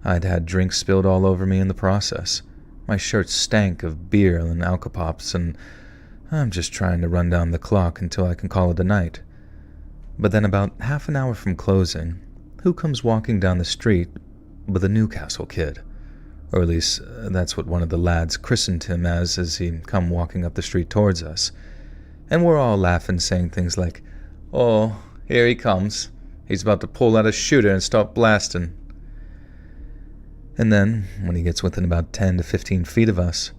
Speaker 1: I'd had drinks spilled all over me in the process. My shirt stank of beer and alcopops, and I'm just trying to run down the clock until I can call it a night. But then about half an hour from closing, who comes walking down the street but a Newcastle kid? Or at least that's what one of the lads christened him as he come walking up the street towards us. And we're all laughing, saying things like, "Oh, here he comes. He's about to pull out a shooter and start blasting." And then, when he gets within about 10 to 15 feet of us,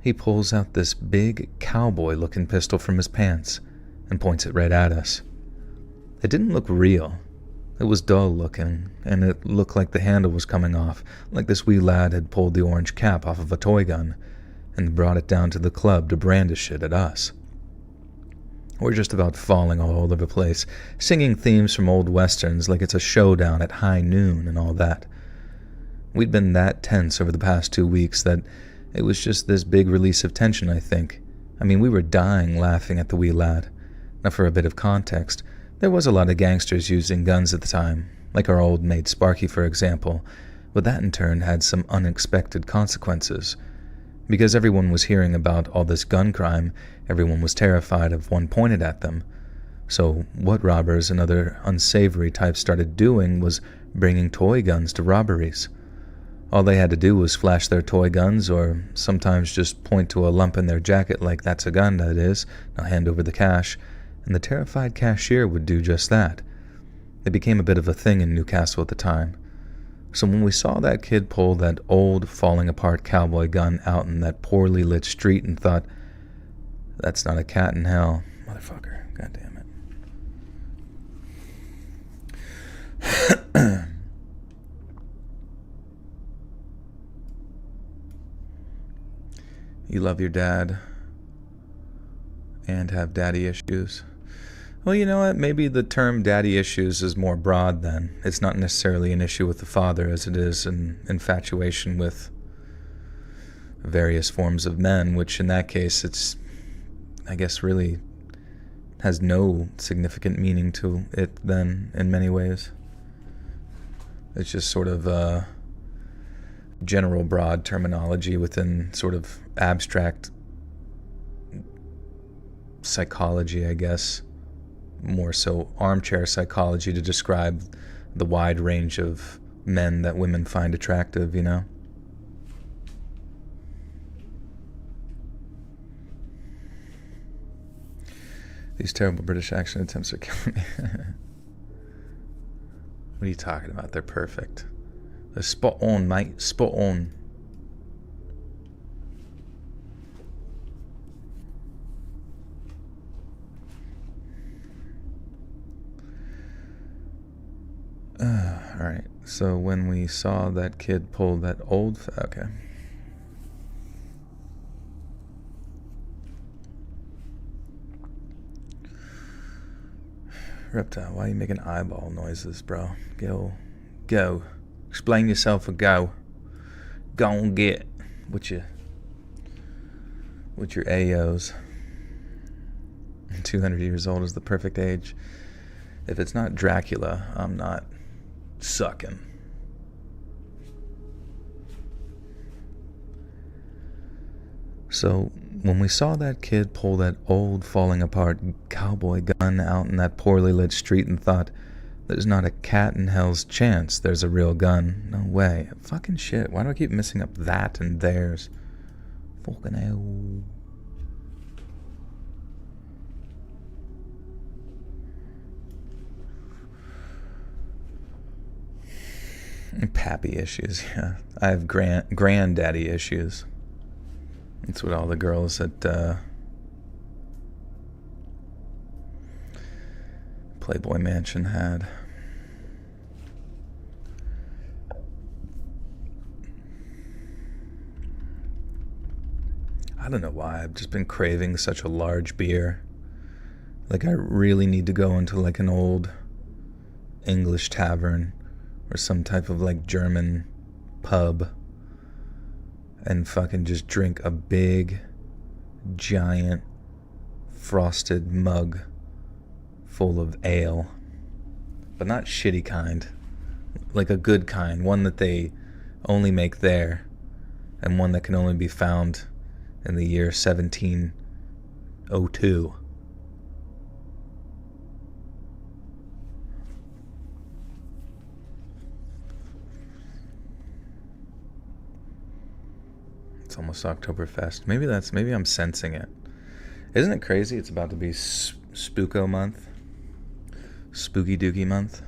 Speaker 1: he pulls out this big cowboy-looking pistol from his pants and points it right at us. It didn't look real. It was dull-looking, and it looked like the handle was coming off, like this wee lad had pulled the orange cap off of a toy gun and brought it down to the club to brandish it at us. We're just about falling all over the place, singing themes from old westerns like it's a showdown at high noon and all that. We'd been that tense over the past 2 weeks that it was just this big release of tension, I think. I mean, we were dying laughing at the wee lad. Now, for a bit of context, there was a lot of gangsters using guns at the time, like our old mate Sparky, for example, but that in turn had some unexpected consequences. Because everyone was hearing about all this gun crime, everyone was terrified of one pointed at them. So what robbers and other unsavory types started doing was bringing toy guns to robberies. All they had to do was flash their toy guns, or sometimes just point to a lump in their jacket like, "That's a gun, that is, now hand over the cash," and the terrified cashier would do just that. It became a bit of a thing in Newcastle at the time. So when we saw that kid pull that old, falling-apart cowboy gun out in that poorly lit street and thought, that's not a cat in hell, motherfucker, god damn it. You love your dad and have daddy issues. Well, you know what? Maybe the term daddy issues is more broad then. It's not necessarily an issue with the father as it is an infatuation with various forms of men, which in that case it's, I guess, really has no significant meaning to it then in many ways. It's just sort of general broad terminology within sort of abstract psychology, I guess. More so armchair psychology to describe the wide range of men that women find attractive, you know? These terrible British accent attempts are killing me. What are you talking about? They're perfect. They're spot on, mate. Spot on. Alright, so when we saw that kid pull that old... Okay. Reptile, why are you making eyeball noises, bro? Go. Explain yourself or go. Go and get with your AOs. 200 years old is the perfect age. If it's not Dracula, I'm not sucking. So when we saw that kid pull that old falling apart cowboy gun out in that poorly lit street and thought, There's not a cat in hell's chance there's a real gun. No way. Fucking shit. Why do I keep messing up that and theirs? Fucking hell. Pappy issues, yeah. I have granddaddy issues. That's what all the girls at Playboy Mansion had. I don't know why. I've just been craving such a large beer. Like, I really need to go into like an old English tavern or some type of like German pub and fucking just drink a big, giant, frosted mug full of ale. But not shitty kind. Like a good kind. One that they only make there. And one that can only be found in the year 1702. It's almost Oktoberfest. Maybe I'm sensing it. Isn't it crazy? It's about to be Spooko month. Spooky Dookie month.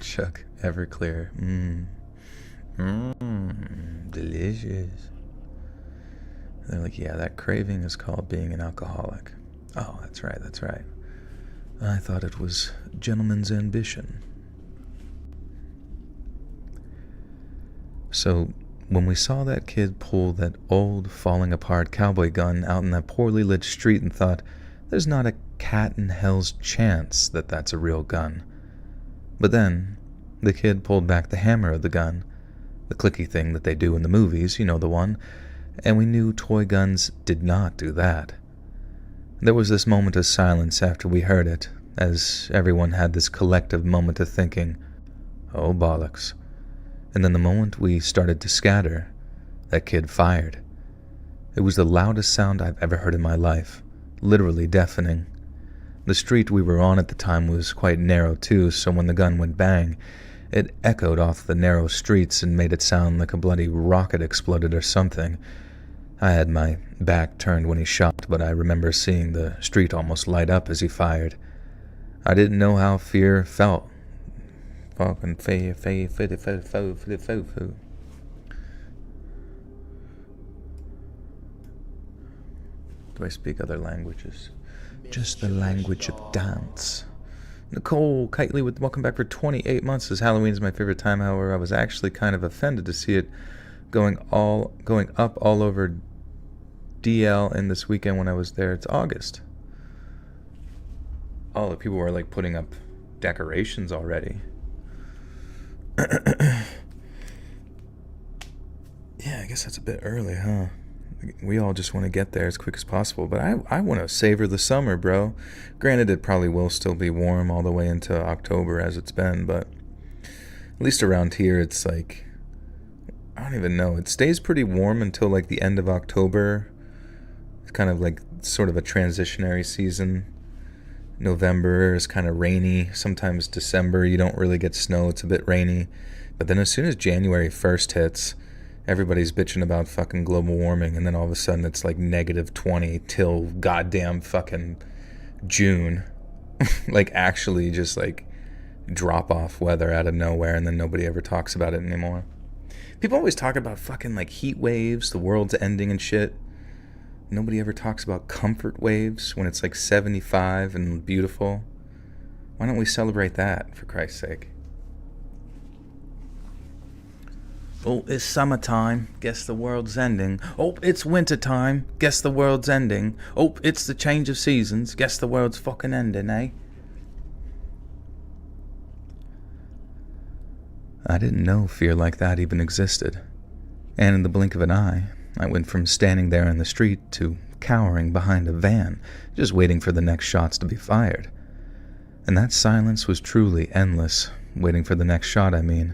Speaker 1: Chuck Everclear. Delicious. They're like, yeah, that craving is called being an alcoholic. Oh, that's right. I thought it was gentleman's ambition. So, when we saw that kid pull that old, falling apart cowboy gun out in that poorly lit street and thought, there's not a cat in hell's chance that that's a real gun. But then, the kid pulled back the hammer of the gun, the clicky thing that they do in the movies, you know the one, and we knew toy guns did not do that. There was this moment of silence after we heard it, as everyone had this collective moment of thinking, oh bollocks. And then the moment we started to scatter, that kid fired. It was the loudest sound I've ever heard in my life, literally deafening. The street we were on at the time was quite narrow too, so when the gun went bang, it echoed off the narrow streets and made it sound like a bloody rocket exploded or something. I had my back turned when he shot, but I remember seeing the street almost light up as he fired. I didn't know how fear felt. Fucking fear. Do I speak other languages? Just the language of dance. Nicole Kitely with welcome back for 28 months. As Halloween is my favorite time, however, I was actually kind of offended to see it going up all over DL in this weekend when I was there. It's August. All the people were like putting up decorations already. Yeah, I guess that's a bit early, huh? We all just want to get there as quick as possible, but I want to savor the summer, bro. Granted, it probably will still be warm all the way into October as it's been, but at least around here it's like, I don't even know. It stays pretty warm until like the end of October. It's kind of like sort of a transitionary season. November is kind of rainy. Sometimes December you don't really get snow. It's a bit rainy. But then as soon as January 1st hits, everybody's bitching about fucking global warming, and then all of a sudden it's like -20 till goddamn fucking June. Like actually just like drop off weather out of nowhere, and then nobody ever talks about it anymore. People always talk about fucking like heat waves, the world's ending and shit. Nobody ever talks about comfort waves when it's like 75 and beautiful. Why don't we celebrate that, for Christ's sake? Oh, it's summertime. Guess the world's ending. Oh, it's wintertime. Guess the world's ending. Oh, it's the change of seasons. Guess the world's fucking ending, eh? I didn't know fear like that even existed. And in the blink of an eye, I went from standing there in the street to cowering behind a van, just waiting for the next shots to be fired. And that silence was truly endless, waiting for the next shot, I mean.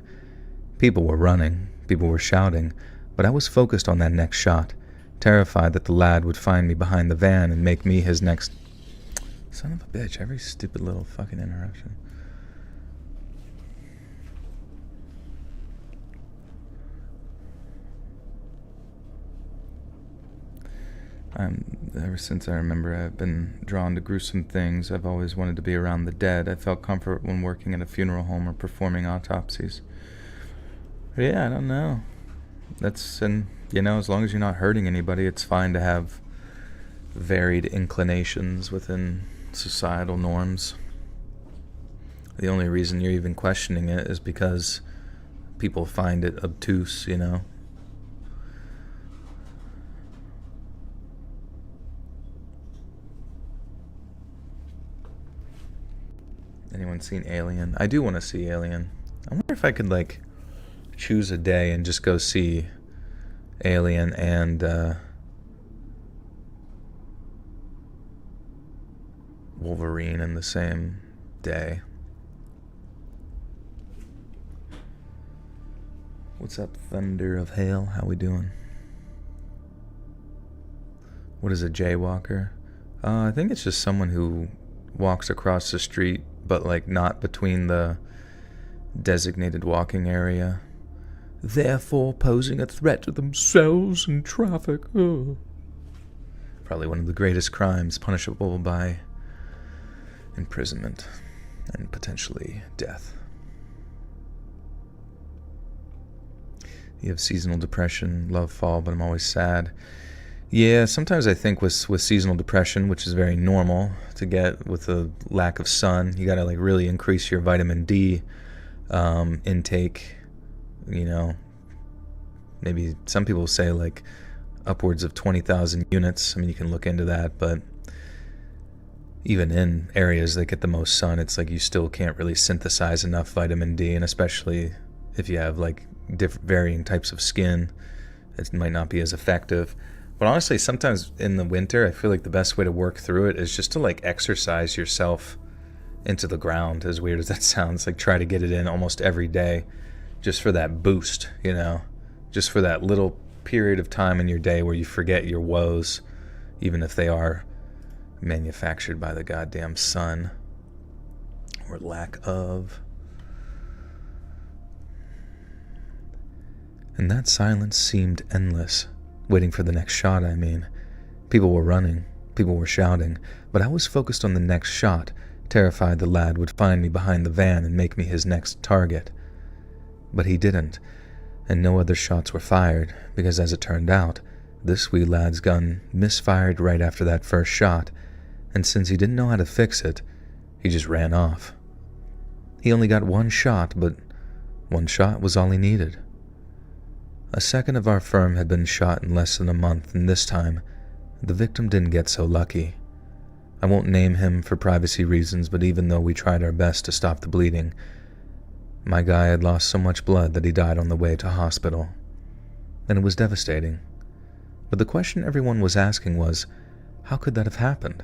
Speaker 1: People were running, people were shouting, but I was focused on that next shot, terrified that the lad would find me behind the van and make me his next Son of a bitch, every stupid little fucking interruption. Ever since I remember, I've been drawn to gruesome things. I've always wanted to be around the dead. I felt comfort when working at a funeral home or performing autopsies. But yeah, I don't know. And as long as you're not hurting anybody, it's fine to have varied inclinations within societal norms. The only reason you're even questioning it is because people find it obtuse, Anyone seen Alien? I do want to see Alien. I wonder if I could, choose a day and just go see Alien and Wolverine in the same day. What's up, Thunder of Hail? How we doing? What is a jaywalker? I think it's just someone who walks across the street, but not between the designated walking area, therefore posing a threat to themselves in traffic. Oh. Probably one of the greatest crimes, punishable by imprisonment and potentially death. You have seasonal depression, love fall, but I'm always sad. Yeah, sometimes I think with seasonal depression, which is very normal to get with the lack of sun, you gotta really increase your vitamin D intake. Maybe some people say upwards of 20,000 units. I mean, you can look into that, but even in areas that get the most sun, it's you still can't really synthesize enough vitamin D, and especially if you have different varying types of skin, it might not be as effective. But honestly, sometimes in the winter, I feel the best way to work through it is just to exercise yourself into the ground, as weird as that sounds. Try to get it in almost every day, just for that boost, just for that little period of time in your day where you forget your woes, even if they are manufactured by the goddamn sun, or lack of. And that silence seemed endless. Waiting for the next shot, I mean. People were running, people were shouting, but I was focused on the next shot, terrified the lad would find me behind the van and make me his next target. But he didn't, and no other shots were fired, because as it turned out, this wee lad's gun misfired right after that first shot, and since he didn't know how to fix it, he just ran off. He only got one shot, but one shot was all he needed. A second of our firm had been shot in less than a month, and this time, the victim didn't get so lucky. I won't name him for privacy reasons, but even though we tried our best to stop the bleeding, my guy had lost so much blood that he died on the way to hospital. And it was devastating. But the question everyone was asking was, how could that have happened?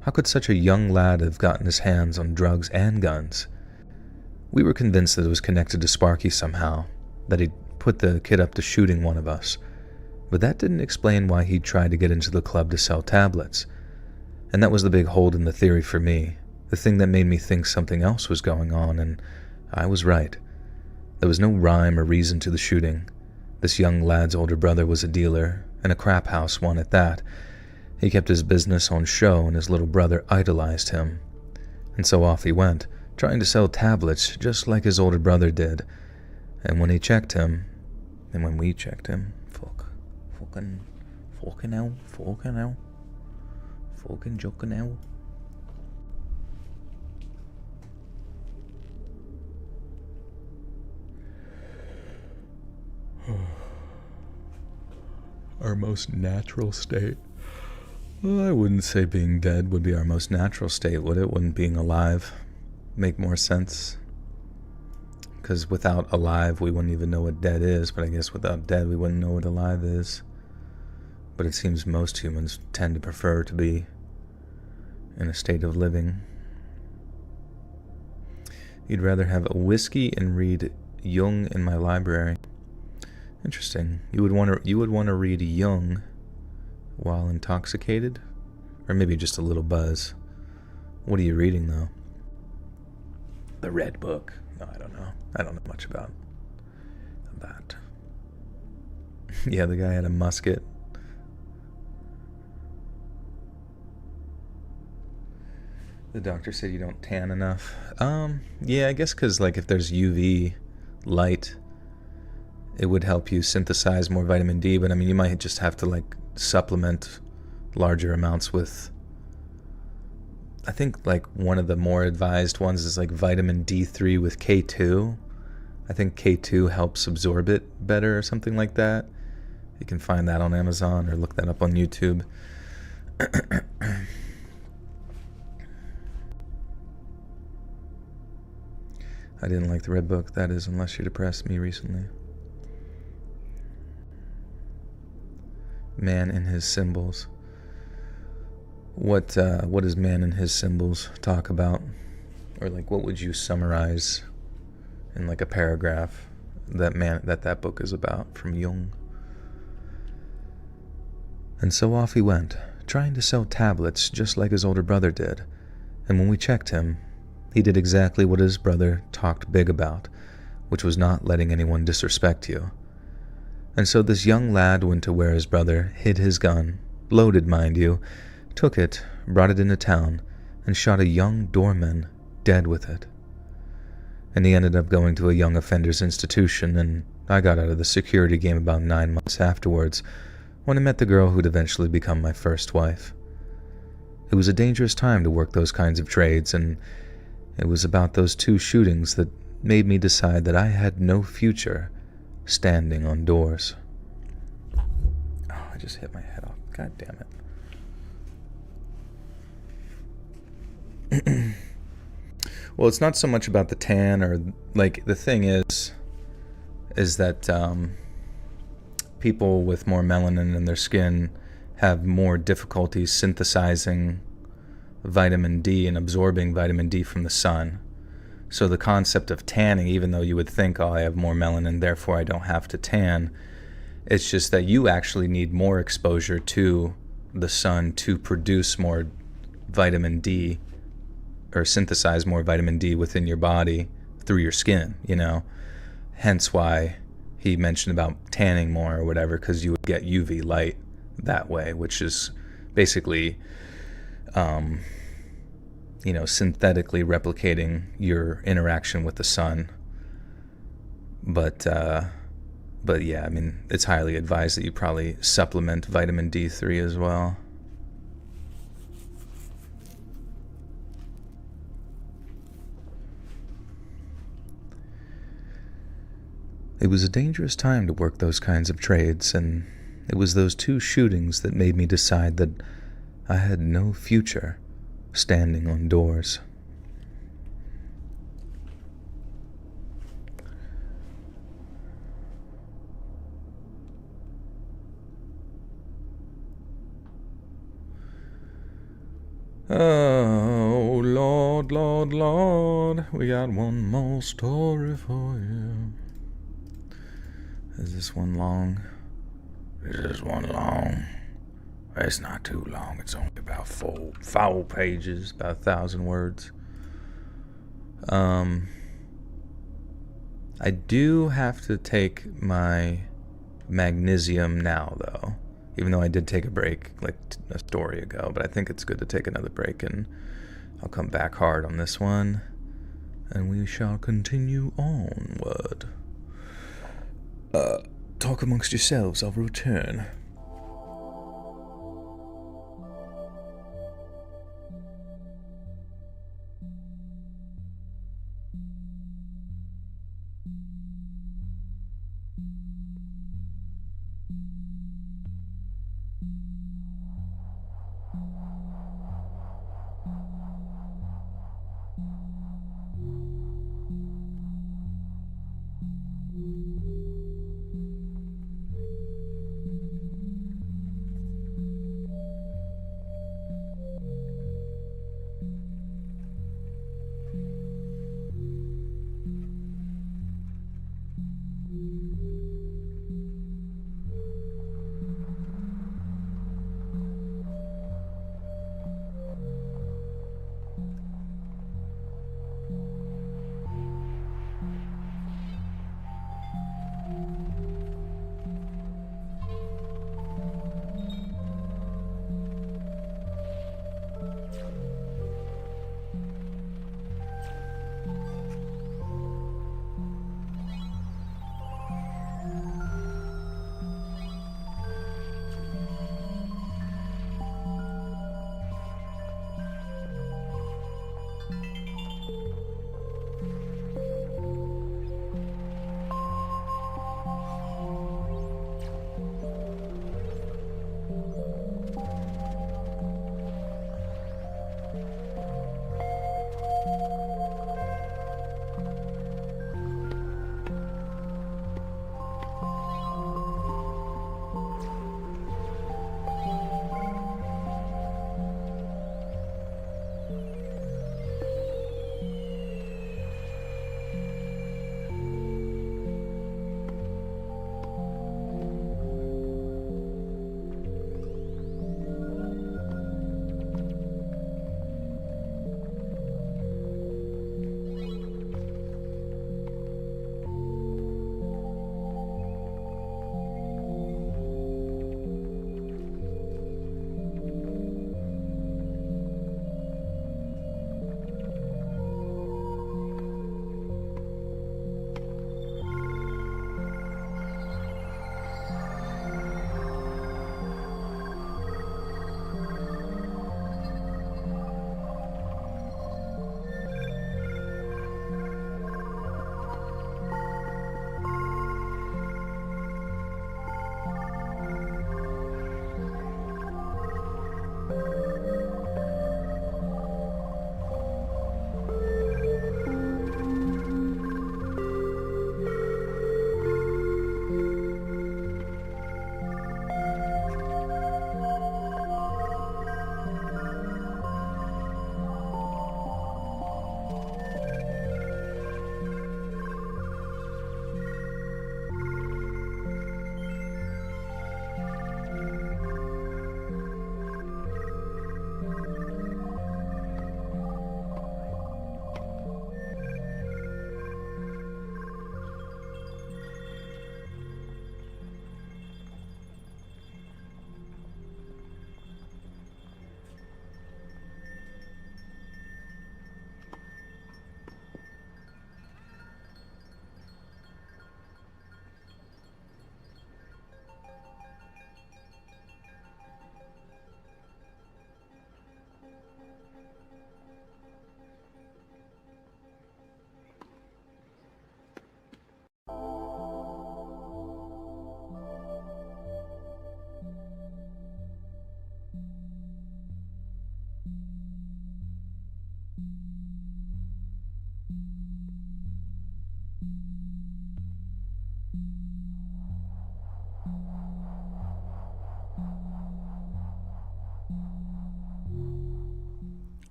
Speaker 1: How could such a young lad have gotten his hands on drugs and guns? We were convinced that it was connected to Sparky somehow, that he'd put the kid up to shooting one of us, but that didn't explain why he'd tried to get into the club to sell tablets. And that was the big hold in the theory for me, the thing that made me think something else was going on, and I was right. There was no rhyme or reason to the shooting. This young lad's older brother was a dealer, and a crap house one at that. He kept his business on show, and his little brother idolized him. And so off he went, trying to sell tablets just like his older brother did. And when we checked him, fucking joking out. Our most natural state. Well, I wouldn't say being dead would be our most natural state, would it? Wouldn't being alive make more sense? Because without alive, we wouldn't even know what dead is, but I guess without dead, we wouldn't know what alive is. But it seems most humans tend to prefer to be in a state of living. You'd rather have a whiskey and read Jung in my library. Interesting. You would want to read Jung while intoxicated, or maybe just a little buzz. What are you reading, though? The Red Book? No, I don't know. I don't know much about that. Yeah, the guy had a musket. The doctor said you don't tan enough. Yeah, I guess because, like, if there's UV light, it would help you synthesize more vitamin D, but I mean, you might just have to, like, supplement larger amounts with, I think, like, one of the more advised ones is, like, vitamin D3 with K2. I think K2 helps absorb it better or something like that. You can find that on Amazon or look that up on YouTube. I didn't like the Red Book. That is, unless you depressed me recently. Man and His Symbols. What does Man and His Symbols talk about? Or, like, what would you summarize in, like, a paragraph that book is about from Jung? And so off he went, trying to sell tablets just like his older brother did. And when we checked him, he did exactly what his brother talked big about, which was not letting anyone disrespect you. And so this young lad went to where his brother hid his gun, loaded, mind you, took it, brought it into town, and shot a young doorman dead with it. And he ended up going to a young offenders institution, and I got out of the security game about 9 months afterwards, when I met the girl who'd eventually become my first wife. It was a dangerous time to work those kinds of trades, and it was about those 2 shootings that made me decide that I had no future standing on doors. Oh, I just hit my head off. God damn it. Well, it's not so much about the tan, or, like, the thing is that people with more melanin in their skin have more difficulty synthesizing vitamin D and absorbing vitamin D from the sun. So the concept of tanning, even though you would think, oh, I have more melanin, therefore I don't have to tan, it's just that you actually need more exposure to the sun to produce more vitamin D, or synthesize more vitamin D within your body through your skin, you know? Hence why he mentioned about tanning more or whatever, because you would get UV light that way, which is basically, synthetically replicating your interaction with the sun. But yeah, I mean, it's highly advised that you probably supplement vitamin D3 as well. It was a dangerous time to work those kinds of trades, and it was those 2 shootings that made me decide that I had no future standing on doors. Oh, Lord, Lord, Lord, we got one more story for you. Is this one long?
Speaker 2: This is one long. It's not too long. It's only about 4 pages.
Speaker 1: About 1,000 words. I do have to take my magnesium now, though. Even though I did take a break like a story ago, but I think it's good to take another break, and I'll come back hard on this one, and we shall continue onward. Talk amongst yourselves, I'll return.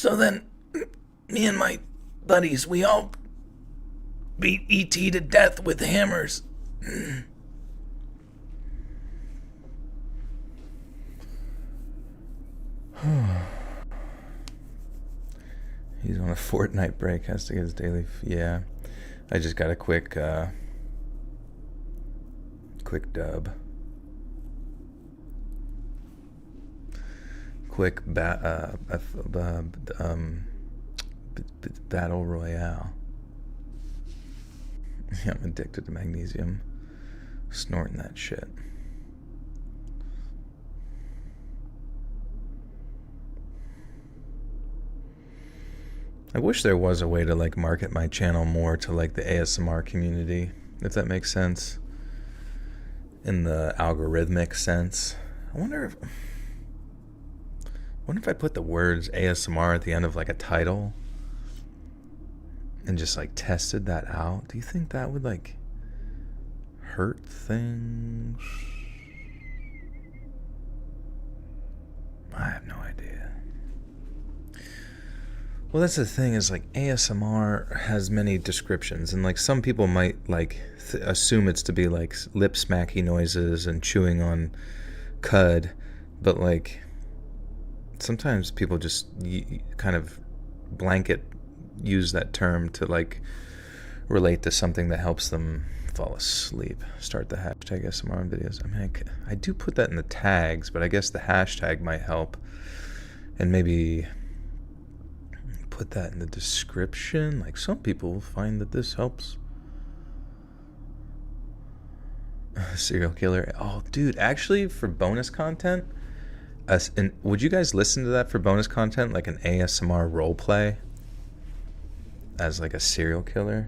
Speaker 1: So then, me and my buddies, we all beat E.T. to death with hammers. He's on a fortnight break, has to get his daily... Yeah. I just got a quick dub. Quick battle royale. Yeah, I'm addicted to magnesium. Snorting that shit. I wish there was a way to like market my channel more to like the ASMR community, if that makes sense. In the algorithmic sense. I wonder if I put the words ASMR at the end of like a title and just like tested that out. Do you think that would like hurt things? I have no idea. Well, that's the thing, is like ASMR has many descriptions, and like some people might like assume it's to be like lip smacky noises and chewing on cud, but like sometimes people just kind of blanket use that term to like relate to something that helps them fall asleep. Start the hashtag ASMR on videos. I mean, I do put that in the tags, but I guess the hashtag might help, and maybe put that in the description. Like some people find that this helps. Serial killer. Oh, dude, actually, for bonus content, and would you guys listen to that for bonus content, like an ASMR role play as like a serial killer?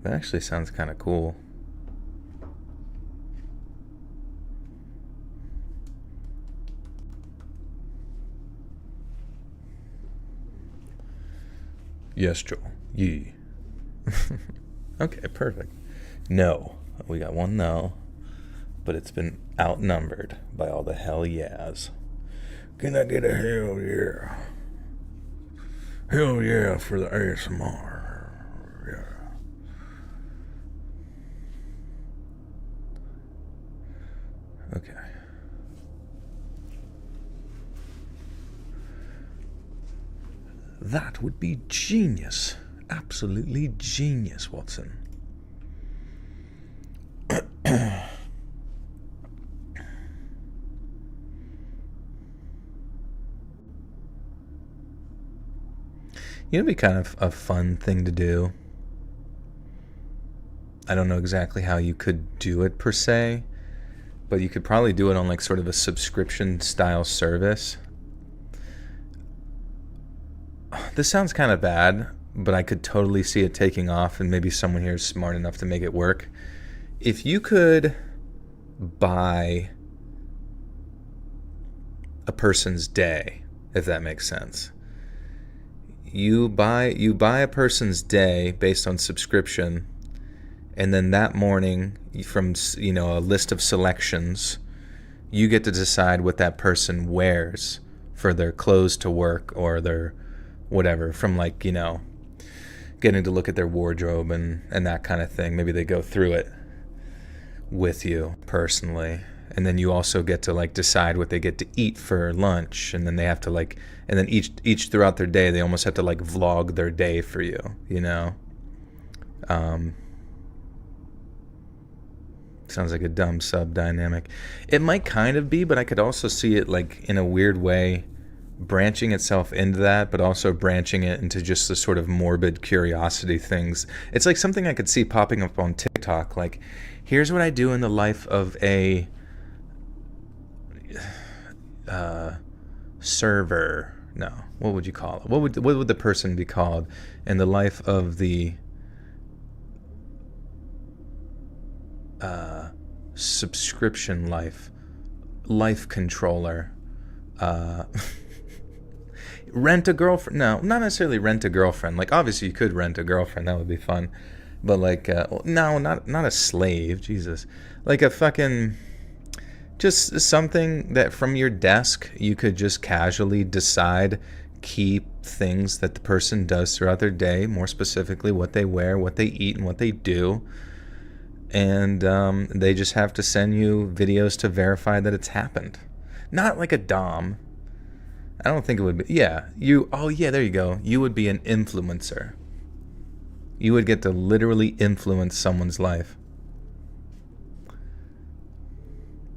Speaker 1: That actually sounds kind of cool. Yes, Joel. Yee. Okay, perfect. No. We got one no. But it's been outnumbered by all the hell yeahs. Can I get a hell yeah? Hell yeah for the ASMR. Yeah. Okay. That would be genius. Absolutely genius, Watson. You know, it'd be kind of a fun thing to do. I don't know exactly how you could do it per se, but you could probably do it on like sort of a subscription style service. This sounds kind of bad, but I could totally see it taking off, and maybe someone here is smart enough to make it work. If you could buy a person's day, if that makes sense. You buy a person's day based on subscription, and then that morning, from a list of selections, you get to decide what that person wears for their clothes to work or their whatever, from like, getting to look at their wardrobe and that kind of thing. Maybe they go through it with you personally, and then you also get to like decide what they get to eat for lunch, and then they have to like, and then each throughout their day they almost have to like vlog their day for you, sounds like a dumb sub dynamic. It might kind of be, but I could also see it like in a weird way branching itself into that, but also branching it into just the sort of morbid curiosity things. It's like something I could see popping up on TikTok, like, here's what I do in the life of a server. No, what would you call it? What would the person be called in the life of the subscription life controller? Rent a girlfriend? No, not necessarily rent a girlfriend. Like, obviously you could rent a girlfriend, that would be fun, but like no, not a slave. Jesus, like a fucking, just something that from your desk you could just casually decide, keep things that the person does throughout their day, more specifically what they wear, what they eat, and what they do. And they just have to send you videos to verify that it's happened. Not like a dom. I don't think it would be. Yeah, there you go. You would be an influencer. You would get to literally influence someone's life.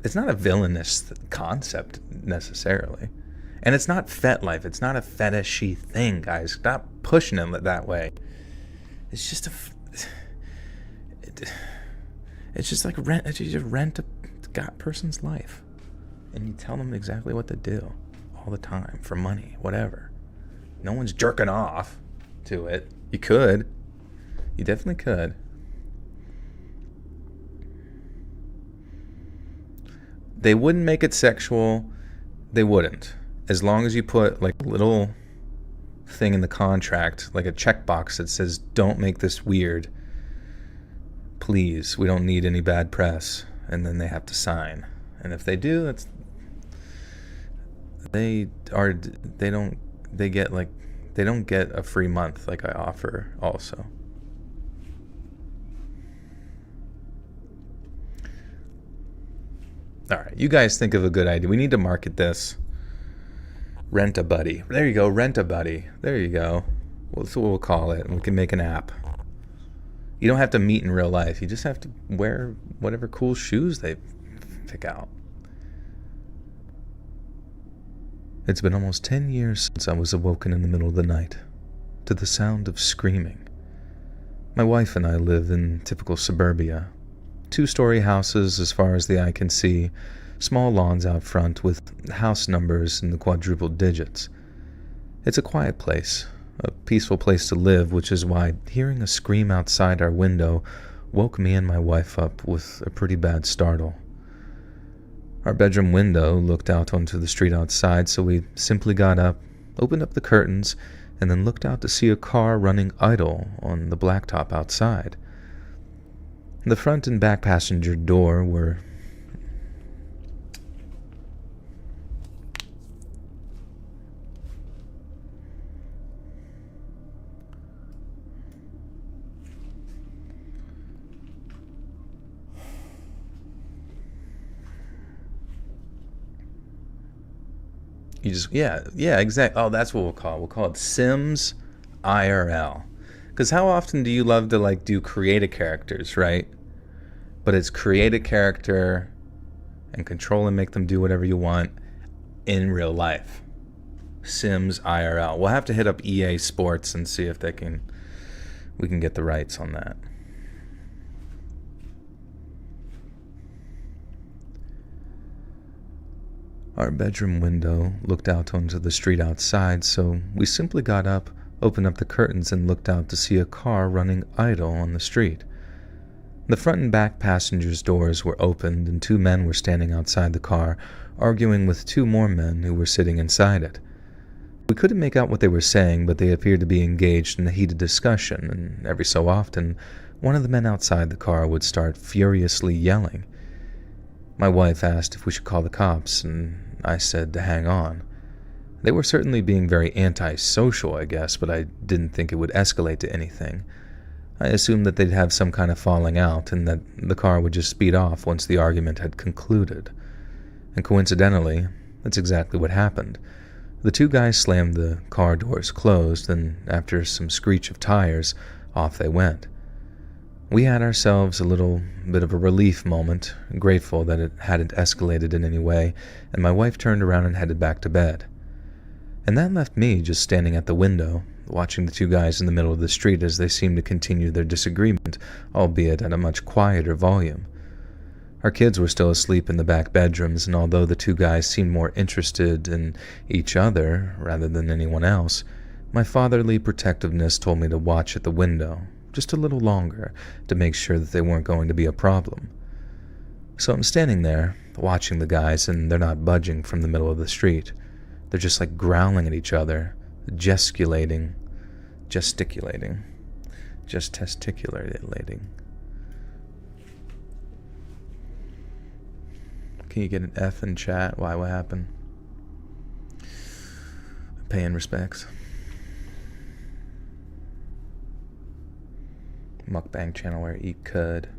Speaker 1: It's not a villainous concept necessarily. And it's not FetLife. It's not a fetishy thing, guys. Stop pushing them that way. It's just it's just like rent. You just rent a person's life, and you tell them exactly what to do all the time for money, whatever. No one's jerking off to it. You could. You definitely could. They wouldn't make it sexual. They wouldn't. As long as you put like a little thing in the contract, like a checkbox that says, don't make this weird. Please, we don't need any bad press. And then they have to sign. And if they do, they don't get a free month like I offer also. All right, you guys think of a good idea. We need to market this. Rent a buddy. There you go, rent a buddy. There you go. Well, that's what we'll call it. We can make an app. You don't have to meet in real life. You just have to wear whatever cool shoes they pick out. It's been almost 10 years since I was awoken in the middle of the night to the sound of screaming. My wife and I live in typical suburbia. 2-story houses as far as the eye can see, small lawns out front with house numbers in the quadruple digits. It's a quiet place, a peaceful place to live, which is why hearing a scream outside our window woke me and my wife up with a pretty bad startle. Our bedroom window looked out onto the street outside, so we simply got up, opened up the curtains, and then looked out to see a car running idle on the blacktop outside. The front and back passenger door were exactly. Oh, that's what we'll call it. We'll call it Sims IRL. Because how often do you love to do create a characters, right? But it's create a character and control and make them do whatever you want in real life. Sims IRL. We'll have to hit up EA Sports and see if we can get the rights on that. Our bedroom window looked out onto the street outside, so we simply got up, opened up the curtains, and looked out to see a car running idle on the street. The front and back passengers' doors were opened, and 2 men were standing outside the car, arguing with 2 more men who were sitting inside it. We couldn't make out what they were saying, but they appeared to be engaged in a heated discussion, and every so often, one of the men outside the car would start furiously yelling. My wife asked if we should call the cops, and I said to hang on. They were certainly being very antisocial, I guess, but I didn't think it would escalate to anything. I assumed that they'd have some kind of falling out and that the car would just speed off once the argument had concluded. And coincidentally, that's exactly what happened. The 2 guys slammed the car doors closed, and after some screech of tires, off they went. We had ourselves a little bit of a relief moment, grateful that it hadn't escalated in any way, and my wife turned around and headed back to bed. And that left me just standing at the window, watching the 2 guys in the middle of the street as they seemed to continue their disagreement, albeit at a much quieter volume. Our kids were still asleep in the back bedrooms, and although the 2 guys seemed more interested in each other rather than anyone else, my fatherly protectiveness told me to watch at the window, just a little longer, to make sure that they weren't going to be a problem. So I'm standing there, watching the guys, and they're not budging from the middle of the street. They're just growling at each other, gesticulating. Can you get an F in chat? Why? What happened? Paying respects. mukbang channel where I eat cud.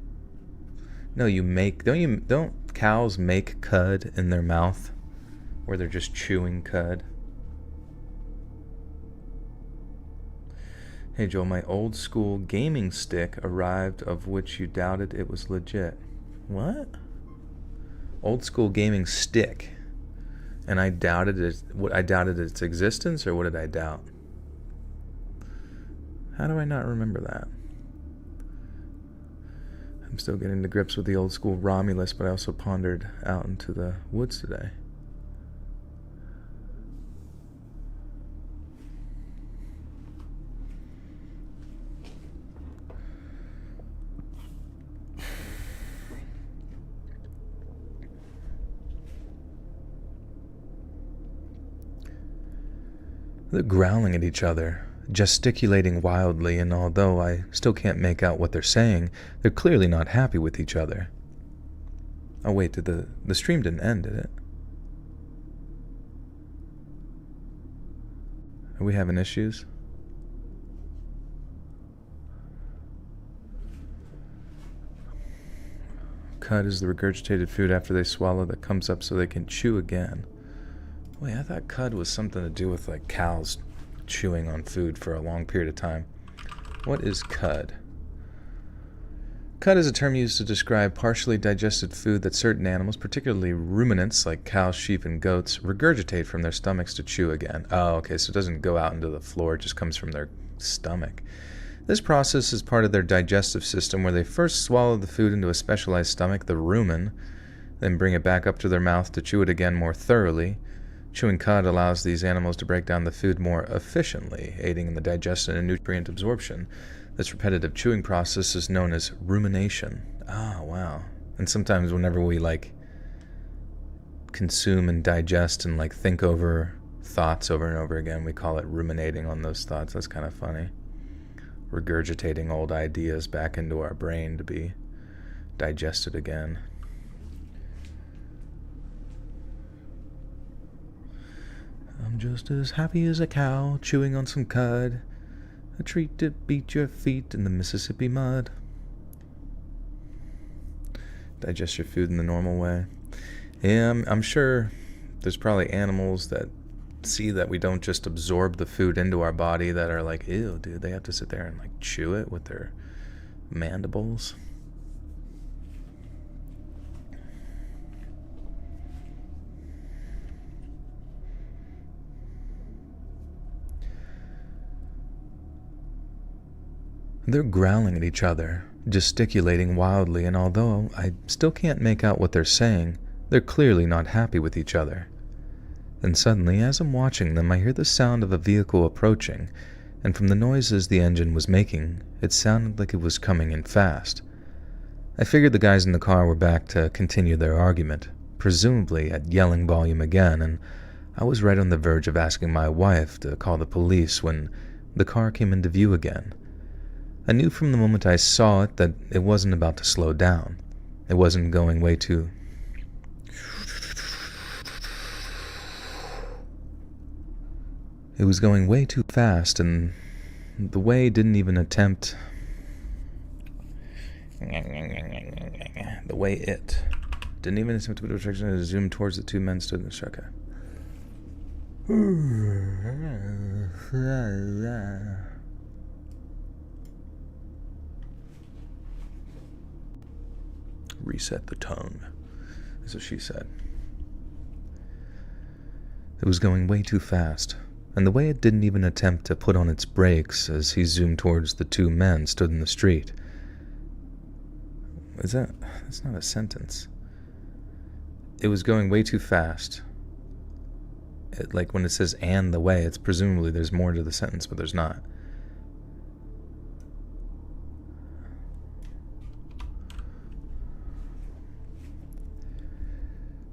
Speaker 1: No, you make... Don't cows make cud in their mouth? Where they're just chewing cud? Hey Joel, my old school gaming stick arrived, of which you doubted it was legit. What? Old school gaming stick. And I doubted its existence, or what did I doubt? How do I not remember that? I'm still getting to grips with the old school Romulus, but I also pondered out into the woods today. They're growling at each other, gesticulating wildly, and although I still can't make out what they're saying, they're clearly not happy with each other. Oh wait, the stream didn't end, did it? Are we having issues? Cud is the regurgitated food after they swallow that comes up so they can chew again. Wait, I thought cud was something to do with like cows chewing on food for a long period of time. What is cud? Cud is a term used to describe partially digested food that certain animals, particularly ruminants like cows, sheep, and goats, regurgitate from their stomachs to chew again. Oh, okay, so it doesn't go out into the floor, it just comes from their stomach. This process is part of their digestive system where they first swallow the food into a specialized stomach, the rumen, then bring it back up to their mouth to chew it again more thoroughly. Chewing cud allows these animals to break down the food more efficiently, aiding in the digestion and nutrient absorption. This repetitive chewing process is known as rumination. Ah, wow. And sometimes whenever we consume and digest and think over thoughts over and over again, we call it ruminating on those thoughts. That's kind of funny. Regurgitating old ideas back into our brain to be digested again. I'm just as happy as a cow chewing on some cud, a treat to beat your feet in the Mississippi mud. Digest your food in the normal way. Yeah, I'm sure there's probably animals that see that we don't just absorb the food into our body that are like, ew, dude, they have to sit there and chew it with their mandibles. They're growling at each other, gesticulating wildly, and although I still can't make out what they're saying, they're clearly not happy with each other. Then suddenly, as I'm watching them, I hear the sound of a vehicle approaching, and from the noises the engine was making, it sounded like it was coming in fast. I figured the guys in the car were back to continue their argument, presumably at yelling volume again, and I was right on the verge of asking my wife to call the police when the car came into view again. I knew from the moment I saw it that it wasn't about to slow down. It wasn't going way too... It was going way too fast, and the way didn't even attempt... The way it didn't even attempt to put a direction and zoom towards the two men stood in the shaka. Reset the tongue. That's what she said. It was going way too fast, and the way it didn't even attempt to put on its brakes as he zoomed towards the two men stood in the street. That's not a sentence. It was going way too fast. When it says "and the way," it's presumably there's more to the sentence, but there's not.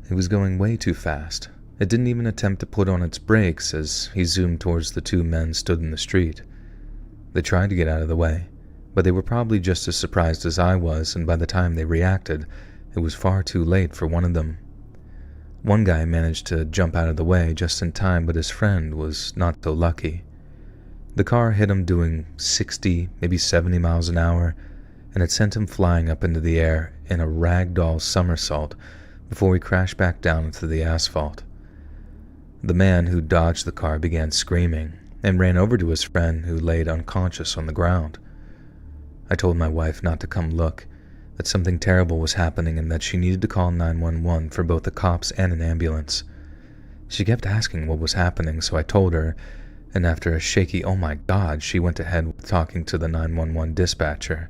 Speaker 1: It was going way too fast. It didn't even attempt to put on its brakes as he zoomed towards the two men stood in the street. They tried to get out of the way, but they were probably just as surprised as I was, and by the time they reacted, it was far too late for one of them. One guy managed to jump out of the way just in time, but his friend was not so lucky. The car hit him doing 60, maybe 70 miles an hour, and it sent him flying up into the air in a ragdoll somersault before he crashed back down into the asphalt. The man who dodged the car began screaming and ran over to his friend who laid unconscious on the ground. I told my wife not to come look, that something terrible was happening and that she needed to call 911 for both the cops and an ambulance. She kept asking what was happening, so I told her, and after a shaky "oh my God," she went ahead with talking to the 911 dispatcher.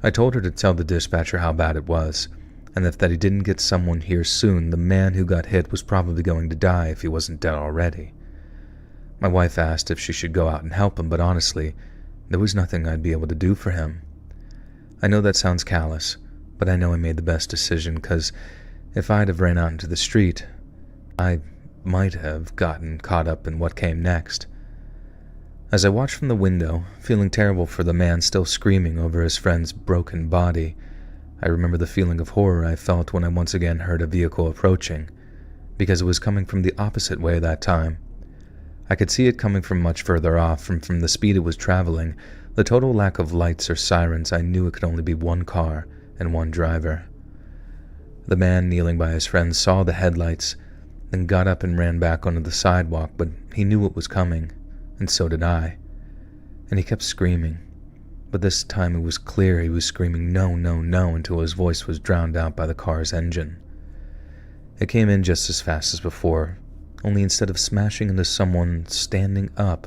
Speaker 1: I told her to tell the dispatcher how bad it was, and that if he didn't get someone here soon, the man who got hit was probably going to die if he wasn't dead already. My wife asked if she should go out and help him, but honestly, there was nothing I'd be able to do for him. I know that sounds callous, but I know I made the best decision, because if I'd have ran out into the street, I might have gotten caught up in what came next. As I watched from the window, feeling terrible for the man still screaming over his friend's broken body, I remember the feeling of horror I felt when I once again heard a vehicle approaching, because it was coming from the opposite way that time. I could see it coming from much further off, and from the speed it was traveling, the total lack of lights or sirens, I knew it could only be one car and one driver. The man kneeling by his friend saw the headlights, then got up and ran back onto the sidewalk, but he knew what was coming, and so did I. And he kept screaming, but this time it was clear he was screaming "no, no, no" until his voice was drowned out by the car's engine. It came in just as fast as before, only instead of smashing into someone standing up,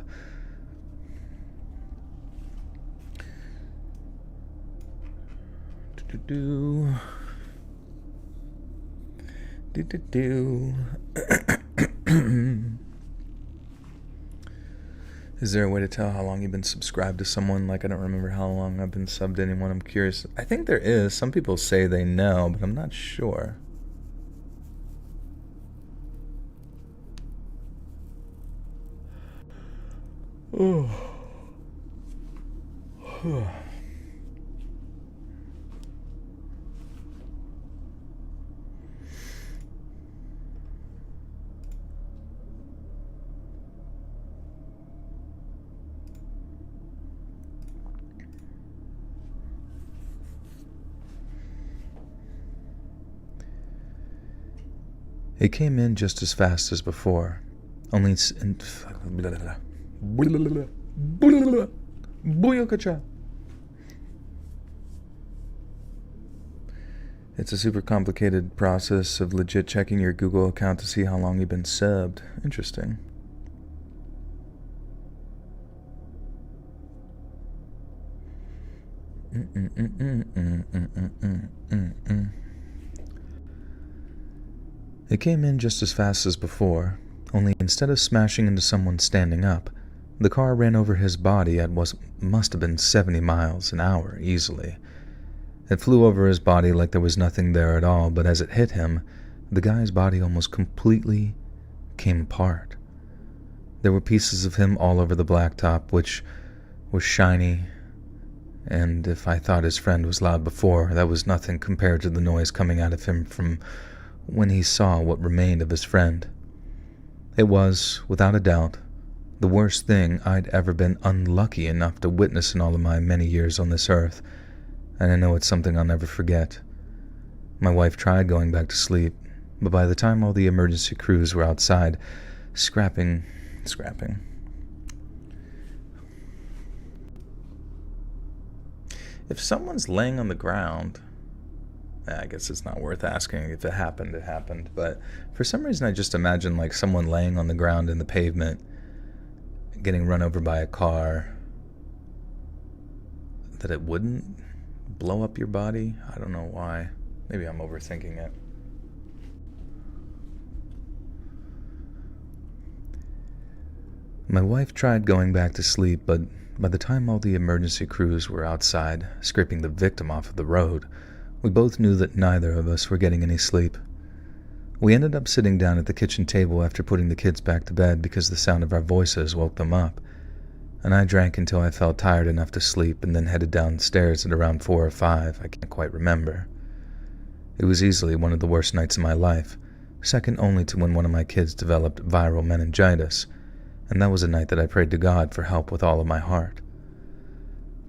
Speaker 1: Is there a way to tell how long you've been subscribed to someone? Like, I don't remember how long I've been subbed to anyone. I'm curious. I think there is. Some people say they know, but I'm not sure. Oh. It came in just as fast as before, only it's a super complicated process of legit checking your Google account to see how long you've been subbed. Interesting. It came in just as fast as before, only instead of smashing into someone standing up, the car ran over his body at what must have been 70 miles an hour easily. It flew over his body like there was nothing there at all, but as it hit him, the guy's body almost completely came apart. There were pieces of him all over the blacktop, which was shiny, and if I thought his friend was loud before, that was nothing compared to the noise coming out of him from when he saw what remained of his friend. It was, without a doubt, the worst thing I'd ever been unlucky enough to witness in all of my many years on this earth, and I know it's something I'll never forget. My wife tried going back to sleep, but by the time all the emergency crews were outside, scrapping. If someone's laying on the ground, I guess it's not worth asking. If it happened, it happened. But for some reason, I just imagine like someone laying on the ground in the pavement, getting run over by a car, that it wouldn't blow up your body. I don't know why. Maybe I'm overthinking it. My wife tried going back to sleep, but by the time all the emergency crews were outside, scraping the victim off of the road, we both knew that neither of us were getting any sleep. We ended up sitting down at the kitchen table after putting the kids back to bed because the sound of our voices woke them up, and I drank until I felt tired enough to sleep and then headed downstairs at around 4 or 5, I can't quite remember. It was easily one of the worst nights of my life, second only to when one of my kids developed viral meningitis, and that was a night that I prayed to God for help with all of my heart.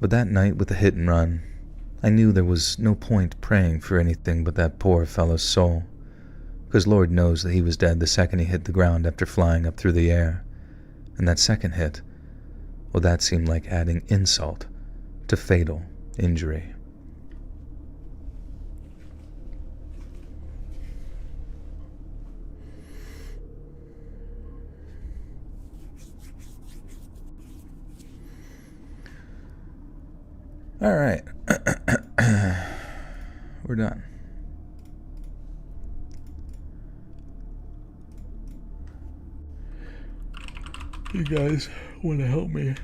Speaker 1: But that night with the hit and run, I knew there was no point praying for anything but that poor fellow's soul, because Lord knows that he was dead the second he hit the ground after flying up through the air. And that second hit, well, that seemed like adding insult to fatal injury. All right. We're done. You guys want to help me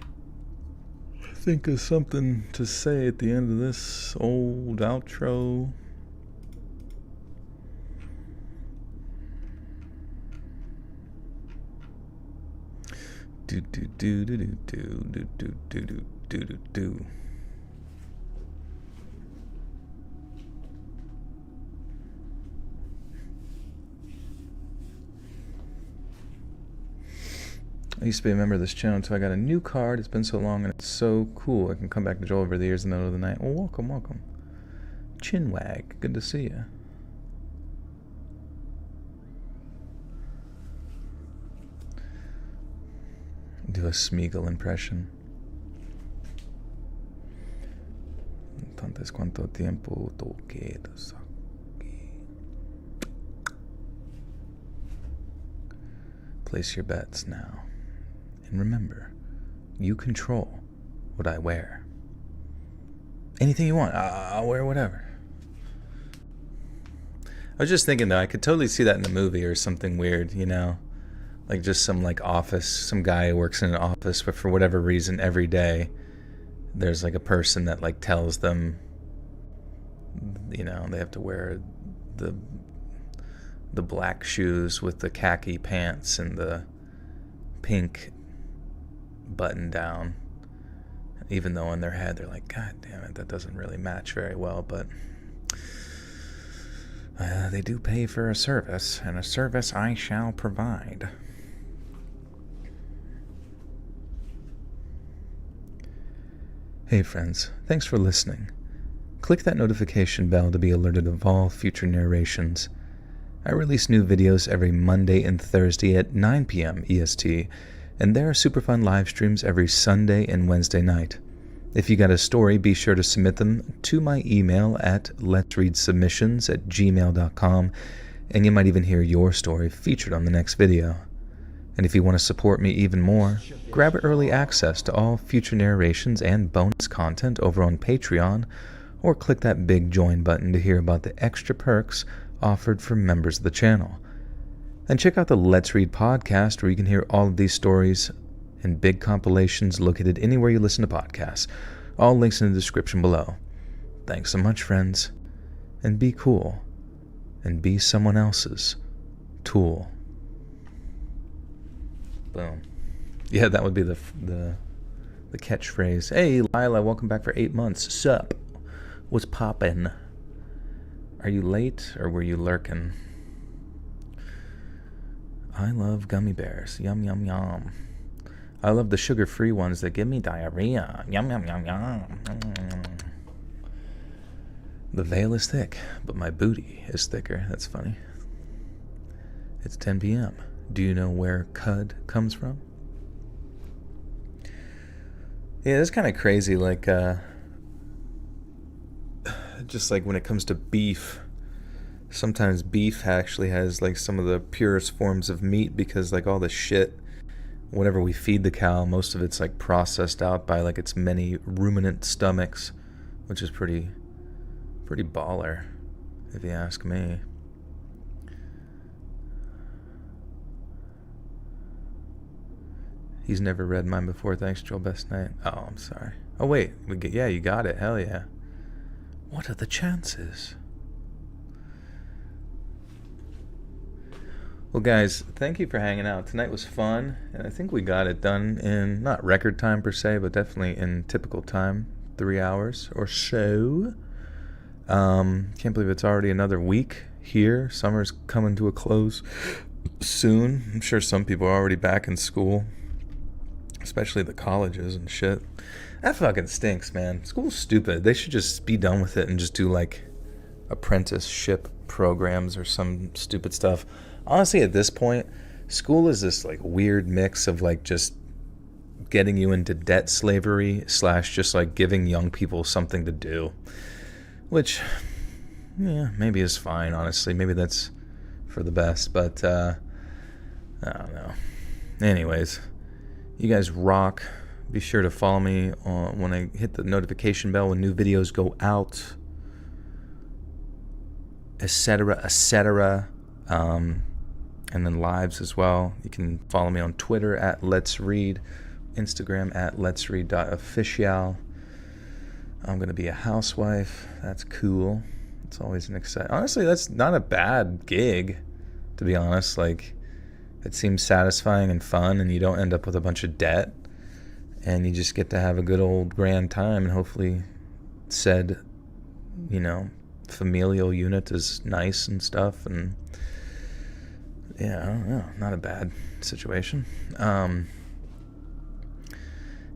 Speaker 1: think of something to say at the end of this old outro? Do do do do do do do do do do do do. I used to be a member of this channel until I got a new card. It's been so long and it's so cool. I can come back to Joel over the years in the middle of the night. Well, welcome, welcome. Chinwag, good to see you. Do a Smeagol impression. Entonces, ¿cuánto tiempo tú quedas aquí? Place your bets now. And remember, you control what I wear. Anything you want, I'll wear whatever. I was just thinking though, I could totally see that in a movie or something weird, you know? Like just some like office, some guy who works in an office, but for whatever reason every day there's like a person that like tells them, you know, they have to wear the black shoes with the khaki pants and the pink button down, even though in their head they're like, God damn it, that doesn't really match very well, but they do pay for a service, and a service I shall provide. Hey friends, thanks for listening. Click that notification bell to be alerted of all future narrations. I release new videos every Monday and Thursday at 9 p.m. EST, and there are super fun live streams every Sunday and Wednesday night. If you got a story, be sure to submit them to my email at letsreadsubmissions@gmail.com, and you might even hear your story featured on the next video. And if you want to support me even more, grab early access to all future narrations and bonus content over on Patreon, or click that big join button to hear about the extra perks offered for members of the channel. And check out the Let's Read podcast, where you can hear all of these stories and big compilations located anywhere you listen to podcasts. All links in the description below. Thanks so much, friends, and be cool, and be someone else's tool. Boom. Yeah, that would be the catchphrase. Hey, Lila, welcome back for 8 months. Sup? What's poppin'? Are you late, or were you lurking? I love gummy bears. Yum, yum, yum. I love the sugar-free ones that give me diarrhea. Yum, yum, yum, yum. The veil is thick, but my booty is thicker. That's funny. It's 10 p.m. Do you know where cud comes from? Yeah, that's kind of crazy. Like, just like when it comes to beef, sometimes beef actually has like some of the purest forms of meat, because like all the shit, whatever we feed the cow, most of it's like processed out by like its many ruminant stomachs, which is pretty baller, if you ask me. He's never read mine before. Thanks, Joel. Best night. Oh, I'm sorry. Oh wait, yeah, you got it. Hell yeah. What are the chances? Well, guys, thank you for hanging out. Tonight was fun, and I think we got it done in, not record time per se, but definitely in typical time, 3 hours or so. Can't believe it's already another week here. Summer's coming to a close soon. I'm sure some people are already back in school. especially the colleges and shit. That fucking stinks, man. School's stupid. They should just be done with it and just do like apprenticeship programs or some stupid stuff. Honestly, at this point, school is this like weird mix of like just getting you into debt slavery / just like giving young people something to do, which, yeah, maybe is fine, honestly. Maybe that's for the best, but I don't know. Anyways, you guys rock. Be sure to follow me when I hit the notification bell when new videos go out, etc. And then lives as well. You can follow me on Twitter at Let's Read, Instagram at letsread.official. I'm going to be a housewife. That's cool. It's always an exciting... Honestly, that's not a bad gig, to be honest. Like, it seems satisfying and fun, and you don't end up with a bunch of debt, and you just get to have a good old grand time, and hopefully said, familial unit is nice and stuff, and yeah, I don't know, not a bad situation.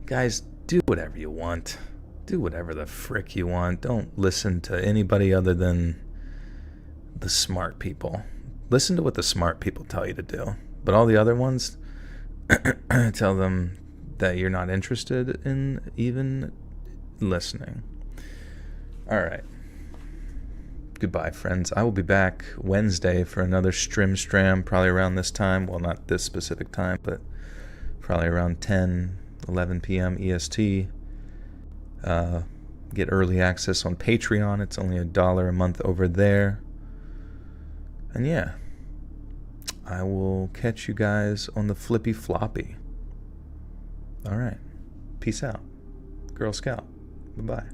Speaker 1: Guys, do whatever you want. Do whatever the frick you want. Don't listen to anybody other than the smart people. Listen to what the smart people tell you to do. But all the other ones, tell them that you're not interested in even listening. All right. Goodbye, friends. I will be back Wednesday for another Stram, probably around this time. Well, not this specific time, but probably around 10, 11 p.m. EST. Get early access on Patreon. It's only $1 a month over there. And yeah, I will catch you guys on the flippy floppy. All right. Peace out. Girl Scout. Bye-bye.